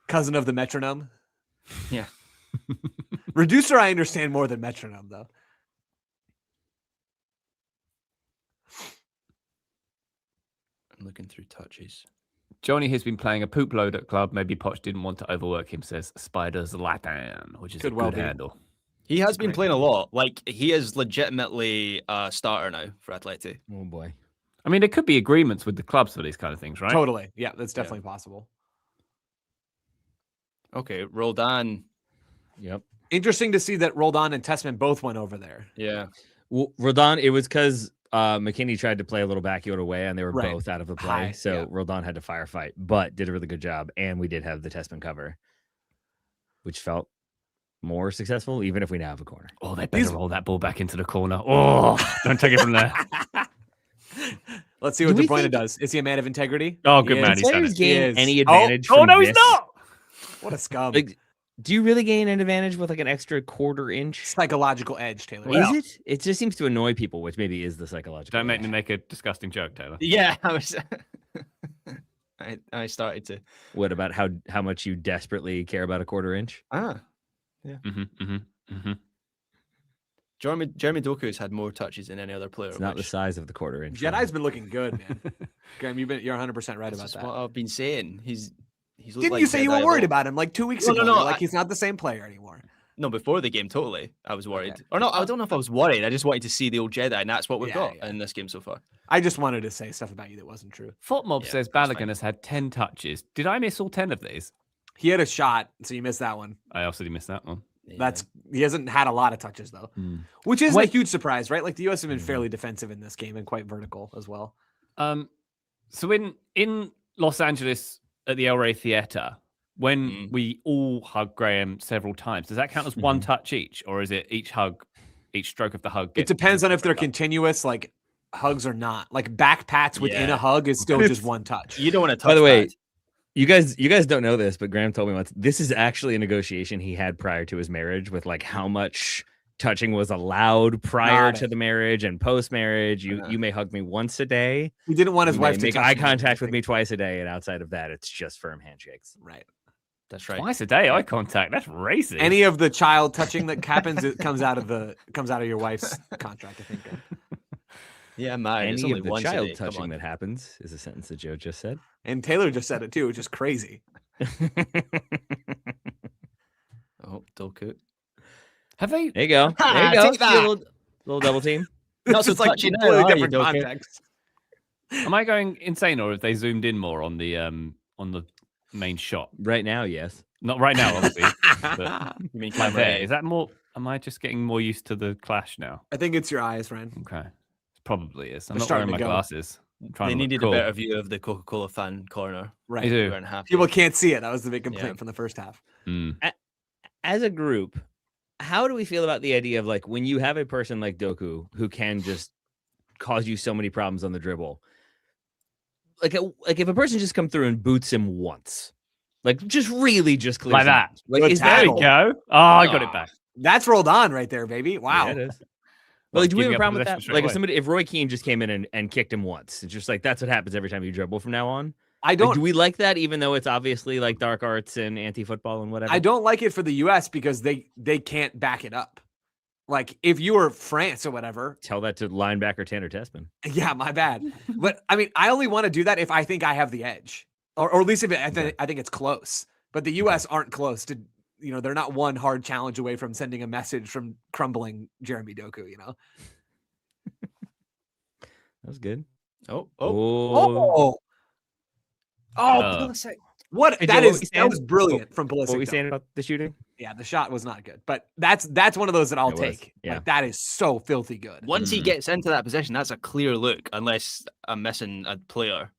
S4: Cousin of the metronome.
S3: Yeah.
S4: Reducer, I understand more than metronome, though.
S3: I'm looking through touches.
S1: Johnny has been playing a poop load at club. Maybe Poch didn't want to overwork him, says Spiders Latin, which is
S4: Could
S1: a
S4: well
S1: good
S4: be.
S1: handle.
S3: He has been
S4: Great.
S3: playing a lot. Like he is legitimately a starter now for Atleti.
S2: Oh boy.
S1: I mean, there could be agreements with the clubs for these kind of things, right?
S4: Totally. Yeah, that's definitely possible.
S3: Okay, Roldan.
S2: Yep.
S4: Interesting to see that Roldan and Testman both went over there.
S3: Yeah.
S2: Well, Rodon, it was because McKinney tried to play a little backyard away, and they were
S4: Right.
S2: both out of the play.
S4: High,
S2: So
S4: yeah.
S2: Rodon had to firefight, but did a really good job. And we did have the Testman cover, which felt more successful, even if we now have a corner.
S1: Oh, they better
S4: These-
S1: roll that ball back into the corner. Oh, don't take it from there.
S4: Let's see what
S2: Do
S4: De
S2: we
S4: Bruyne
S2: think-
S4: does. Is he a man of integrity?
S1: Oh,
S4: He
S1: good
S4: is.
S1: man. He's done
S2: Players
S1: it.
S2: gain
S4: is.
S2: any
S4: Oh,
S2: advantage?
S1: Oh,
S2: from
S1: no, he's
S2: this?
S1: not.
S4: What a scum.
S2: Like, do you really gain an advantage with like an extra quarter inch?
S4: Psychological edge, Taylor.
S3: Well,
S2: Is it? It just seems to annoy people, which maybe is the psychological.
S1: Don't make me
S2: edge.
S1: make a disgusting joke, Taylor.
S3: Yeah, I was. I started to.
S2: What about how much you desperately care about a quarter inch?
S3: Jeremy Doku's had more touches than any other player.
S2: It's not the
S3: which-
S2: size of the quarter inch.
S4: Jedi's been looking good, man. Graham, you're 100% right
S3: This
S4: about
S3: is
S4: that.
S3: what I've been saying. He's looked
S4: Didn't
S3: like
S4: you say you
S3: Jedi
S4: were worried
S3: evolved.
S4: about him like 2 weeks
S3: No,
S4: ago?
S3: no,
S4: You're like
S3: I-
S4: he's not the same player anymore.
S3: No, before the game, totally. I was worried.
S4: Okay.
S3: Or no, I don't know if I was worried. I just wanted to see the old Jedi, and that's what we've
S4: Yeah,
S3: got
S4: yeah.
S3: in this game so far.
S4: I just wanted to say stuff about you that wasn't true.
S1: Fotmob
S3: Yeah,
S1: says
S3: that's
S1: Balogun
S3: fine.
S1: has had 10 touches. Did I miss all 10 of these?
S4: He had a shot, so you missed that one.
S1: I also did miss that one.
S4: That's he hasn't had a lot of touches though,
S1: Hmm.
S4: which is a
S1: Wait.
S4: huge surprise, right? Like the US have been fairly defensive in this game and quite vertical as well.
S1: So in Los Angeles at the El Rey Theater, when we all hug Graham several times, does that count as one touch each, or is it each stroke of the hug?
S4: It depends on if they're continuous, like hugs or not. Like back pats within a hug is still just one touch.
S3: You don't want to touch.
S2: By the way,
S3: that.
S2: you guys don't know this, but Graham told me once this is actually a negotiation he had prior to his marriage with like how much touching was allowed prior to the marriage and post marriage. You may hug me once a day.
S4: He didn't want his wife to
S2: make
S4: touch
S2: eye
S4: him.
S2: contact with me twice a day, and outside of that, it's just firm handshakes.
S4: Right.
S3: That's right.
S1: Twice a day, eye contact. That's racist.
S4: Any of the child touching that happens, it comes out of your wife's contract, I think.
S3: Yeah, man. It's
S2: Any
S3: only
S2: of the
S3: once a
S2: child
S3: day. Come
S2: touching
S3: on.
S2: that happens is a sentence that Joe just said.
S4: And Taylor just said it too, which is crazy.
S3: Oh, Doku.
S1: Have they?
S2: There you go.
S3: Ha,
S2: There you go.
S3: take that.
S2: See a little double team.
S3: Not so
S4: It's like
S3: touchy now,
S4: completely
S3: are you,
S4: different
S3: Doku?
S4: context.
S1: Am I going insane, or have they zoomed in more on the main shot?
S2: Right now, yes.
S1: Not right now, obviously. But
S3: You mean
S1: like
S3: camera
S1: there,
S3: A?
S1: is that more? Am I just getting more used to the clash now?
S4: I think it's your eyes, Ryan.
S1: Okay, probably is. I'm
S4: They're
S1: not
S4: starting
S1: wearing my
S4: to go.
S1: glasses. I'm trying
S3: They
S1: to look
S3: needed
S1: cool.
S3: a better view of the Coca-Cola fan corner.
S4: Right.
S1: They
S3: They
S1: do.
S3: weren't happy.
S4: People can't see it. That was the big complaint
S3: Yeah.
S4: from the first half.
S1: Mm.
S2: As a group, how do we feel about the idea of like when you have a person like Doku who can just cause you so many problems on the dribble? Like if a person just come through and boots him once, like just really just clears
S1: Like
S2: him
S1: that.
S2: out. Like
S4: Good
S2: is
S1: There
S2: that
S1: we
S4: tackle.
S1: go. Oh, I got it back.
S4: That's rolled on right there, baby. Wow.
S2: Yeah, it is.
S1: Well,
S2: Well, like, do we have
S1: giving
S2: a
S1: up
S2: problem with
S1: possession
S2: that?
S1: straight
S2: Like
S1: away.
S2: if Roy Keane just came in and kicked him once, it's just like that's what happens every time you dribble from now on.
S4: I
S2: Like,
S4: don't
S2: do we like that, even though it's obviously like dark arts and anti-football and whatever?
S4: I don't like it for the US because they can't back it up. Like if you were France or whatever,
S2: Tell that to linebacker Tanner Tessman.
S4: yeah, my bad. But I mean, I only want to do that if I think I have the edge, or at least if I think it's close. But the US aren't close to, they're not one hard challenge away from sending a message from crumbling Jeremy Doku.
S2: That was good.
S3: Oh,
S2: Oh,
S4: Pulisic. What
S2: Hey,
S4: that
S2: Joe,
S4: is
S2: what
S4: that
S2: we
S4: was brilliant from Pulisic.
S2: what were we
S4: though.
S2: saying about the shooting?
S4: Yeah, the shot was not good, but that's one of those that I'll
S2: It was,
S4: take.
S2: yeah.
S4: Like that is so filthy good.
S3: Once he gets into that position, that's a clear look. Unless I'm missing a player,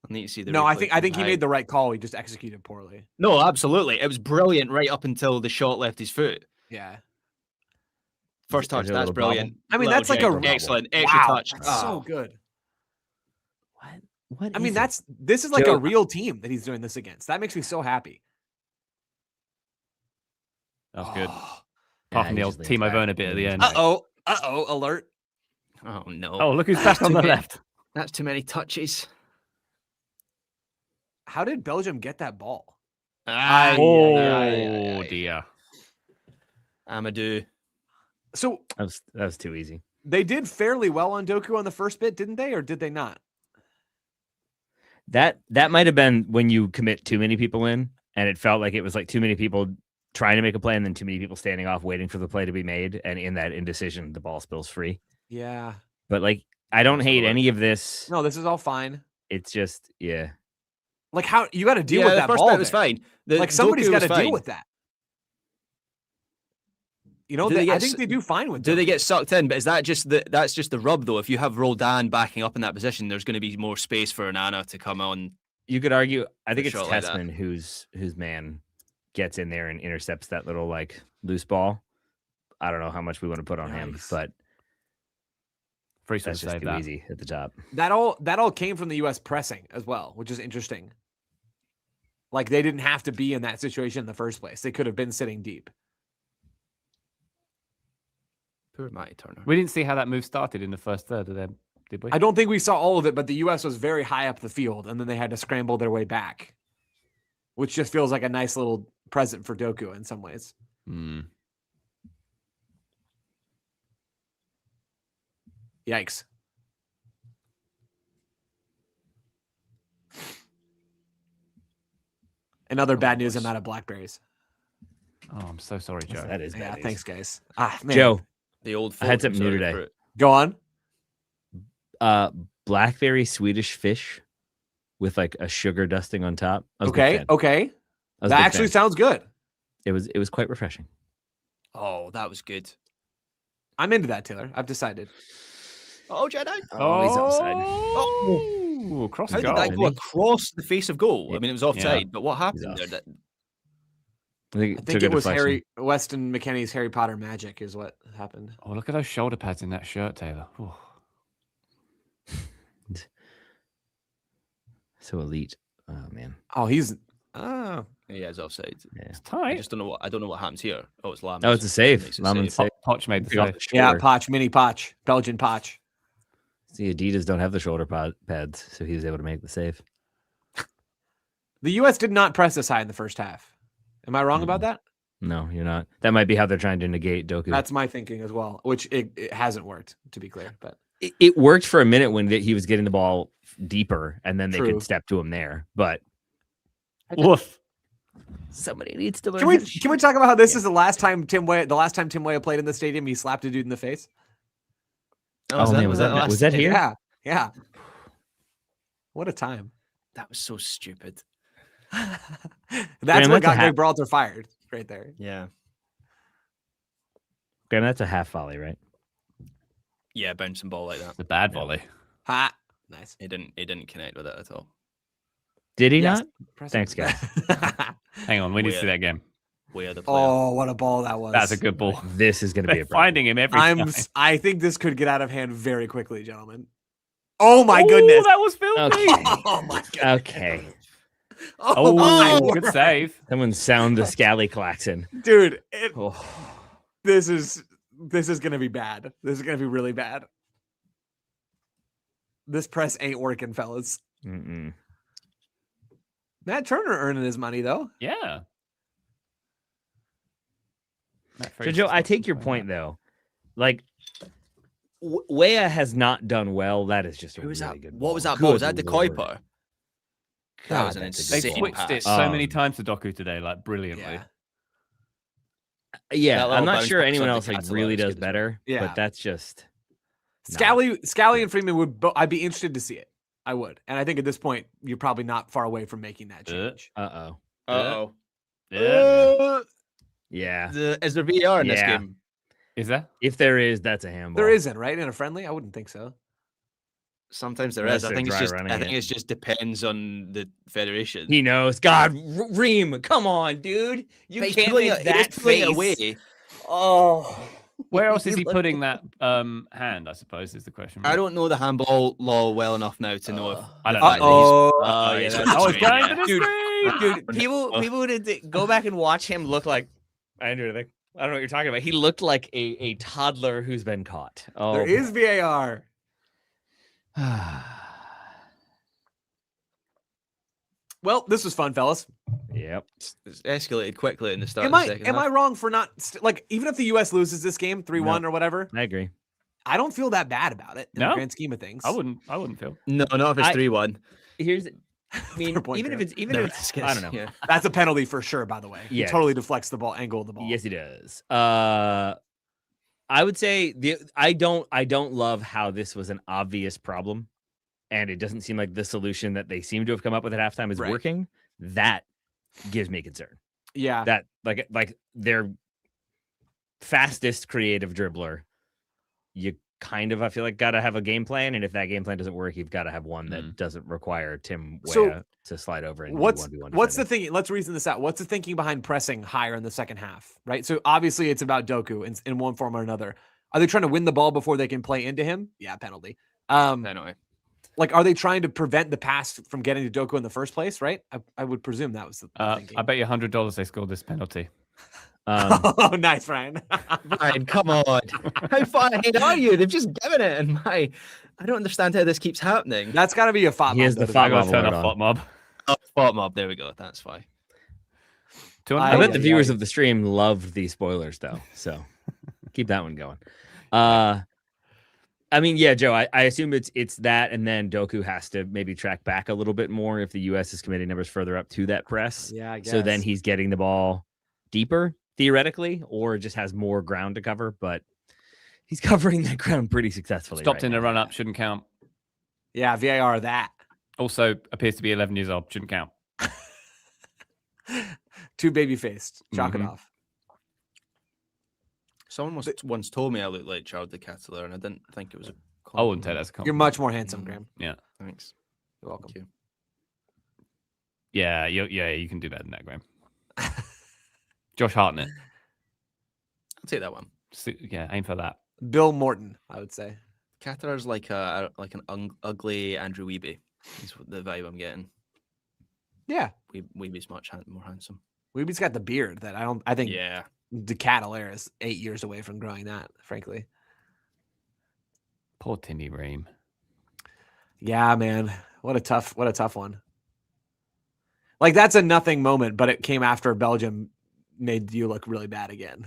S3: I need to see the.
S4: No, I
S3: replay
S4: think
S3: from
S4: he
S3: behind.
S4: made the right call. He just executed poorly.
S3: No, absolutely. It was brilliant right up until the shot left his foot.
S4: Yeah.
S3: First touch,
S2: Is it a
S3: that's
S2: little
S3: brilliant.
S4: I mean,
S3: Little
S4: that's like
S3: check.
S4: a
S3: excellent extra
S4: wow,
S3: touch.
S4: that's so
S3: Oh,
S4: good.
S2: What?
S4: I mean,
S2: is it?
S4: this is like
S2: Joe-
S4: a real team that he's doing this against. That makes me so happy.
S1: That's good.
S4: Oh,
S1: Apart from the
S2: he
S1: old
S2: just
S1: Timo
S2: leans back.
S1: Werner bit at the end.
S4: alert.
S3: oh no.
S1: Oh, look who's back on
S3: too
S1: the
S3: many.
S1: left.
S3: That's too many touches.
S4: How did Belgium get that ball?
S1: Oh dear.
S3: Amadou.
S4: So
S2: That was too easy.
S4: they did fairly well on Doku on the first bit, didn't they? Or did they not?
S2: That might have been when you commit too many people in, and it felt like it was like too many people trying to make a play, and then too many people standing off waiting for the play to be made, and in that indecision, the ball spills free.
S4: Yeah.
S2: But like, I don't
S3: That's
S2: hate
S3: all right.
S2: any of this.
S4: No, this is all fine.
S2: It's just
S4: Like how you got to deal
S3: Yeah,
S4: with
S3: the
S4: that
S3: first
S4: ball.
S3: bit was
S4: there.
S3: fine. The
S4: Like somebody's
S3: Doku
S4: got
S3: was
S4: to deal
S3: fine.
S4: with that.
S3: Do they
S4: I
S3: get
S4: think they do fine with.
S3: Do they
S4: Doku.
S3: get sucked in? But is that just that's just the rub though? If you have Roldan backing up in that position, there's going to be more space for Nana to come on.
S2: you could argue. I think
S3: A
S2: it's
S3: shot like that.
S2: Tessman whose man gets in there and intercepts that little like loose ball. I don't know how much we want to put on him,
S4: Yikes.
S2: but
S1: Free
S2: that's just
S1: save
S2: too
S1: that.
S2: easy at the top.
S4: That all came from the U.S. pressing as well, which is interesting. Like they didn't have to be in that situation in the first place. They could have been sitting deep.
S3: Poor Matty Turner.
S1: We didn't see how that move started in the first third of them, did we?
S4: I don't think we saw all of it, but the U.S. was very high up the field, and then they had to scramble their way back, which just feels like a nice little present for Doku in some ways.
S1: Hmm.
S4: Yikes. Another bad news. I'm out of blackberries.
S1: Oh, I'm so sorry, Joe.
S2: That is
S4: Yeah,
S2: bad news.
S4: thanks, guys. Ah, man.
S2: Joe.
S3: The old.
S2: I had
S3: folk,
S2: something new
S3: sorry
S2: today.
S3: for it.
S4: Go on.
S2: Blackberry Swedish fish with like a sugar dusting on top. I was a big
S4: Okay.
S2: fan.
S4: Okay.
S2: I was a
S4: That
S2: big
S4: actually
S2: fan.
S4: sounds good.
S2: It was quite refreshing.
S3: Oh, that was good.
S4: I'm into that, Taylor. I've decided.
S3: Oh, Jedi.
S2: Oh, he's outside.
S1: Oh, Ooh, cross
S3: How
S1: goal.
S3: did that go across the face of goal? I mean, it was offside, but what happened
S2: off.
S3: there? That
S2: I think
S4: I think it was Weston McKennie's Harry Potter magic is what happened.
S1: Oh, look at those shoulder pads in that shirt, Taylor. Ooh.
S2: So elite. Oh man.
S4: Oh, he's
S3: yeah, it's offside.
S2: Yeah.
S1: It's
S3: I
S1: tight.
S3: just don't know what happens here. Oh, it's Lam.
S2: Oh, it's a save.
S3: Makes a
S2: Laman's
S3: save.
S2: save.
S1: Poch made the
S2: Pick off
S1: save.
S2: the
S4: yeah,
S2: shoulder.
S4: Poch, mini Poch, Belgian Poch.
S2: See, Adidas don't have the shoulder pads, so he was able to make the save.
S4: The U.S. did not press this high in the first half. Am I wrong about that?
S2: No, you're not. That might be how they're trying to negate Doku.
S4: That's my thinking as well, which it hasn't worked, to be clear. But
S2: it worked for a minute when he was getting the ball deeper, and then they
S4: True.
S2: could step to him there. But
S1: Woof.
S2: somebody needs to learn.
S4: can we talk about how this is the last time Tim Weah played in the stadium? He slapped a dude in the face.
S2: Oh man, was that here?
S4: Yeah, yeah. What a time!
S3: That was so stupid.
S4: That's
S2: Man,
S4: what
S2: that's a
S4: got Greg Berhalter fired, right there.
S3: Yeah.
S2: Graham, that's a half volley, right?
S3: Yeah, bouncing ball like that.
S1: It's a bad volley.
S4: Ha! Nice.
S3: He didn't connect with it at all.
S2: Did he
S4: Yes.
S2: not? Thanks, guys.
S1: Hang on, we need to see
S3: Weird.
S1: that game.
S3: Where the player.
S4: Oh, what a ball that was!
S1: That's a good ball.
S2: This is going to be
S1: They're
S2: a problem.
S1: finding him every time.
S4: I think this could get out of hand very quickly, gentlemen. Oh my goodness!
S1: That was filthy.
S2: Okay.
S4: Oh my god!
S2: Okay.
S1: Oh,
S4: my
S1: good
S4: word.
S1: save.
S2: Someone sound the scally klaxon.
S4: Dude,
S2: Oh.
S4: this is gonna be bad. This is gonna be really bad. This press ain't working, fellas.
S2: Mm-mm.
S4: Matt Turner earning his money though.
S1: Yeah.
S2: So, Joe, I take your point, though. Like, Weah has not done well. That is just a
S3: Who was
S2: really
S3: that?
S2: good
S3: What was
S2: ball.
S3: that ball? Was
S2: Good
S3: that the
S2: Lord.
S3: Kuiper? That
S2: God,
S3: was an
S2: that's a
S1: They
S2: good
S3: insane
S1: switched
S3: pass.
S1: it so many
S2: Um,
S1: times to Doku today, like brilliantly.
S4: Yeah.
S2: Yeah,
S3: That
S2: I'm
S3: little
S2: not
S3: bounce
S2: sure
S3: pass
S2: anyone
S3: on
S2: else
S3: the
S2: like
S3: Catalan
S2: really
S3: is
S2: does
S3: good as well.
S2: better.
S4: Yeah.
S2: But that's just
S4: Scally and Freeman I'd be interested to see it. I would. And I think at this point, you're probably not far away from making that change.
S2: Uh-oh.
S3: Uh-oh.
S1: Yeah.
S2: Yeah.
S3: Is there VAR in this
S2: Yeah.
S3: game?
S1: Is there?
S2: If there is, that's a handball.
S4: There isn't, right? In a friendly? I wouldn't think so.
S3: Sometimes there
S2: Unless
S3: is. I
S2: they're
S3: think it's
S2: dry
S3: just.
S2: running
S3: I think
S2: it.
S3: it just depends on the federation.
S2: He knows. God, Reem, come on, dude. You
S3: But he's
S2: can't
S3: pulling
S2: make
S3: it-
S2: that
S3: he's pulling it
S2: face.
S3: away.
S2: Oh.
S1: Where else is he
S2: looked-
S1: putting that hand, I suppose, is the question.
S3: I don't know the handball law well enough now to know if.
S1: I don't
S3: the
S1: know.
S3: fact that he's-
S2: Oh, yeah,
S3: he's
S2: that's
S3: got the
S1: Oh,
S2: true.
S1: it's going
S3: screen,
S1: to
S3: yeah.
S1: the screen.
S2: Dude, people would go back and watch him look like Andrew. I don't know what you're talking about. He looked like a toddler who's been caught. Oh,
S4: There is VAR. Well, this was fun, fellas.
S2: Yep.
S3: It's escalated quickly in the start.
S4: Am
S3: of the second
S4: I
S3: half.
S4: wrong for not like even if the US loses this game 3-1
S2: No.
S4: or whatever,
S2: I agree.
S4: I don't feel that bad about it in the
S1: No?
S4: grand scheme of things.
S1: I wouldn't feel.
S3: No, not if it's
S2: I-
S3: 3-1.
S2: Here's, I mean,
S4: Fair point,
S2: even if
S4: Graham.
S2: it's I don't know.
S3: Yeah.
S4: That's a penalty for sure, by the way. He
S2: Yeah, it
S4: totally deflects the ball, angle of the ball.
S2: Yes, he does. I would say I don't love how this was an obvious problem, and it doesn't seem like the solution that they seem to have come up with at halftime is
S4: Right.
S2: working. That gives me concern.
S4: Yeah.
S2: That like their fastest creative dribbler, you kind of I feel like gotta have a game plan, and if that game plan doesn't work, you've got to have one that doesn't require Tim
S4: So,
S2: Weah to slide over and
S4: What's
S2: do 1v1
S4: the
S2: defending.
S4: thinking? Let's reason this out. What's the thinking behind pressing higher in the second half? Right. So obviously it's about Doku in one form or another. Are they trying to win the ball before they can play into him? Yeah, penalty.
S3: Anyway.
S4: Like, are they trying to prevent the pass from getting to Doku in the first place? Right. I would presume that was the thinking.
S1: I bet you $100 they scored this penalty.
S4: Oh, nice, Brian.
S3: Brian, come on. How far ahead are you? They've just given it, and I don't understand how this keeps happening.
S4: That's got to be a FOT.
S2: He is the
S1: I
S2: FOT
S1: gotta
S2: mob
S1: turn
S2: alert
S1: off
S2: on.
S1: Bot Mob.
S3: Oh, bottom up. There we go. That's fine.
S2: I bet the
S4: yeah,
S2: viewers
S4: yeah.
S2: of the stream loved these spoilers though, so keep that one going. I mean, yeah, Joe, I assume it's that, and then Doku has to maybe track back a little bit more if the U.S. is committing numbers further up to that press.
S4: Yeah, I guess.
S2: So then he's getting the ball deeper, theoretically, or just has more ground to cover, but he's covering that ground pretty successfully.
S1: Stopped
S2: right
S1: in the
S2: now.
S1: run up, shouldn't count.
S4: Yeah, VAR that.
S1: Also appears to be 11 years old, shouldn't count.
S4: Too baby faced. Chalk it
S1: Mhm.
S4: off.
S3: Someone once told me I looked like Charles de Cateller, and I didn't think it was a
S1: I wouldn't
S3: compliment.
S1: take that as a
S4: You're
S1: compliment.
S4: much more handsome, Graham.
S1: Yeah.
S3: Thanks.
S4: You're welcome.
S3: Thank you.
S1: Yeah, you can do better than that, Graham. Josh Hartnett.
S3: I'll take that one.
S1: Yeah, aim for that.
S4: Bill Morton, I would say.
S3: Caterer's like an ugly Andrew Wiebe. Is the vibe I'm getting.
S4: Yeah.
S3: Wiebe's much more handsome.
S4: Weeby's got the beard that I think
S3: Yeah.
S4: the Cadillac is 8 years away from growing that, frankly.
S1: Poor Timmy Ream.
S4: Yeah, man. What a tough one. Like, that's a nothing moment, but it came after Belgium made you look really bad again.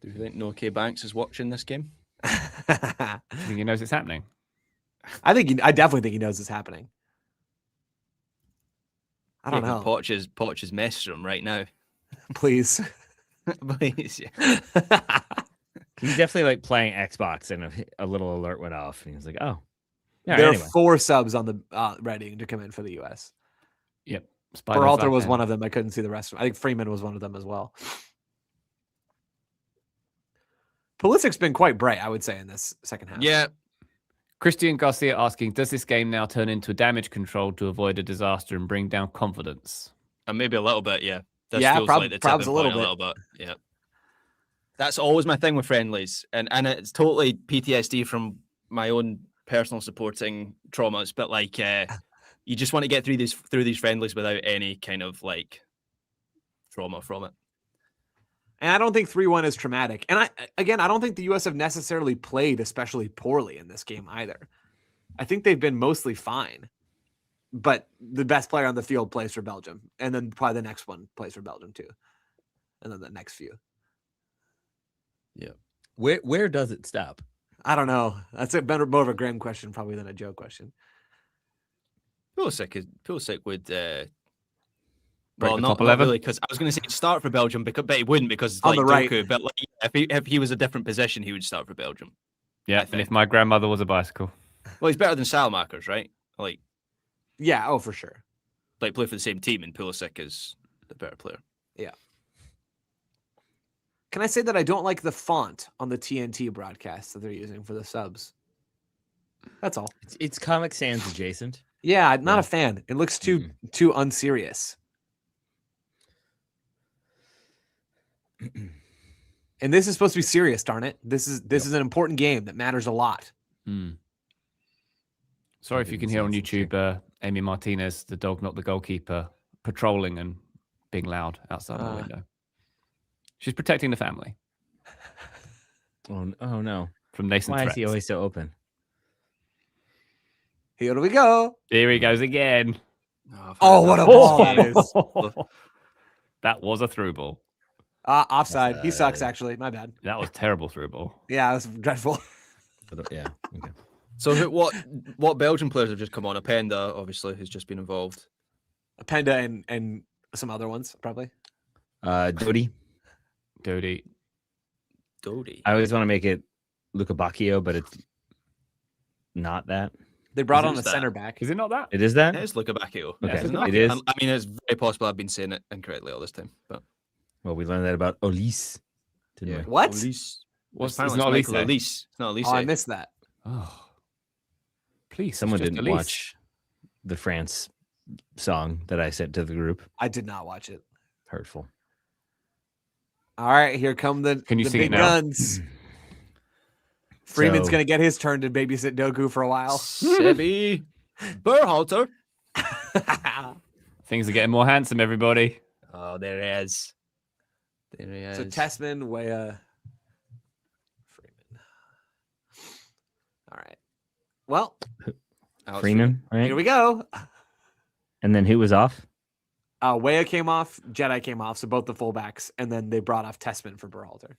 S3: Do you think Noke Banks is watching this game?
S1: I think he knows it's happening.
S4: I definitely think he knows it's happening. I don't know.
S3: Poch is messaging him right now.
S4: Please.
S3: Please, yeah.
S2: He's definitely like playing Xbox, and a little alert went off, and he was like, "Oh, yeah."
S4: There
S2: Anyway.
S4: are 4 subs on the ready to come in for the U.S.
S1: Yep.
S4: Berhalter was one of them. I couldn't see the rest of them. I think Freeman was one of them as well. Pulisic's been quite bright, I would say, in this second half.
S3: Yeah.
S1: Christian Garcia asking, does this game now turn into a damage control to avoid a disaster and bring down confidence?
S3: And maybe a little bit, yeah. This
S4: Yeah,
S3: feels like the
S4: probs
S3: tipping
S4: a little
S3: point
S4: bit.
S3: Yeah. That's always my thing with friendlies. And it's totally PTSD from my own personal supporting traumas. But like you just want to get through these friendlies without any kind of like trauma from it.
S4: And I don't think 3-1 is traumatic. And I don't think the U.S. have necessarily played especially poorly in this game either. I think they've been mostly fine. But the best player on the field plays for Belgium. And then probably the next one plays for Belgium too. And then the next few.
S3: Yeah.
S2: Where does it stop?
S4: I don't know. That's more of a Graham question probably than a Joe question.
S3: Pulisic would
S1: Break the
S3: not
S1: top 11?
S3: really, because I was going to say start for Belgium, but he wouldn't because it's
S4: On
S3: like
S4: the right.
S3: Doku. But like, if he was a different position, he would start for Belgium.
S1: Yeah, and if my grandmother was a bicycle.
S3: Well, he's better than Salamakers, right? Like
S4: Yeah, oh, for sure.
S3: play for the same team, and Pulisic is the better player.
S4: Yeah. Can I say that I don't like the font on the TNT broadcast that they're using for the subs? That's all.
S2: It's Comic Sans adjacent.
S4: Yeah, not a fan. It looks too unserious. And this is supposed to be serious, darn it. This is an important game that matters a lot.
S1: Sorry if you can hear on YouTube Amy Martinez, the dog, not the goalkeeper, patrolling and being loud outside the window. She's protecting the family.
S2: Oh no.
S1: From nascent
S2: Why
S1: threats.
S2: is he always so open?
S4: Here we go.
S1: Here he goes again.
S4: Oh, what a ball that is.
S1: That was a through ball.
S4: Offside. He sucks, actually. My bad.
S1: That was terrible through ball.
S4: Yeah, it was dreadful.
S2: Yeah. Okay.
S3: So what Belgian players have just come on? Openda, obviously, who's just been involved.
S4: Penda and some other ones, probably.
S2: Dodi.
S1: Dodi.
S2: I always want to make it Luca Bacchio, but it's not that.
S4: They brought on
S3: Is
S4: a
S3: it that?
S4: center back.
S1: Is it not that?
S2: It is that?
S3: It is Luca Bacchio.
S2: Okay,
S3: It's not-
S2: it is.
S3: I mean, it's very possible I've been saying it incorrectly all this time. But
S2: Well, we learned that about Olise. Didn't we?
S4: What?
S3: Elise.
S1: What's
S3: Apparently
S1: it's not
S3: Michael
S1: Elise?
S3: Elise. It's not Elise.
S4: Oh, I missed that.
S1: Oh. Please.
S2: Someone
S1: it's just
S2: didn't
S1: Elise.
S2: watch the France song that I sent to the group.
S4: I did not watch it.
S2: Hurtful.
S4: All right, here come the
S1: Can you
S4: the
S1: sing it
S4: big
S1: now?
S4: guns. Freeman's
S2: So-
S4: going to get his turn to babysit Doku for a while.
S3: Sebi Berhalter.
S1: Things are getting more handsome, everybody.
S3: Oh, there he is. There he is.
S4: So Tessman, Weah, Freeman. All right. Well,
S3: Alex
S2: Freeman, right?
S4: here we go.
S2: And then who was off?
S4: Weah came off, Jedi came off, so both the fullbacks, and then they brought off Tessman for Berhalter.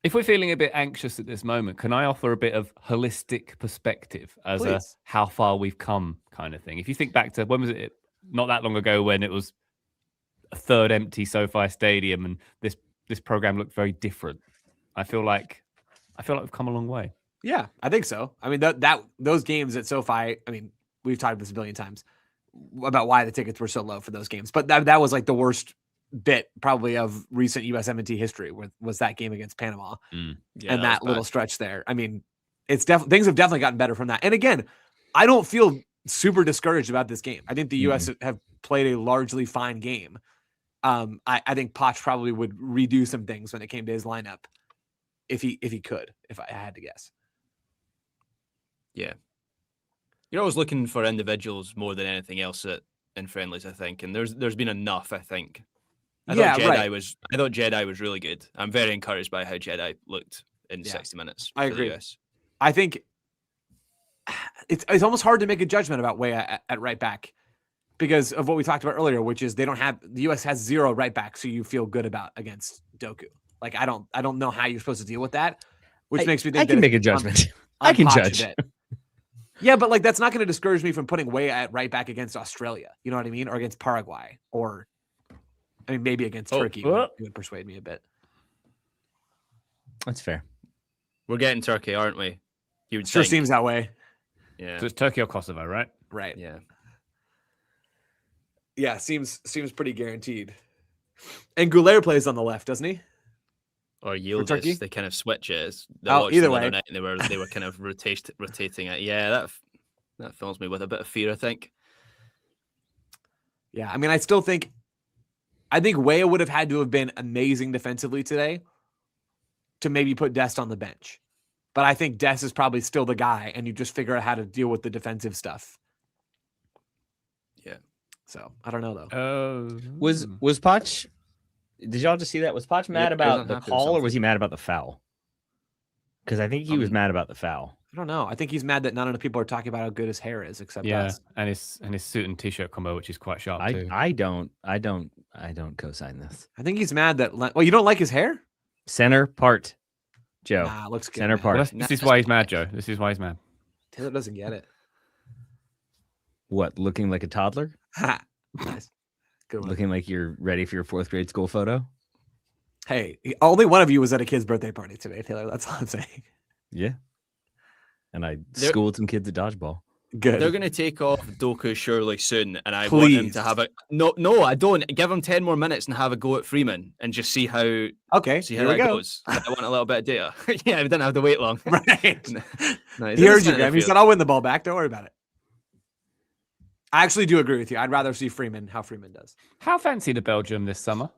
S1: If we're feeling a bit anxious at this moment, can I offer a bit of holistic perspective as a
S4: Please.
S1: how far we've come kind of thing? If you think back to when was it? Not that long ago when it was a third empty SoFi Stadium and this program looked very different. I feel like we've come a long way.
S4: Yeah, I think so. I mean, those games at SoFi, I mean, we've talked about this a billion times about why the tickets were so low for those games. But that was like the worst bit probably of recent USMNT history was that game against Panama
S3: Yeah,
S4: and that
S3: was
S4: little
S3: bad.
S4: stretch there. I mean, things have definitely gotten better from that. And again, I don't feel super discouraged about this game. I think the U.S. have played a largely fine game. I think Poch probably would redo some things when it came to his lineup if he could, if I had to guess.
S3: Yeah. You're always looking for individuals more than anything else in friendlies, I think. And there's been enough, I think. I thought Jedi was really good. I'm very encouraged by how Jedi looked in 60 minutes.
S4: I agree.
S3: The US.
S4: I think it's almost hard to make a judgment about Weah at right back because of what we talked about earlier, which is the US has 0 right back, so you feel good about against Doku. Like I don't know how you're supposed to deal with that, which makes me think
S2: I can make a judgment. I can judge.
S4: Yeah, but like that's not going to discourage me from putting Weah at right back against Australia. You know what I mean? Or against Paraguay, or I mean maybe against Turkey. It would persuade me a bit.
S2: That's fair.
S3: We're getting Turkey, aren't we? You would
S4: Sure
S3: think.
S4: seems that way.
S1: Yeah. So it's Turkey or Kosovo, right?
S4: Right.
S3: Yeah.
S4: Yeah, seems pretty guaranteed. And Goulet plays on the left, doesn't he?
S3: Or Yildiz, they kind of switch it.
S4: Either way.
S3: Night and they were kind of rotating it. Yeah, that fills me with a bit of fear, I think.
S4: Yeah, I mean, I think Weah would have had to have been amazing defensively today to maybe put Dest on the bench. But I think Dest is probably still the guy, and you just figure out how to deal with the defensive stuff.
S3: Yeah.
S4: So I don't know though.
S2: Was Poch? Did y'all just see that? Was Poch mad about the call, or was he mad about the foul? Because I think he was mad about the foul.
S4: I don't know. I think he's mad that none of the people are talking about how good his hair is, except us.
S1: and his suit and t-shirt combo, which is quite sharp too.
S2: I don't co-sign this.
S4: I think he's mad that. Well, you don't like his hair?
S2: Center part, Joe.
S4: Nah, looks good.
S2: Center part.
S1: Well, this is why he's mad, Joe. This is why he's mad.
S4: Taylor doesn't get it.
S2: What? Looking like a toddler?
S4: Nice. Good one.
S2: Looking like you're ready for your 4th grade school photo?
S4: Hey, only one of you was at a kid's birthday party today, Taylor. That's all I'm saying.
S2: Yeah. And I schooled some kids at dodgeball.
S4: Good.
S3: They're going to take off Doku surely soon, and I want him to have a no. I don't give him 10 more minutes and have a go at Freeman and just see how that goes. I want a little bit of data. Yeah, we didn't have to wait long.
S4: Right.
S3: No,
S4: he heard you, Graham. He said, "I'll win the ball back. Don't worry about it." I actually do agree with you. I'd rather see how Freeman does.
S1: How fancy the Belgium this summer?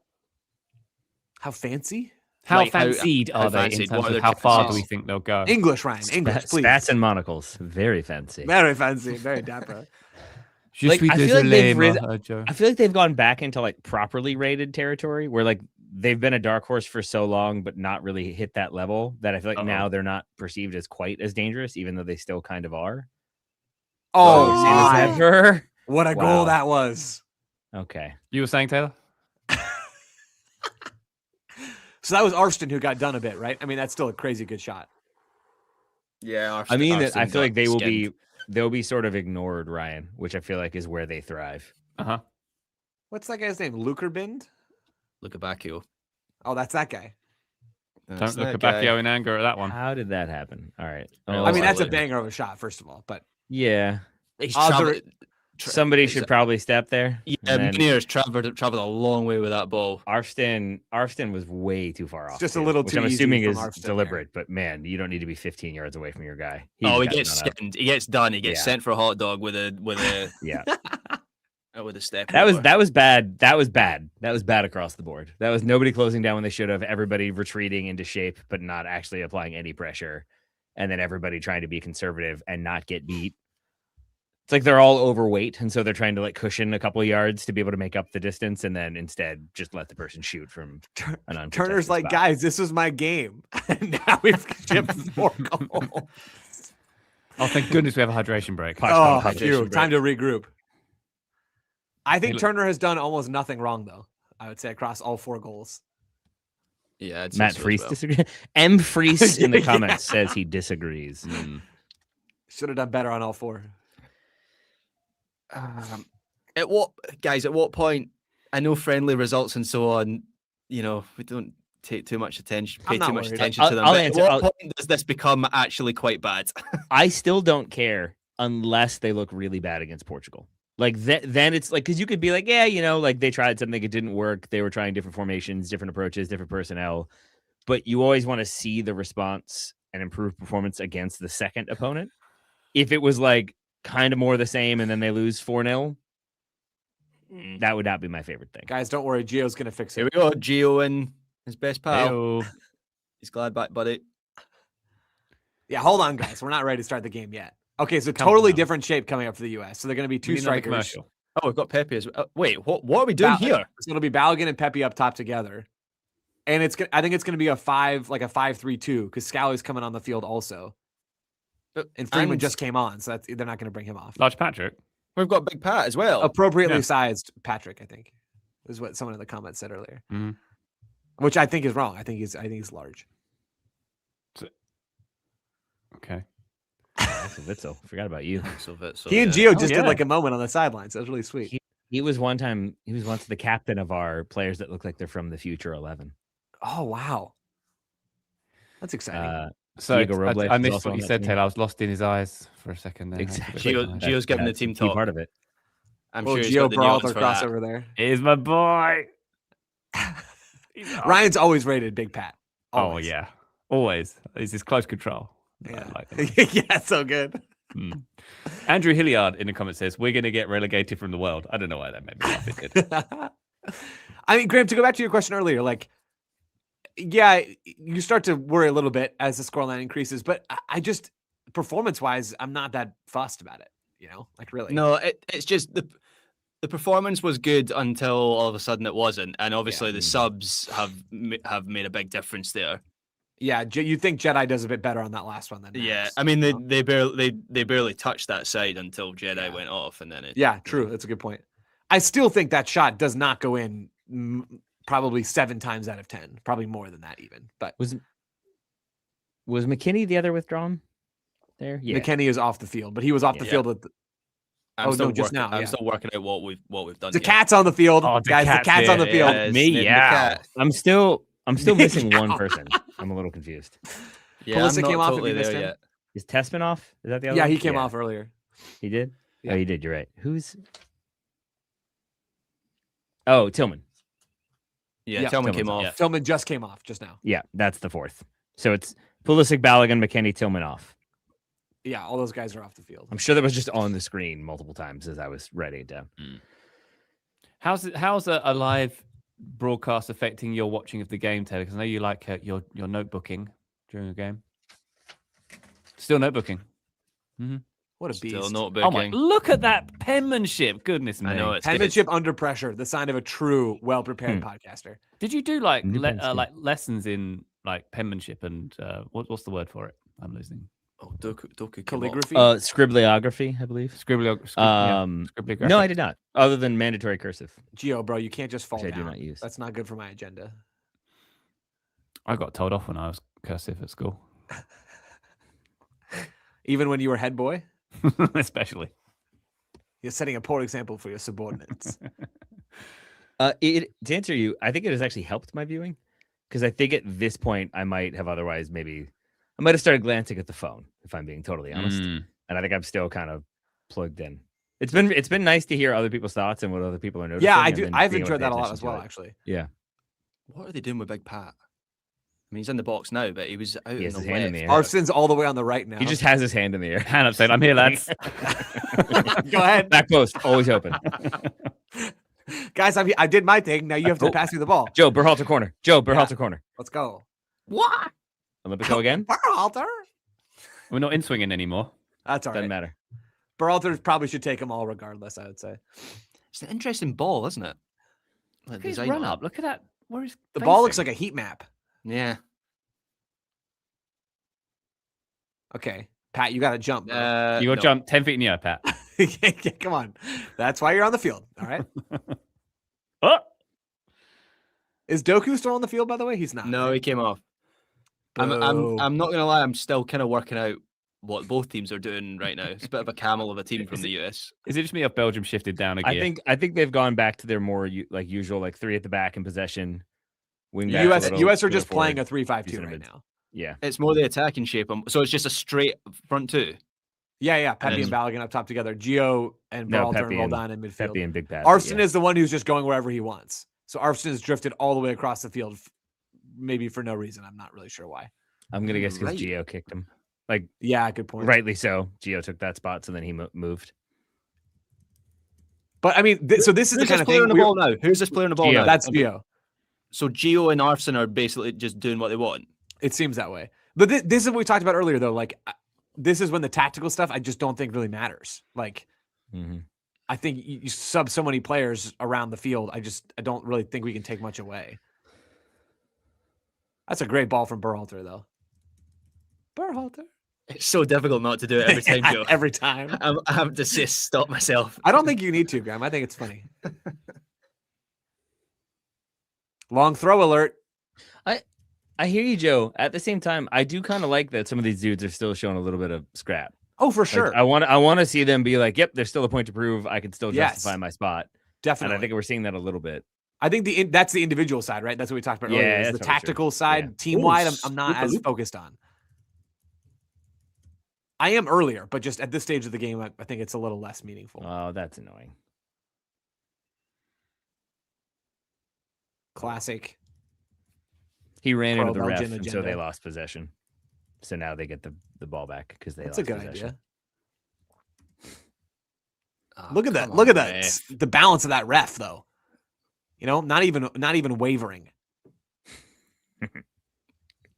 S4: How fancy?
S1: How fancied are they in terms of how far do we think they'll go?
S4: English, Ryan. English, please.
S2: Spats and monocles. Very fancy.
S4: Very fancy. Very dapper.
S2: I feel like they've gone back into like properly rated territory where like they've been a dark horse for so long, but not really hit that level that I feel like now they're not perceived as quite as dangerous, even though they still kind of are.
S4: Oh, what a goal that was.
S2: Okay.
S1: You were saying, Taylor?
S4: So that was Arston who got done a bit, right? I mean, that's still a crazy good shot.
S3: Yeah.
S2: I feel like they'll be sort of ignored, Ryan, which I feel like is where they thrive.
S1: Uh-huh.
S4: What's that guy's name? Lukerbind?
S3: Lukabakio.
S4: Oh, that's that guy.
S1: Don't look at Bacchio in anger at that one.
S2: How did that happen? All right.
S4: I mean, that's a banger of a shot, first of all. But
S2: yeah,
S3: somebody
S2: should probably step there.
S3: Yeah, Meniere's traveled a long way with that ball.
S2: Arston was way too far off.
S4: Just a little too.
S2: Which I'm
S4: easy
S2: assuming is
S4: Arston
S2: deliberate, but man, you don't need to be 15 yards away from your guy.
S3: He gets skinned. He gets done. He gets sent for a hot dog with a
S2: yeah.
S3: With a step.
S2: That was bad. That was bad across the board. That was nobody closing down when they should have. Everybody retreating into shape, but not actually applying any pressure, and then everybody trying to be conservative and not get beat. It's like they're all overweight, and so they're trying to like cushion a couple of yards to be able to make up the distance, and then instead just let the person shoot from an unprotected
S4: Turner's like,
S2: spot.
S4: guys, this was my game. And now we've shipped 4 goals.
S1: Oh, thank goodness we have a hydration break.
S4: Time to regroup. I think Turner has done almost nothing wrong, though. I would say across all 4 goals.
S3: Yeah,
S2: Matt Freese disagrees. M. Freese in the comments says he disagrees.
S4: Should have done better on all 4.
S3: At what point? I know friendly results and so on. You know, we don't take too much attention, pay too much attention to them. At what point does this become actually quite bad?
S2: I still don't care unless they look really bad against Portugal. Like then it's like, because you could be like, yeah, you know, like they tried something, it didn't work. They were trying different formations, different approaches, different personnel. But you always want to see the response an improved performance against the second opponent. If it was like kind of more the same and then they lose 4-0, that would not be my favorite thing.
S4: Guys, don't worry. Gio's going to fix it.
S3: Here we go. Gio and his best pal.
S1: Heyo.
S3: He's glad back, buddy.
S4: Yeah, hold on, guys. We're not ready to start the game yet. Okay, so
S1: Come
S4: totally
S1: on.
S4: different shape coming up for the U.S. So they're going to be two strikers.
S1: Commercial.
S3: Oh, we've got Pepe as well. Wait, what are we doing here?
S4: So it'll be Balogun and Pepe up top together. And I think it's going to be a 5-3-2 because Scally's coming on the field also. And Freeman just came on, so they're not going to bring him off.
S1: Large Patrick.
S3: We've got Big Pat as well.
S4: Appropriately sized Patrick, I think, is what someone in the comments said earlier.
S1: Mhm.
S4: Which I think is wrong. I think he's large.
S1: Okay.
S2: Witzel, forgot about you.
S4: He and Gio
S1: Oh,
S4: just
S1: yeah.
S4: did like a moment on the sidelines. That was really sweet.
S2: He was once the captain of our players that look like they're from the future 11.
S4: Oh wow, that's exciting.
S1: So
S2: Diego Robles
S1: I
S2: is
S1: missed
S2: also
S1: what
S2: on
S1: you
S2: that
S1: said,
S2: team.
S1: Taylor. I was lost in his eyes for a second there.
S2: Exactly.
S3: Gio's giving the team
S2: a key
S3: talk.
S2: part of it.
S3: I'm
S4: Oh,
S3: sure he's
S4: Gio
S3: got the
S4: Peralta
S3: nuance for that.
S4: crossover there.
S1: He's my boy.
S4: Ryan's always rated Big Pat.
S1: Oh
S4: Always.
S1: yeah, always. He's his close control.
S4: Yeah.
S1: I like that.
S4: Yeah, so good.
S1: Andrew Hilliard in the comments says we're going to get relegated from the world. I don't know why that made me laugh. It did.
S4: I mean, Graham, to go back to your question earlier, like, yeah, you start to worry a little bit as the scoreline increases, but I just, performance-wise, I'm not that fussed about it. You know, like really.
S3: No, it's just the performance was good until all of a sudden it wasn't, and obviously the subs have made a big difference there.
S4: Yeah, you think Jedi does a bit better on that last one than
S3: Yeah,
S4: Max,
S3: I mean
S4: you know?
S3: they barely touched that side until Jedi went off, and then it.
S4: Yeah, true. That's a good point. I still think that shot does not go in probably 7 times out of 10, probably more than that even. But
S2: Was McKinney the other withdrawn there? Yeah.
S4: McKenny is off the field, but he was off the field with
S3: I'm still
S4: just
S3: working,
S4: now.
S3: I'm
S4: Yeah.
S3: still working out what we've done.
S4: The
S3: here.
S4: cat's on the field,
S1: Oh, the
S4: guys. The
S1: cat's
S4: cat's on the
S1: here.
S4: field.
S3: Yeah,
S2: Me,
S3: Snip the
S2: yeah.
S3: cat.
S2: I'm still missing one
S4: Yeah.
S2: person. I'm a little confused.
S3: Yeah,
S4: Pulisic
S3: I'm not
S4: came off. If
S3: totally
S4: you missed
S3: there
S4: him.
S3: yet.
S2: Is Tessman off? Is that the other
S4: Yeah,
S2: one?
S4: he came off earlier.
S2: He did?
S4: Yeah.
S2: Oh, he did. You're right. Who's... Oh, Tillman.
S3: Yeah,
S4: Yeah,
S3: Tillman
S2: Tillman's
S3: came
S2: off.
S3: off.
S4: Tillman just came off just now.
S2: Yeah, that's the fourth. So it's Pulisic, Balogun, McKinney, Tillman off.
S4: Yeah, all those guys are off the field.
S2: I'm sure that was just on the screen multiple times as I was writing it down.
S1: How's a live broadcast affecting your watching of the game, Taylor? Because I know you like your notebooking during a game. Still notebooking.
S4: What a beast.
S3: Still notebooking.
S1: Oh my! Look at that penmanship. Goodness me.
S3: I know it's
S4: Penmanship under pressure, the sign of a true, well-prepared podcaster.
S1: Did you do like
S2: Depends, yeah.
S1: like lessons in like penmanship and what's the word for it? I'm losing.
S3: Oh, Doku came off.
S4: Calligraphy.
S2: Scribblyography, I believe.
S1: Scribblyography.
S2: No, I did not. Other than mandatory cursive.
S4: Gio, bro, you can't just fall
S2: Which I
S4: down.
S2: do not use.
S4: That's not good for my agenda.
S1: I got told off when I was cursive at school,
S4: Even when you were head boy,
S1: especially.
S4: you're setting a poor example for your subordinates.
S2: To answer you, I think it has actually helped my viewing because I think at this point I might have otherwise I might have started glancing at the phone if I'm being totally honest, and I think I'm still kind of plugged in. It's been nice to hear other people's thoughts and what other people are noticing.
S4: Yeah, I
S2: and
S4: do.
S2: then
S4: I've
S2: being able to
S4: enjoyed
S2: pay
S4: that a lot
S2: attention
S4: as
S2: to
S4: well,
S2: it.
S4: actually.
S2: Yeah,
S3: What are they doing with Big Pat? I mean, he's in the box now, but he was out
S2: he has
S3: in
S2: his
S3: the
S2: hand in the
S3: left.
S2: air.
S4: Arson's all the way on the right now.
S2: He just has his hand in the air.
S1: Hand up, saying, "I'm here, lads."
S4: Go ahead,
S2: Back post, always open.
S4: guys. I did my thing. Now you have to
S2: Oh.
S4: pass me the ball.
S2: Joe Berhalter corner. Joe Berhalter corner.
S4: Let's go.
S3: What?
S2: Olympico again.
S4: Berhalter.
S1: We're not in swinging anymore.
S4: That's all
S2: Doesn't
S4: right.
S2: matter.
S4: Berhalter probably should take them all regardless, I would say.
S3: It's an interesting ball, isn't it? Like,
S1: Look at his
S3: design
S1: run
S3: on it.
S1: up. Look at that. Where is
S4: The ball looks like a heat map.
S3: Yeah.
S4: Okay, Pat, you got to jump. bro.
S1: You got to
S3: no.
S1: jump 10 feet in the air, Pat.
S4: Come on. That's why you're on the field. All right.
S1: Oh,
S4: Is Doku still on the field, by the way? He's not.
S3: No,
S4: right?
S3: he came off.
S4: Boo.
S3: I'm not gonna lie. I'm still kind of working out what both teams are doing right now. It's a bit of a camel of a team from the US.
S1: is it just me if Belgium shifted down a gear?
S2: I think they've gone back to their more usual, like 3 at the back in possession. Wing backs a little,
S4: US are
S2: 2
S4: just playing a
S2: forward.
S4: 3-5-2
S2: decent
S4: right
S2: mids.
S4: now.
S2: Yeah.
S3: It's more the attacking shape. So it's just a straight front two.
S4: Yeah. Pepe
S3: And
S4: and Balogun up top together. Gio and
S2: No,
S4: Berhalter
S2: Pepe
S4: and
S2: and-
S4: Roldan in midfield.
S2: Pepe and Big Pat.
S4: Arston
S2: yeah.
S4: is the one who's just going wherever he wants. So Arston has drifted all the way across the field, maybe for no reason. I'm not really sure why.
S2: I'm gonna guess because
S3: Right.
S2: Gio kicked him. Like,
S4: Yeah, good point.
S2: rightly so. Gio took that spot, so then he moved.
S4: But I mean, so this is the
S3: Who's
S4: kind
S3: this
S4: of
S3: player
S4: thing.
S3: on the ball now? Who's this player on the ball
S2: Gio.
S3: now?
S4: That's Gio.
S3: So Gio and Arfson are basically just doing what they want.
S4: It seems that way. But this is what we talked about earlier, though. Like, this is when the tactical stuff I just don't think really matters. Like, I think you sub so many players around the field. I don't really think we can take much away. That's a great ball from Berhalter, though. Berhalter.
S3: It's so difficult not to do it every time, Joe.
S4: Every time.
S3: I have to say, stop myself.
S4: I don't think you need to, Graham. I think it's funny. Long throw alert.
S2: I hear you, Joe. At the same time, I do kind of like that some of these dudes are still showing a little bit of scrap.
S4: Oh, for
S2: Like,
S4: sure.
S2: I want to see them be like, yep, there's still a point to prove. I can still justify my spot.
S4: Definitely.
S2: And I think we're seeing that a little bit.
S4: I think that's the individual side, right? That's what we talked about
S2: Yeah,
S4: earlier. Is
S2: that's
S4: the
S2: probably
S4: tactical
S2: true.
S4: side,
S2: Yeah.
S4: team-wide,
S3: Ooh,
S4: I'm not as
S3: loop.
S4: focused on. I am earlier, but just at this stage of the game, I think it's a little less meaningful.
S2: Oh, that's annoying.
S4: Classic.
S2: He ran into the
S4: Pro-Belgian
S2: ref, and so
S4: agenda.
S2: they lost possession. So now they get the ball back because they
S4: That's
S2: lost
S4: a good
S2: possession.
S4: idea.
S3: Oh,
S4: Look at that.
S3: come
S4: Look
S3: on,
S4: at that.
S3: ref.
S4: The balance of that ref, though. You know, not even wavering.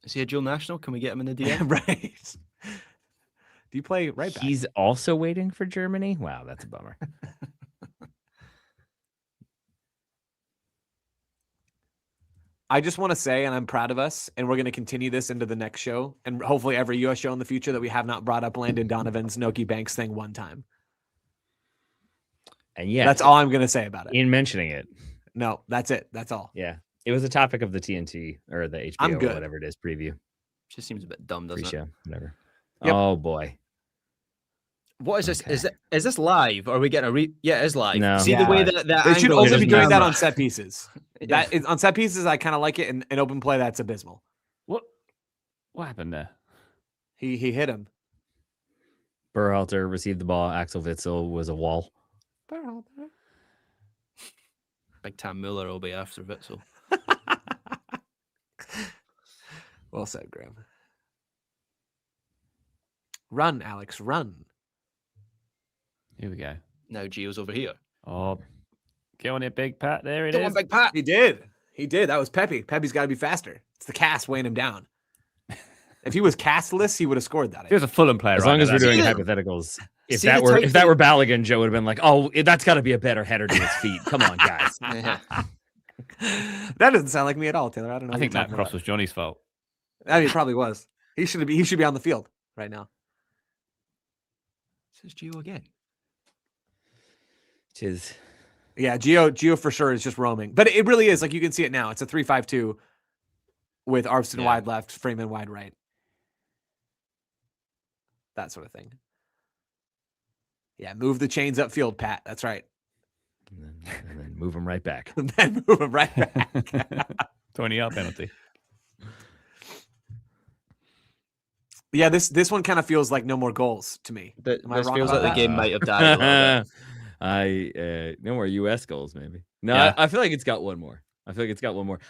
S3: Is he a dual national? Can we get him in the DM?
S4: Right. Do you play right back?
S2: He's also waiting for Germany. Wow, that's a bummer.
S4: I just want to say, and I'm proud of us, and we're going to continue this into the next show, and hopefully every U.S. show in the future, that we have not brought up Landon Donovan's Noki Banks thing one time.
S2: And yeah,
S4: That's all I'm going to say about it.
S2: in mentioning it.
S4: No, that's it. That's all.
S2: Yeah, it was a topic of the TNT or the HBO
S4: I'm good.
S2: or whatever it is preview,
S3: Just seems a bit dumb, doesn't it?
S2: pre-show, whatever.
S4: Yep.
S2: Oh boy,
S3: What is this?
S2: Okay.
S3: Is this live? Or are we getting a Yeah, it is live.
S2: No.
S3: See
S4: Yeah.
S3: the way that
S4: They should
S3: angle
S4: only
S3: is
S4: be
S2: just
S4: doing that
S3: camera?
S4: on set pieces.
S3: Yeah.
S4: That is, on set pieces, I kind of like it. In open play, that's abysmal.
S1: What happened there?
S4: He hit him.
S2: Berhalter received the ball. Axel Witsel was a wall.
S3: Big Tam Muller will be after Witzel.
S4: Well said, Graham. Run, Alex, run.
S1: Here we go.
S3: Now Gio's over here.
S1: Oh, get on it, Big Pat. There it
S3: Come
S1: is.
S3: on, Big Pat.
S4: He did. That was Pepe. Pepe's got to be faster. It's the cast weighing him down. If he was castless, he would have scored that.
S1: If he was a Fulham player,
S2: As
S1: right
S2: long
S1: now,
S2: as we're
S1: that's-
S2: doing
S3: See
S2: hypotheticals, if
S3: see
S2: that
S3: the
S2: were
S3: type
S2: if that
S3: of-
S2: were Balogun, Joe would have been like, "Oh, that's got to be a better header to his feet." Come on, guys.
S3: Yeah.
S4: That doesn't sound like me at all, Taylor. I don't know.
S1: I
S4: what
S1: think
S4: you're
S1: that
S4: talking
S1: cross
S4: about.
S1: was Johnny's fault.
S4: I mean, it probably was. He should be on the field right now.
S3: This is Gio again.
S2: Tis
S4: Yeah, Gio for sure is just roaming, but it really is, like, you can see it now. It's a 3-5-2 with Arfson
S3: Yeah.
S4: wide left, Freeman wide right. That sort of thing. Yeah, move the chains upfield, Pat. That's right.
S2: and then move him right back.
S4: And then move him right back.
S1: 20-yard penalty.
S4: Yeah, this one kind of feels like no more goals to me. Am I
S3: This
S4: wrong
S3: feels
S4: about
S3: like the
S4: that?
S3: game might have died a little bit.
S2: No more US goals, maybe. No,
S1: Yeah.
S2: I feel like it's got one more.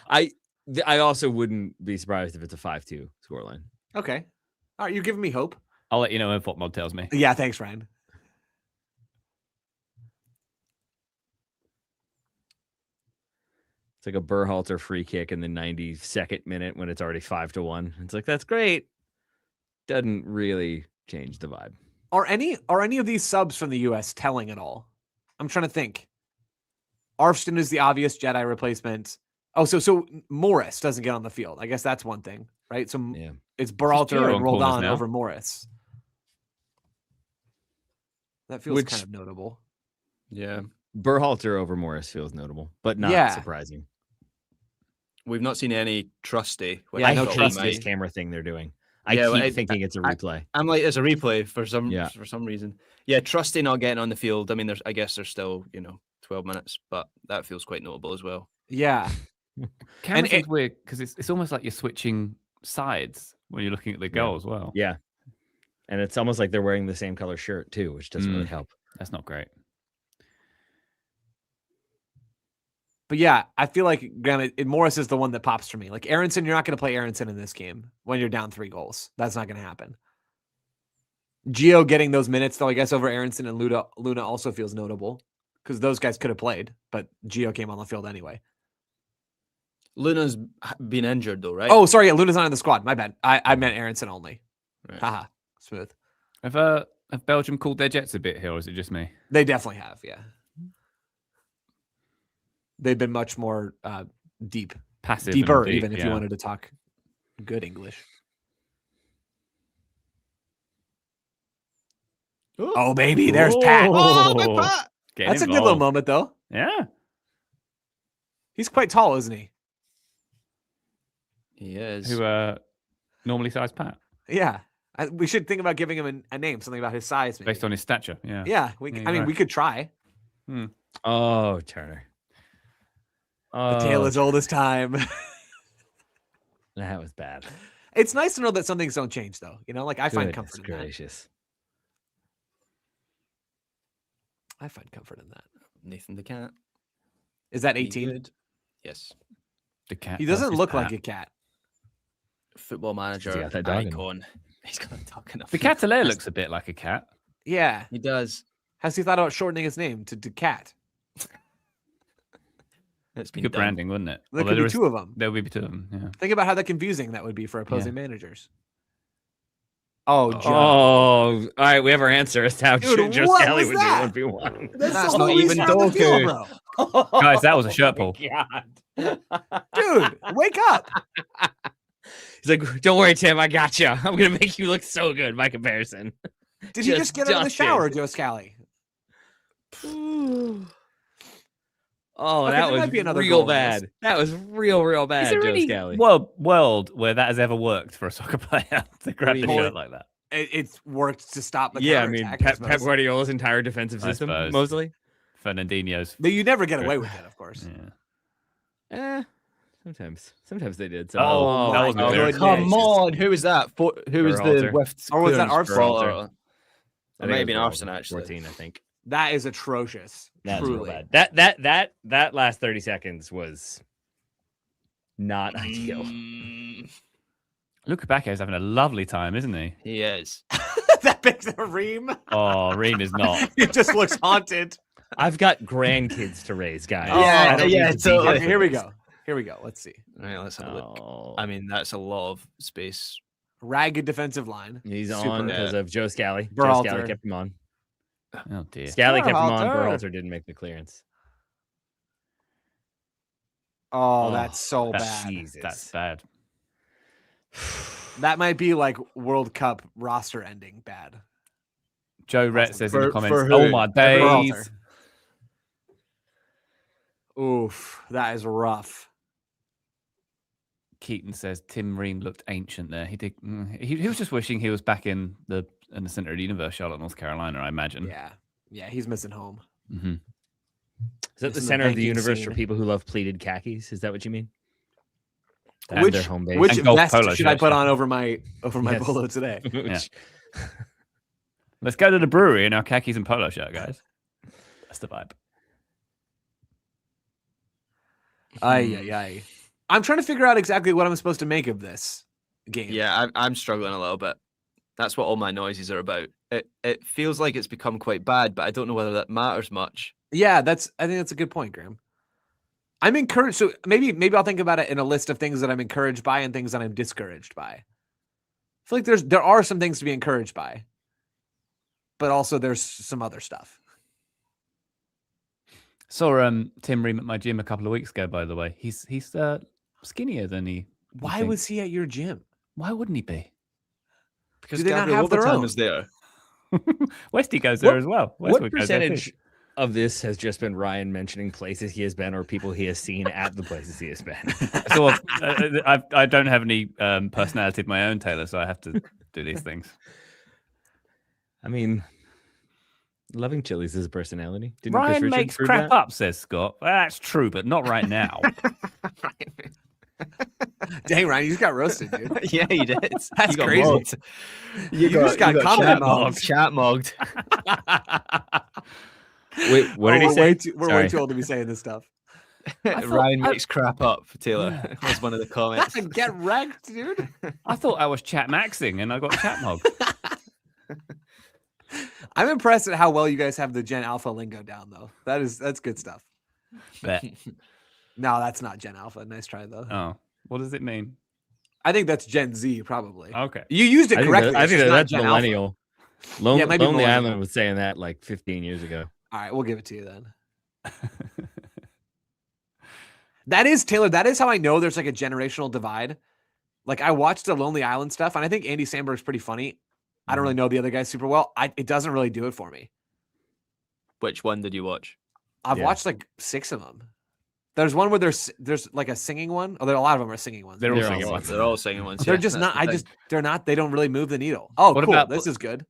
S2: I also wouldn't be surprised if it's a 5-2 scoreline.
S4: Okay. All right, you're giving me hope.
S1: I'll let you know when FotMod tells me.
S4: Yeah, thanks, Ryan.
S2: It's like a Berhalter free kick in the 92nd minute when it's already 5-1. It's like, that's great. Doesn't really change the vibe.
S4: Are any of these subs from the US telling at all? I'm trying to think. Arfston is the obvious Jedi replacement. Oh, so Morris doesn't get on the field. I guess that's one thing, right? So
S2: Yeah.
S4: it's
S1: Gio
S4: Berhalter
S1: on
S4: and
S1: corners
S4: Roldan
S1: now.
S4: over Morris. That feels
S2: Which-
S4: kind of notable.
S3: Yeah.
S2: Berhalter over Morris feels notable, but not
S4: Yeah.
S2: surprising.
S3: We've not seen any trusty. which
S4: Yeah,
S2: I
S4: no
S3: thought we
S2: hate
S4: trust
S3: might.
S2: this camera thing they're doing. I
S3: Yeah, well,
S2: keep
S3: I-
S2: thinking it's a replay.
S3: I'm like, there's a replay for some
S2: Yeah.
S3: reason. Yeah, Trusty not getting on the field. I mean, I guess there's still 12 minutes, but that feels quite notable as well.
S4: Yeah.
S1: Camera
S4: And
S1: seems weird because it's almost like you're switching sides when you're looking at the goal as well.
S2: Yeah. And it's almost like they're wearing the same color shirt too, which doesn't really help.
S1: That's not great.
S4: But yeah, I feel like Graham, Morris is the one that pops for me. Like Aronson, you're not going to play Aronson in this game when you're down 3 goals. That's not going to happen. Gio getting those minutes, though, I guess, over Aronson and Luna also feels notable because those guys could have played, but Gio came on the field anyway.
S3: Luna's been injured, though, right?
S4: Oh, sorry. Yeah, Luna's not in the squad. My bad. I meant Aronson only.
S3: Right.
S4: Haha. Smooth.
S1: Have Belgium called their jets a bit here, or is it just me?
S4: They definitely have, yeah. They've been much more deeper, even if you wanted to talk good English.
S3: Ooh.
S4: Oh, baby, there's Pat.
S3: Oh, big Pat.
S4: That's a good little moment, though.
S1: Yeah.
S4: He's quite tall, isn't he?
S3: He is.
S1: Who normally sized Pat?
S4: Yeah. We should think about giving him a name, something about his size. Maybe.
S1: Based on his stature, yeah.
S4: Yeah, we could try.
S2: Oh, Turner.
S4: The tale as old as time.
S2: That was bad.
S4: It's nice to know that some things don't change, though. You know, like I find comfort in that.
S2: Gracious.
S4: I find comfort in that.
S3: Nathan the cat.
S4: Is that
S3: He
S4: 18?
S3: good. Yes.
S1: The cat.
S4: He doesn't
S1: versus
S4: look
S1: Pat.
S4: like a cat.
S3: Football manager.
S2: He's got that dog in him.
S3: icon. He's got a dog in a
S1: The Catalan looks a bit like a cat.
S4: Yeah.
S3: He does.
S4: Has he thought about shortening his name to Cat?
S3: It's been
S1: Good
S3: done.
S1: branding, wouldn't it?
S4: There
S1: Although
S4: could be 2 of them.
S1: There will be 2 of them, yeah.
S4: Think about how that confusing that would be for opposing managers. Oh, Joe.
S2: Oh, all right. We have our answer as to how
S4: Dude,
S2: Joe
S4: what
S2: Scally
S4: was
S2: would
S4: that?
S2: do 1v1.
S4: That's
S3: That's
S4: the
S3: not
S4: whole
S3: even
S4: reason on the field,
S3: Doku.
S4: bro.
S1: Guys, that was a shirt pull.
S2: God.
S4: Dude, wake up.
S2: He's like, don't worry, Tim. I got you. I'm going to make you look so good by comparison.
S4: Did he just get out of the shower, Joe Scally?
S2: Oh,
S4: Okay,
S2: that
S4: there
S2: was
S4: might be another
S2: real
S4: goal in this.
S2: bad. That was real bad,
S1: Is there
S2: Joe
S1: any
S2: Scally.
S1: world where that has ever worked for a soccer player to grab the
S4: Well,
S1: shirt like that?
S4: It's worked to stop the
S2: Yeah, I mean,
S4: counterattack,
S2: Pep Guardiola's entire defensive
S1: I
S2: system,
S1: suppose.
S2: mostly.
S1: Fernandinho's.
S4: But you never get away with it, of course.
S1: Yeah.
S2: Sometimes they did. So.
S1: Oh, that was
S4: my
S1: good.
S3: Come on. Who was that? Who was the
S2: Berhalter.
S3: with?
S4: Or was that
S3: clearance?
S4: Arsenal?
S3: Berhalter. It might have been Arsenal, actually.
S2: 14, I think.
S4: That is atrocious.
S2: That's real
S4: Truly.
S2: bad. That last 30 seconds was not ideal.
S1: Luka Bacchio is having a lovely time, isn't he?
S3: He is.
S4: That picks a Ream.
S1: Oh, Reem is not.
S4: He just looks haunted.
S2: I've got grandkids to raise, guys.
S4: Oh,
S3: Yeah,
S2: I don't
S3: yeah,
S2: need to be
S3: totally.
S2: here
S4: Okay,
S2: for
S4: here we
S2: this.
S4: go. Here we go. Let's see.
S3: Right, let's have a look.
S2: Oh.
S3: I mean, that's a lot of space.
S4: Ragged defensive line.
S2: He's
S4: Super.
S2: on because of Joe Scally. Joe
S4: Berhalter.
S2: Scally kept him on.
S1: Oh, dear.
S2: Scally kept him on.
S4: Berhalter.
S2: Berhalter didn't make the clearance.
S4: Oh, that's so
S1: That's-
S4: bad.
S2: Jesus.
S1: That's bad.
S4: That might be like World Cup roster ending bad.
S1: Joe Rhett says in the
S3: For
S1: comments,
S3: who?
S1: oh my
S4: Berhalter.
S1: days.
S4: Oof, that is rough.
S1: Keaton says Tim Ream looked ancient there. He did. He was just wishing he was back in the center of the universe, Charlotte, North Carolina, I imagine.
S4: Yeah, he's missing home.
S1: Mm-hmm.
S2: Is that the
S4: This is
S2: center
S4: the
S2: of the
S4: banking
S2: universe
S4: scene.
S2: for people who love pleated khakis? Is that what you mean?
S1: And
S4: Which
S2: their home base.
S4: which
S1: And golf
S4: vest
S1: polo
S4: should I
S1: shirts,
S4: put
S1: yeah.
S4: on over my
S2: Yes.
S4: polo today?
S2: Which-
S1: Let's go to the brewery in our khakis and polo shirt, guys. That's the vibe.
S4: Ay. I'm trying to figure out exactly what I'm supposed to make of this game.
S3: Yeah, I'm struggling a little bit. That's what all my noises are about. It feels like it's become quite bad, but I don't know whether that matters much.
S4: Yeah, I think that's a good point, Graham. I'm encouraged. So maybe I'll think about it in a list of things that I'm encouraged by and things that I'm discouraged by. I feel like there are some things to be encouraged by, but also there's some other stuff.
S1: Saw Tim Ream at my gym a couple of weeks ago, by the way. He's skinnier than he.
S4: Why was he at your gym?
S1: Why wouldn't he be?
S3: Because
S4: Do they not
S3: Gabriel
S4: have their
S3: Overtime
S4: own?
S3: is there.
S1: Westy goes there
S2: What-
S1: as well.
S2: What
S1: Westwood goes there too.
S2: percentage of this has just been Ryan mentioning places he has been or people he has seen at the places he has been?
S1: So I don't have any personality of my own, Taylor, so I have to do these things.
S2: I mean, loving Chili's is a personality. Didn't Chris
S1: Ryan
S2: Richards
S1: makes
S2: prove
S1: crap
S2: that?
S1: up, says Scott. Well, that's true, but not right now.
S4: Dang, Ryan, you just got roasted, dude.
S3: Yeah, he did.
S4: That's
S3: You got
S4: crazy.
S3: mogged.
S4: You just got comment mogged.
S3: Chat mogged.
S2: Wait, what did he say?
S4: We're way too old to be saying this stuff.
S3: Ryan makes crap up, Taylor. Was one of the comments.
S4: Get wrecked, dude.
S1: I thought I was chat maxing and I got chat mog.
S4: I'm impressed at how well you guys have the Gen Alpha lingo down, though. That's good stuff.
S1: Bet.
S4: No, that's not Gen Alpha. Nice try, though.
S1: Oh, what does it mean?
S4: I think that's Gen Z, probably.
S1: Okay.
S4: You used it correctly.
S2: I think
S4: it's just not
S2: that's
S4: Gen Alpha.
S2: millennial.
S4: Yeah, it might be
S2: Lonely
S4: millennial.
S2: Island was saying that like 15 years ago.
S4: All right, we'll give it to you then. That is, Taylor, that is how I know there's like a generational divide. Like I watched the Lonely Island stuff, and I think Andy Samberg's pretty funny. I don't really know the other guys super well. It doesn't really do it for me.
S3: Which one did you watch?
S4: I've watched like 6 of them. There's one where there's like a singing one. Oh, there a lot of them are singing ones.
S1: They're all singing ones.
S3: They're all singing ones.
S4: They're
S3: yeah,
S4: just
S3: that's
S4: not.
S3: the thing.
S4: They're not. They don't really move the needle. Oh,
S1: What
S4: cool.
S1: about-
S4: This is good.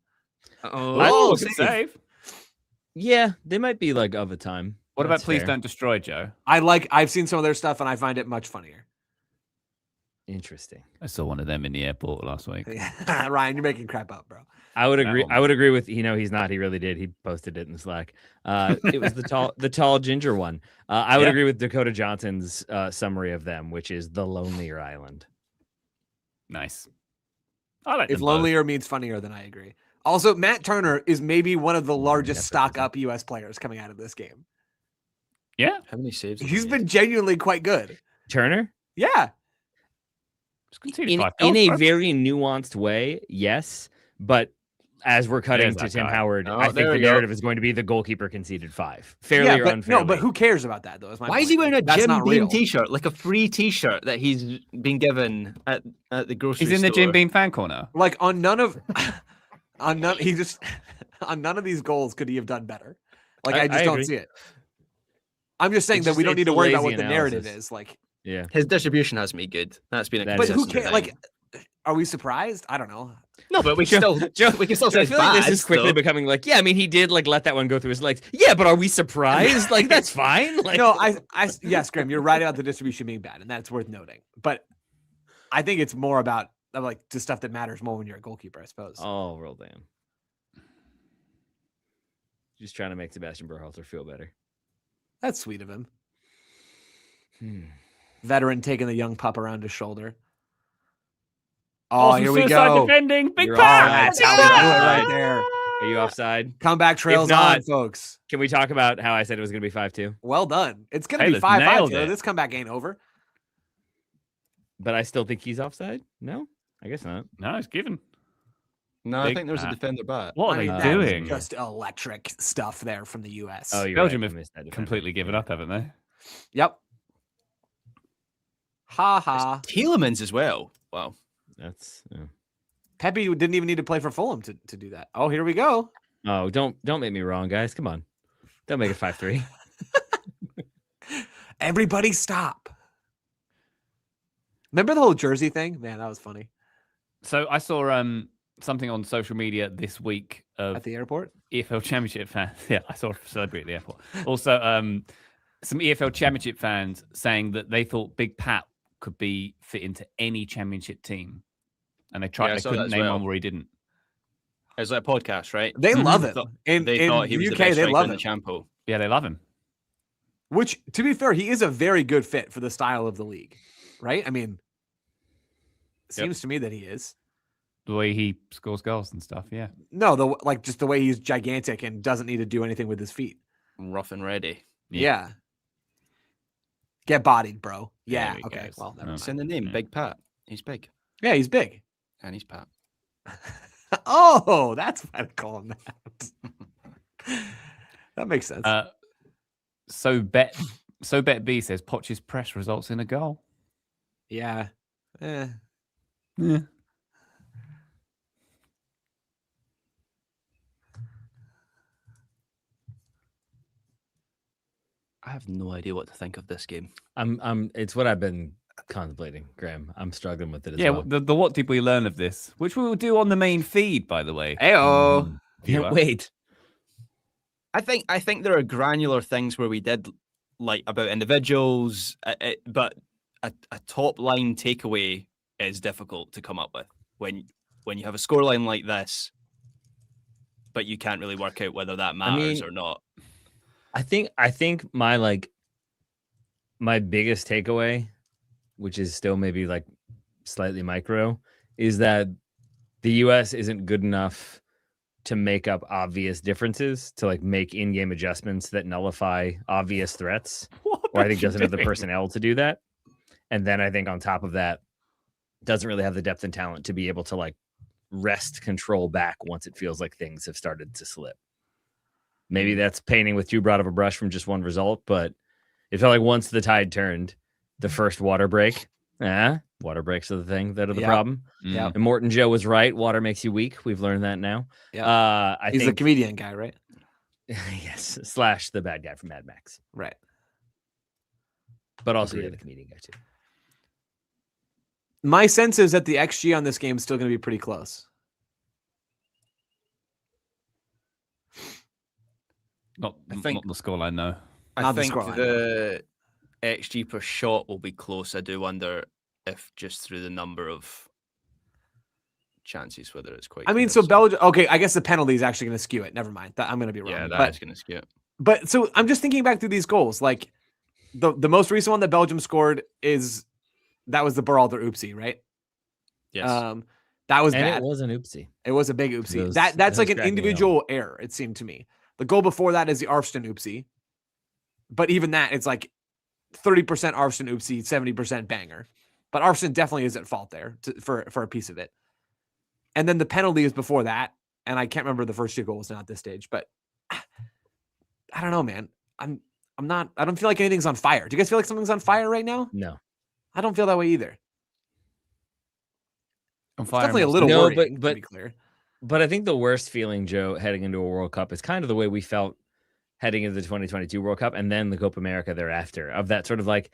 S3: Oh,
S1: good save.
S2: Yeah, they might be like of a time.
S1: What about
S2: That's
S1: Please
S2: fair.
S1: Don't Destroy, Joe?
S4: I've seen some of their stuff and I find it much funnier.
S2: Interesting.
S1: I saw one of them in the airport last week.
S4: Ryan, you're making crap up, bro.
S2: I would agree.
S1: one.
S2: I would agree with he's not. He really did. He posted it in Slack. It was the tall ginger one. I would
S1: Yeah.
S2: agree with Dakota Johnson's summary of them, which is the lonelier island.
S1: Nice. I like
S4: If
S1: them both.
S4: lonelier means funnier, then I agree. Also, Matt Turner is maybe one of the largest
S2: Definitely.
S4: stock up US players coming out of this game.
S1: Yeah.
S3: How many saves? have
S4: He's
S3: he
S4: been
S3: made?
S4: genuinely quite good.
S2: Turner,
S4: Yeah.
S1: Just conceded
S2: in
S1: 5
S2: a
S1: goals, bro.
S2: very nuanced way, yes. But as we're cutting
S1: There's
S2: to
S1: that
S2: Tim
S1: guy.
S2: Howard,
S3: Oh,
S2: I think
S3: there
S2: the
S3: we go.
S2: narrative is going to be the goalkeeper conceded 5. Fairly
S4: Yeah,
S2: or
S4: but,
S2: unfairly.
S4: no, but who cares about that though? Is my
S3: Why is
S4: point.
S3: he wearing a
S4: That's
S3: Jim
S4: not
S3: Beam
S4: real.
S3: t-shirt, like a free t-shirt that he's been given at the grocery
S1: He's in the
S3: store?
S1: Jim Beam fan corner.
S4: Like on none of on none he just on none of these goals could he have done better. Like I just
S2: I
S4: don't
S2: agree.
S4: see it. I'm just saying
S2: It's
S4: that
S2: just-
S4: we don't
S2: it's
S4: need to
S2: the
S4: worry about
S2: lazy
S4: what the narrative
S2: analysis.
S4: is. Like,
S2: Yeah.
S3: His distribution has me good. That's been a
S2: That
S4: but who
S3: consistent
S4: cares?
S3: thing.
S4: Like, are we surprised? I don't know.
S3: No, but we can still we can still say
S2: I
S3: it's
S2: feel like this
S3: bad,
S2: is quickly
S3: though.
S2: becoming like, yeah, I mean, he did like let that one go through his legs. Yeah, but are we surprised? Like, that's fine. Like,
S4: No, yes, Graham, you're right about the distribution being bad, and that's worth noting. But I think it's more about like the stuff that matters more when you're a goalkeeper, I suppose.
S2: Oh, roll damn. Just trying to make Sebastian Berhalter feel better.
S4: That's sweet of him. Veteran taking the young pup around his shoulder. Oh,
S1: Awesome
S4: here we
S1: suicide
S4: go.
S1: defending. Big
S2: You're
S1: pass.
S4: That's how we do it right there.
S2: Are you offside?
S4: Comeback trails
S2: not-
S4: on, folks.
S2: Can we talk about how I said it was going to be 5-2?
S4: Well done. It's going to be
S1: Taylor's
S4: 5-5.
S1: nailed
S4: Taylor.
S1: it.
S4: This comeback ain't over.
S2: But I still think he's offside? No? I guess not.
S1: No, it's given.
S3: No, I
S1: Big
S3: think there's a
S1: Pat.
S3: defender back.
S1: What are
S4: I mean,
S1: they
S4: that was
S1: doing?
S4: Just electric stuff there from the US.
S2: Oh, you're
S1: Belgium
S2: right. I
S1: have
S2: missed that defender.
S1: Completely given up, haven't they?
S4: Yep. Ha ha.
S3: Tielemans as well. Wow.
S2: That's
S4: Pepe didn't even need to play for Fulham to do that. Oh, here we go.
S2: Oh, don't make me wrong, guys. Come on. Don't make it 5-3.
S4: Everybody stop. Remember the whole jersey thing? Man, that was funny.
S1: So I saw something on social media this week of
S4: At the airport?
S1: EFL Championship fans. Yeah, I saw a celebrity at the airport. Also, some EFL Championship fans saying that they thought Big Pat could be fit into any Championship team, and they tried.
S3: Yeah, I
S1: they
S3: saw
S1: couldn't
S3: that as
S1: name
S3: well.
S1: one where he didn't.
S3: It's like a podcast, right?
S4: They love
S3: They
S4: him.
S3: thought-
S4: In
S3: They thought he was
S4: the
S3: the
S4: UK,
S3: best
S4: they
S3: striker
S4: love
S3: in the
S4: him.
S3: Champo.
S1: Yeah, they love him.
S4: Which, to be fair, he is a very good fit for the style of the league, right? I mean, it
S3: Yep.
S4: seems to me that he is.
S1: The way he scores goals and stuff. Yeah.
S4: No, just the way he's gigantic and doesn't need to do anything with his feet.
S3: Rough and ready.
S4: Yeah. Get bodied, bro.
S1: There
S4: Yeah.
S1: we
S4: Okay.
S1: go.
S4: Well, never
S3: It's
S4: mind.
S3: in the name,
S1: Yeah.
S3: Big Pat. He's big.
S4: Yeah, he's big.
S3: And he's Pat.
S4: Oh, that's why I call him that. That makes sense.
S1: So bet B says Poch's press results in a goal.
S4: Yeah. Eh.
S1: Yeah.
S3: I have no idea what to think of this game.
S2: It's what I've been contemplating, Graham. I'm struggling with it as
S1: Yeah.
S2: well.
S1: The what did we learn of this? Which we will do on the main feed, by the way.
S4: Heyo.
S1: viewer.
S2: Wait.
S3: I think there are granular things where we did like about individuals, but a top line takeaway is difficult to come up with when you have a scoreline like this, but you can't really work out whether that matters or not.
S2: I think my like my biggest takeaway, which is still maybe like slightly micro, is that the US isn't good enough to make up obvious differences, to like make in-game adjustments that nullify obvious threats, or I think doesn't have the personnel to do that. And then I think on top of that, doesn't really have the depth and talent to be able to like wrest control back once it feels like things have started to slip. Maybe that's painting with too broad of a brush from just one result, but it felt like once the tide turned, the first water break, water breaks are the thing that are the problem.
S4: Yeah.
S2: And Morton Joe was right. Water makes you weak. We've learned that now.
S4: Yeah.
S2: I
S4: He's
S2: think
S4: the comedian guy, right?
S2: yes, / the bad guy from Mad Max,
S4: Right.
S2: but also
S4: Agreed.
S2: the comedian guy too.
S4: My sense is that the XG on this game is still going to be pretty close.
S1: Not
S3: I think-
S1: not the scoreline, no.
S3: I
S4: Not the
S3: think
S4: scoreline,
S3: the XG per shot will be close. I do wonder if just through the number of chances, whether it's quite.
S4: I mean, so
S3: convincing.
S4: Belgium. Okay, I guess the penalty is actually going to skew it. Never mind. I'm going to be wrong.
S3: Yeah,
S4: but
S3: that's going to skew it.
S4: But so I'm just thinking back through these goals. Like the most recent one that Belgium scored that was the Berhalter oopsie, right?
S3: Yes.
S4: That was
S2: And
S4: bad.
S2: it was an oopsie.
S4: It was a big oopsie.
S2: Those-
S4: That's
S2: those
S4: like an
S2: crack me up.
S4: individual error, it seemed to me. The goal before that is the Arfston oopsie. But even that, it's like 30% Arfston oopsie, 70% banger. But Arfston definitely is at fault there for a piece of it. And then the penalty is before that. And I can't remember the first two goals now at this stage. But I don't know, man. I don't feel like anything's on fire. Do you guys feel like something's on fire right now?
S2: No.
S4: I don't feel that way either.
S1: On
S4: It's
S1: fire
S4: definitely a
S1: must-
S4: little
S2: No,
S4: worrying,
S2: but-
S4: to be clear.
S2: But I think the worst feeling, Joe, heading into a World Cup is kind of the way we felt heading into the 2022 World Cup and then the Copa America thereafter, of that sort of like,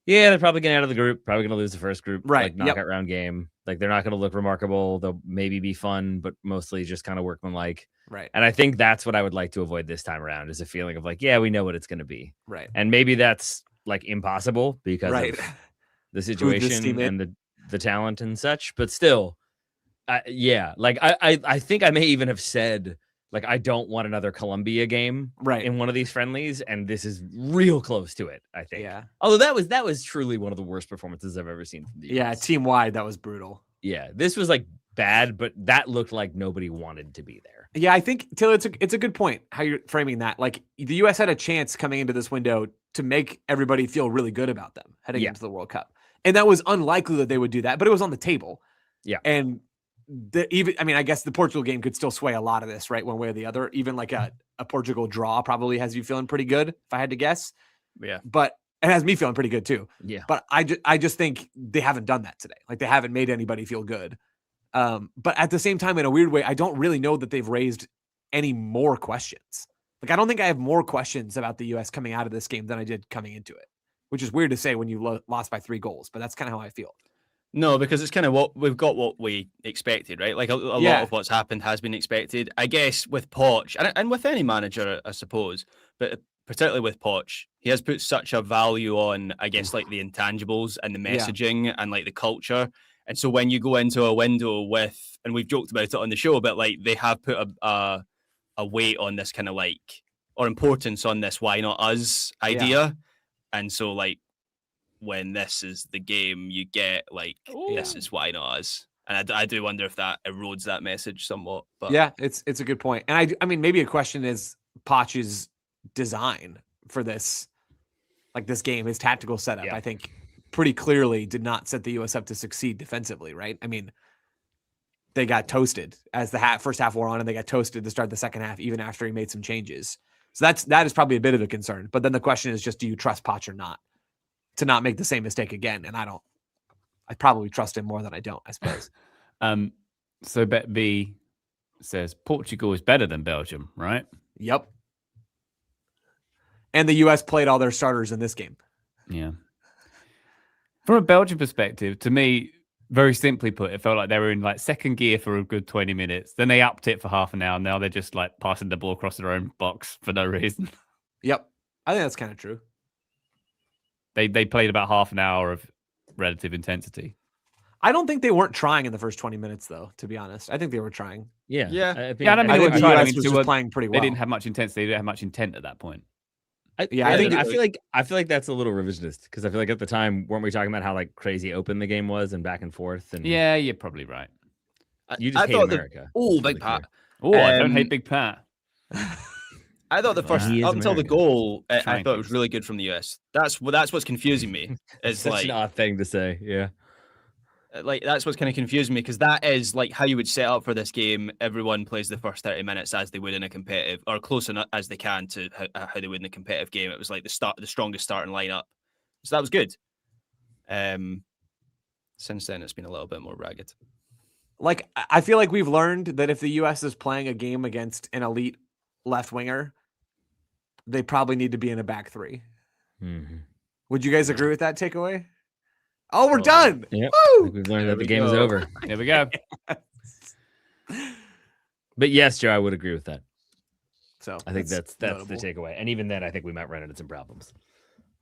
S2: yeah, they're probably getting out of the group, probably going to lose the first group,
S4: Right,
S2: like knockout round game. Like they're not going to look remarkable. They'll maybe be fun, but mostly just kind of workmanlike.
S4: Right.
S2: And I think that's what I would like to avoid this time around, is a feeling of like, yeah, we know what it's going to be.
S4: Right.
S2: And maybe that's like impossible because
S4: Right.
S2: of the
S4: this
S2: situation
S4: team is.
S2: and the talent and such, but still, yeah, like I think I may even have said like I don't want another Colombia game
S4: Right.
S2: in one of these friendlies, and this is real close to it, I think.
S4: Yeah.
S2: Although that was truly one of the worst performances I've ever seen from the
S4: Yeah.
S2: US.
S4: Team wide, that was brutal.
S2: Yeah, this was like bad, but that looked like nobody wanted to be there.
S4: Yeah, I think Taylor, it's a good point how you're framing that. Like the US had a chance coming into this window to make everybody feel really good about them heading
S2: Yeah.
S4: into the World Cup. And that was unlikely that they would do that, but it was on the table.
S2: Yeah.
S4: And I guess the Portugal game could still sway a lot of this, right? One way or the other. Even like a Portugal draw probably has you feeling pretty good, if I had to guess.
S3: Yeah.
S4: But it has me feeling pretty good too.
S2: Yeah.
S4: But I just think they haven't done that today. Like they haven't made anybody feel good. But at the same time, in a weird way, I don't really know that they've raised any more questions. Like I don't think I have more questions about the US coming out of this game than I did coming into it, which is weird to say when you lost by 3 goals, but that's kind of how I feel.
S3: No, because it's kind of what we expected, right? Like a
S4: Yeah.
S3: lot of what's happened has been expected. I guess with Poch and with any manager, I suppose, but particularly with Poch, he has put such a value on, I guess, like the intangibles and the messaging and like the culture. And so when you go into a window with, and we've joked about it on the show, but like they have put a weight on this kind of like, or importance on this why not us idea. And so like when this is the game, you get like, this is why not us. And I do wonder if that erodes that message somewhat. But
S4: Yeah, it's a good point. And I mean, maybe a question is Poch's design for this, like this game, his tactical setup,
S2: Yeah.
S4: I think pretty clearly did not set the US up to succeed defensively, right? I mean, they got toasted as the first half wore on, and they got toasted to start the second half, even after he made some changes. So that is probably a bit of a concern. But then the question is just, do you trust Poch or not to not make the same mistake again? And I probably trust him more than I don't, I suppose.
S1: So Bet B says Portugal is better than Belgium, right?
S4: Yep. And the US played all their starters in this game.
S1: Yeah. From a Belgian perspective, to me, very simply put, it felt like they were in like second gear for a good 20 minutes. Then they upped it for half an hour. And now they're just like passing the ball across their own box for no reason.
S4: Yep. I think that's kind of true.
S1: They played about half an hour of relative intensity.
S4: I don't think they weren't trying in the first 20 minutes, though, to be honest. I think they were trying.
S2: Yeah.
S3: Yeah.
S2: I think,
S1: Yeah, I don't
S4: I
S1: mean,
S4: think
S1: they
S4: the
S1: were trying.
S4: US was
S1: they
S4: just playing pretty well.
S1: They didn't have much intensity. They didn't have much intent at that point.
S2: I feel like that's a little revisionist because I feel like at the time weren't we talking about how like crazy open the game was and back and forth and
S1: Yeah, you're probably right.
S2: you just hate America.
S3: Big Pat.
S1: Oh, I don't hate Big Pat.
S3: I thought the first
S2: He is
S3: up until the
S2: American.
S3: goal, I thought it was
S1: Frankie's.
S3: really good from the US. That's what's confusing me. Is
S2: Such
S3: like
S2: an odd thing to say. Yeah.
S3: That's what's kind of confusing me because that is like how you would set up for this game. Everyone plays the first 30 minutes as they would in a competitive, or close enough as they can to how they would in a competitive game. It was like the strongest starting lineup, so that was good. Since then, it's been a little bit more ragged.
S4: Like, I feel like we've learned that if the U.S. is playing a game against an elite left winger, they probably need to be in a back three.
S2: Mm-hmm.
S4: Would you guys agree with that takeaway? Oh, we're done.
S2: Yep.
S4: Woo!
S2: We've learned that the
S3: we
S2: game is
S3: go.
S2: over.
S1: There we go.
S2: But yes, Joe, I would agree with that.
S4: So
S2: I think that's
S4: notable.
S2: the takeaway. And even then, I think we might run into some problems.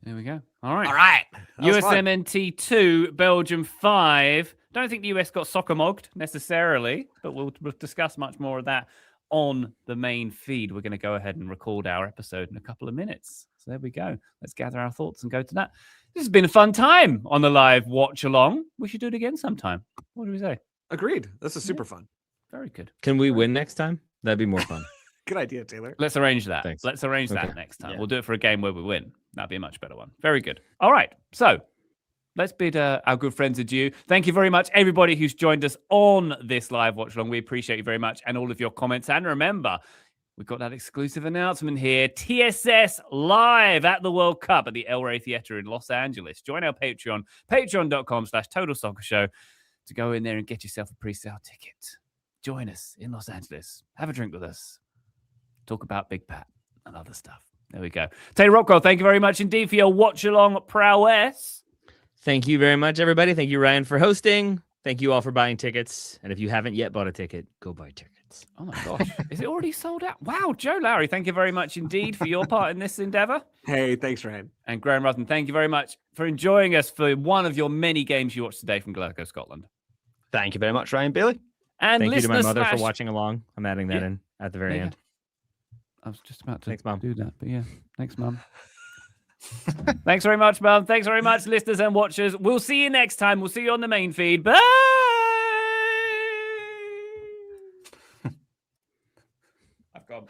S1: There we go. All right.
S4: All right. That was fun.
S1: USMNT 2, Belgium 5. Don't think the US got soccer mogged necessarily, but we'll discuss much more of that on the main feed. We're going to go ahead and record our episode in a couple of minutes. So there we go. Let's gather our thoughts and go to that. This has been a fun time on the live watch along. We should do it again sometime. What do we say?
S4: Agreed. This is super fun.
S1: Very good.
S2: Can we win next time? That'd be more fun.
S4: Good idea, Taylor.
S1: Let's arrange that.
S2: Thanks.
S1: Let's arrange that
S2: Okay.
S1: next time.
S3: Yeah.
S1: We'll do it for a game where we win. That'd be a much better one. Very good. All right. So let's bid our good friends adieu. Thank you very much, everybody who's joined us on this live watch along. We appreciate you very much and all of your comments. And remember, we've got that exclusive announcement here. TSS live at the World Cup at the El Rey Theatre in Los Angeles. Join our Patreon, patreon.com/Total Soccer Show to go in there and get yourself a pre-sale ticket. Join us in Los Angeles. Have a drink with us. Talk about Big Pat and other stuff. There we go. Taylor Rockwell, thank you very much indeed for your watch-along prowess.
S2: Thank you very much, everybody. Thank you, Ryan, for hosting. Thank you all for buying tickets. And if you haven't yet bought a ticket, go buy tickets.
S1: Oh, my gosh. Is it already sold out? Wow, Joe Lowery, thank you very much indeed for your part in this endeavor.
S4: Hey, thanks, Ryan.
S1: And Graham Ruthven, thank you very much for enjoying us for one of your many games you watched today from Glasgow, Scotland.
S3: Thank you very much, Ryan Bailey.
S1: And
S2: Thank you to my
S1: listener
S2: mother for
S1: slash-
S2: watching along. I'm adding that
S1: Yeah.
S2: in at the very
S1: Yeah.
S2: end.
S1: I was just about to
S2: Thanks, Mom.
S1: do that, but yeah. Thanks, Mum. Thanks very much, Mum. Thanks very much, listeners and watchers. We'll see you next time. We'll see you on the main feed. Bye! I've gone.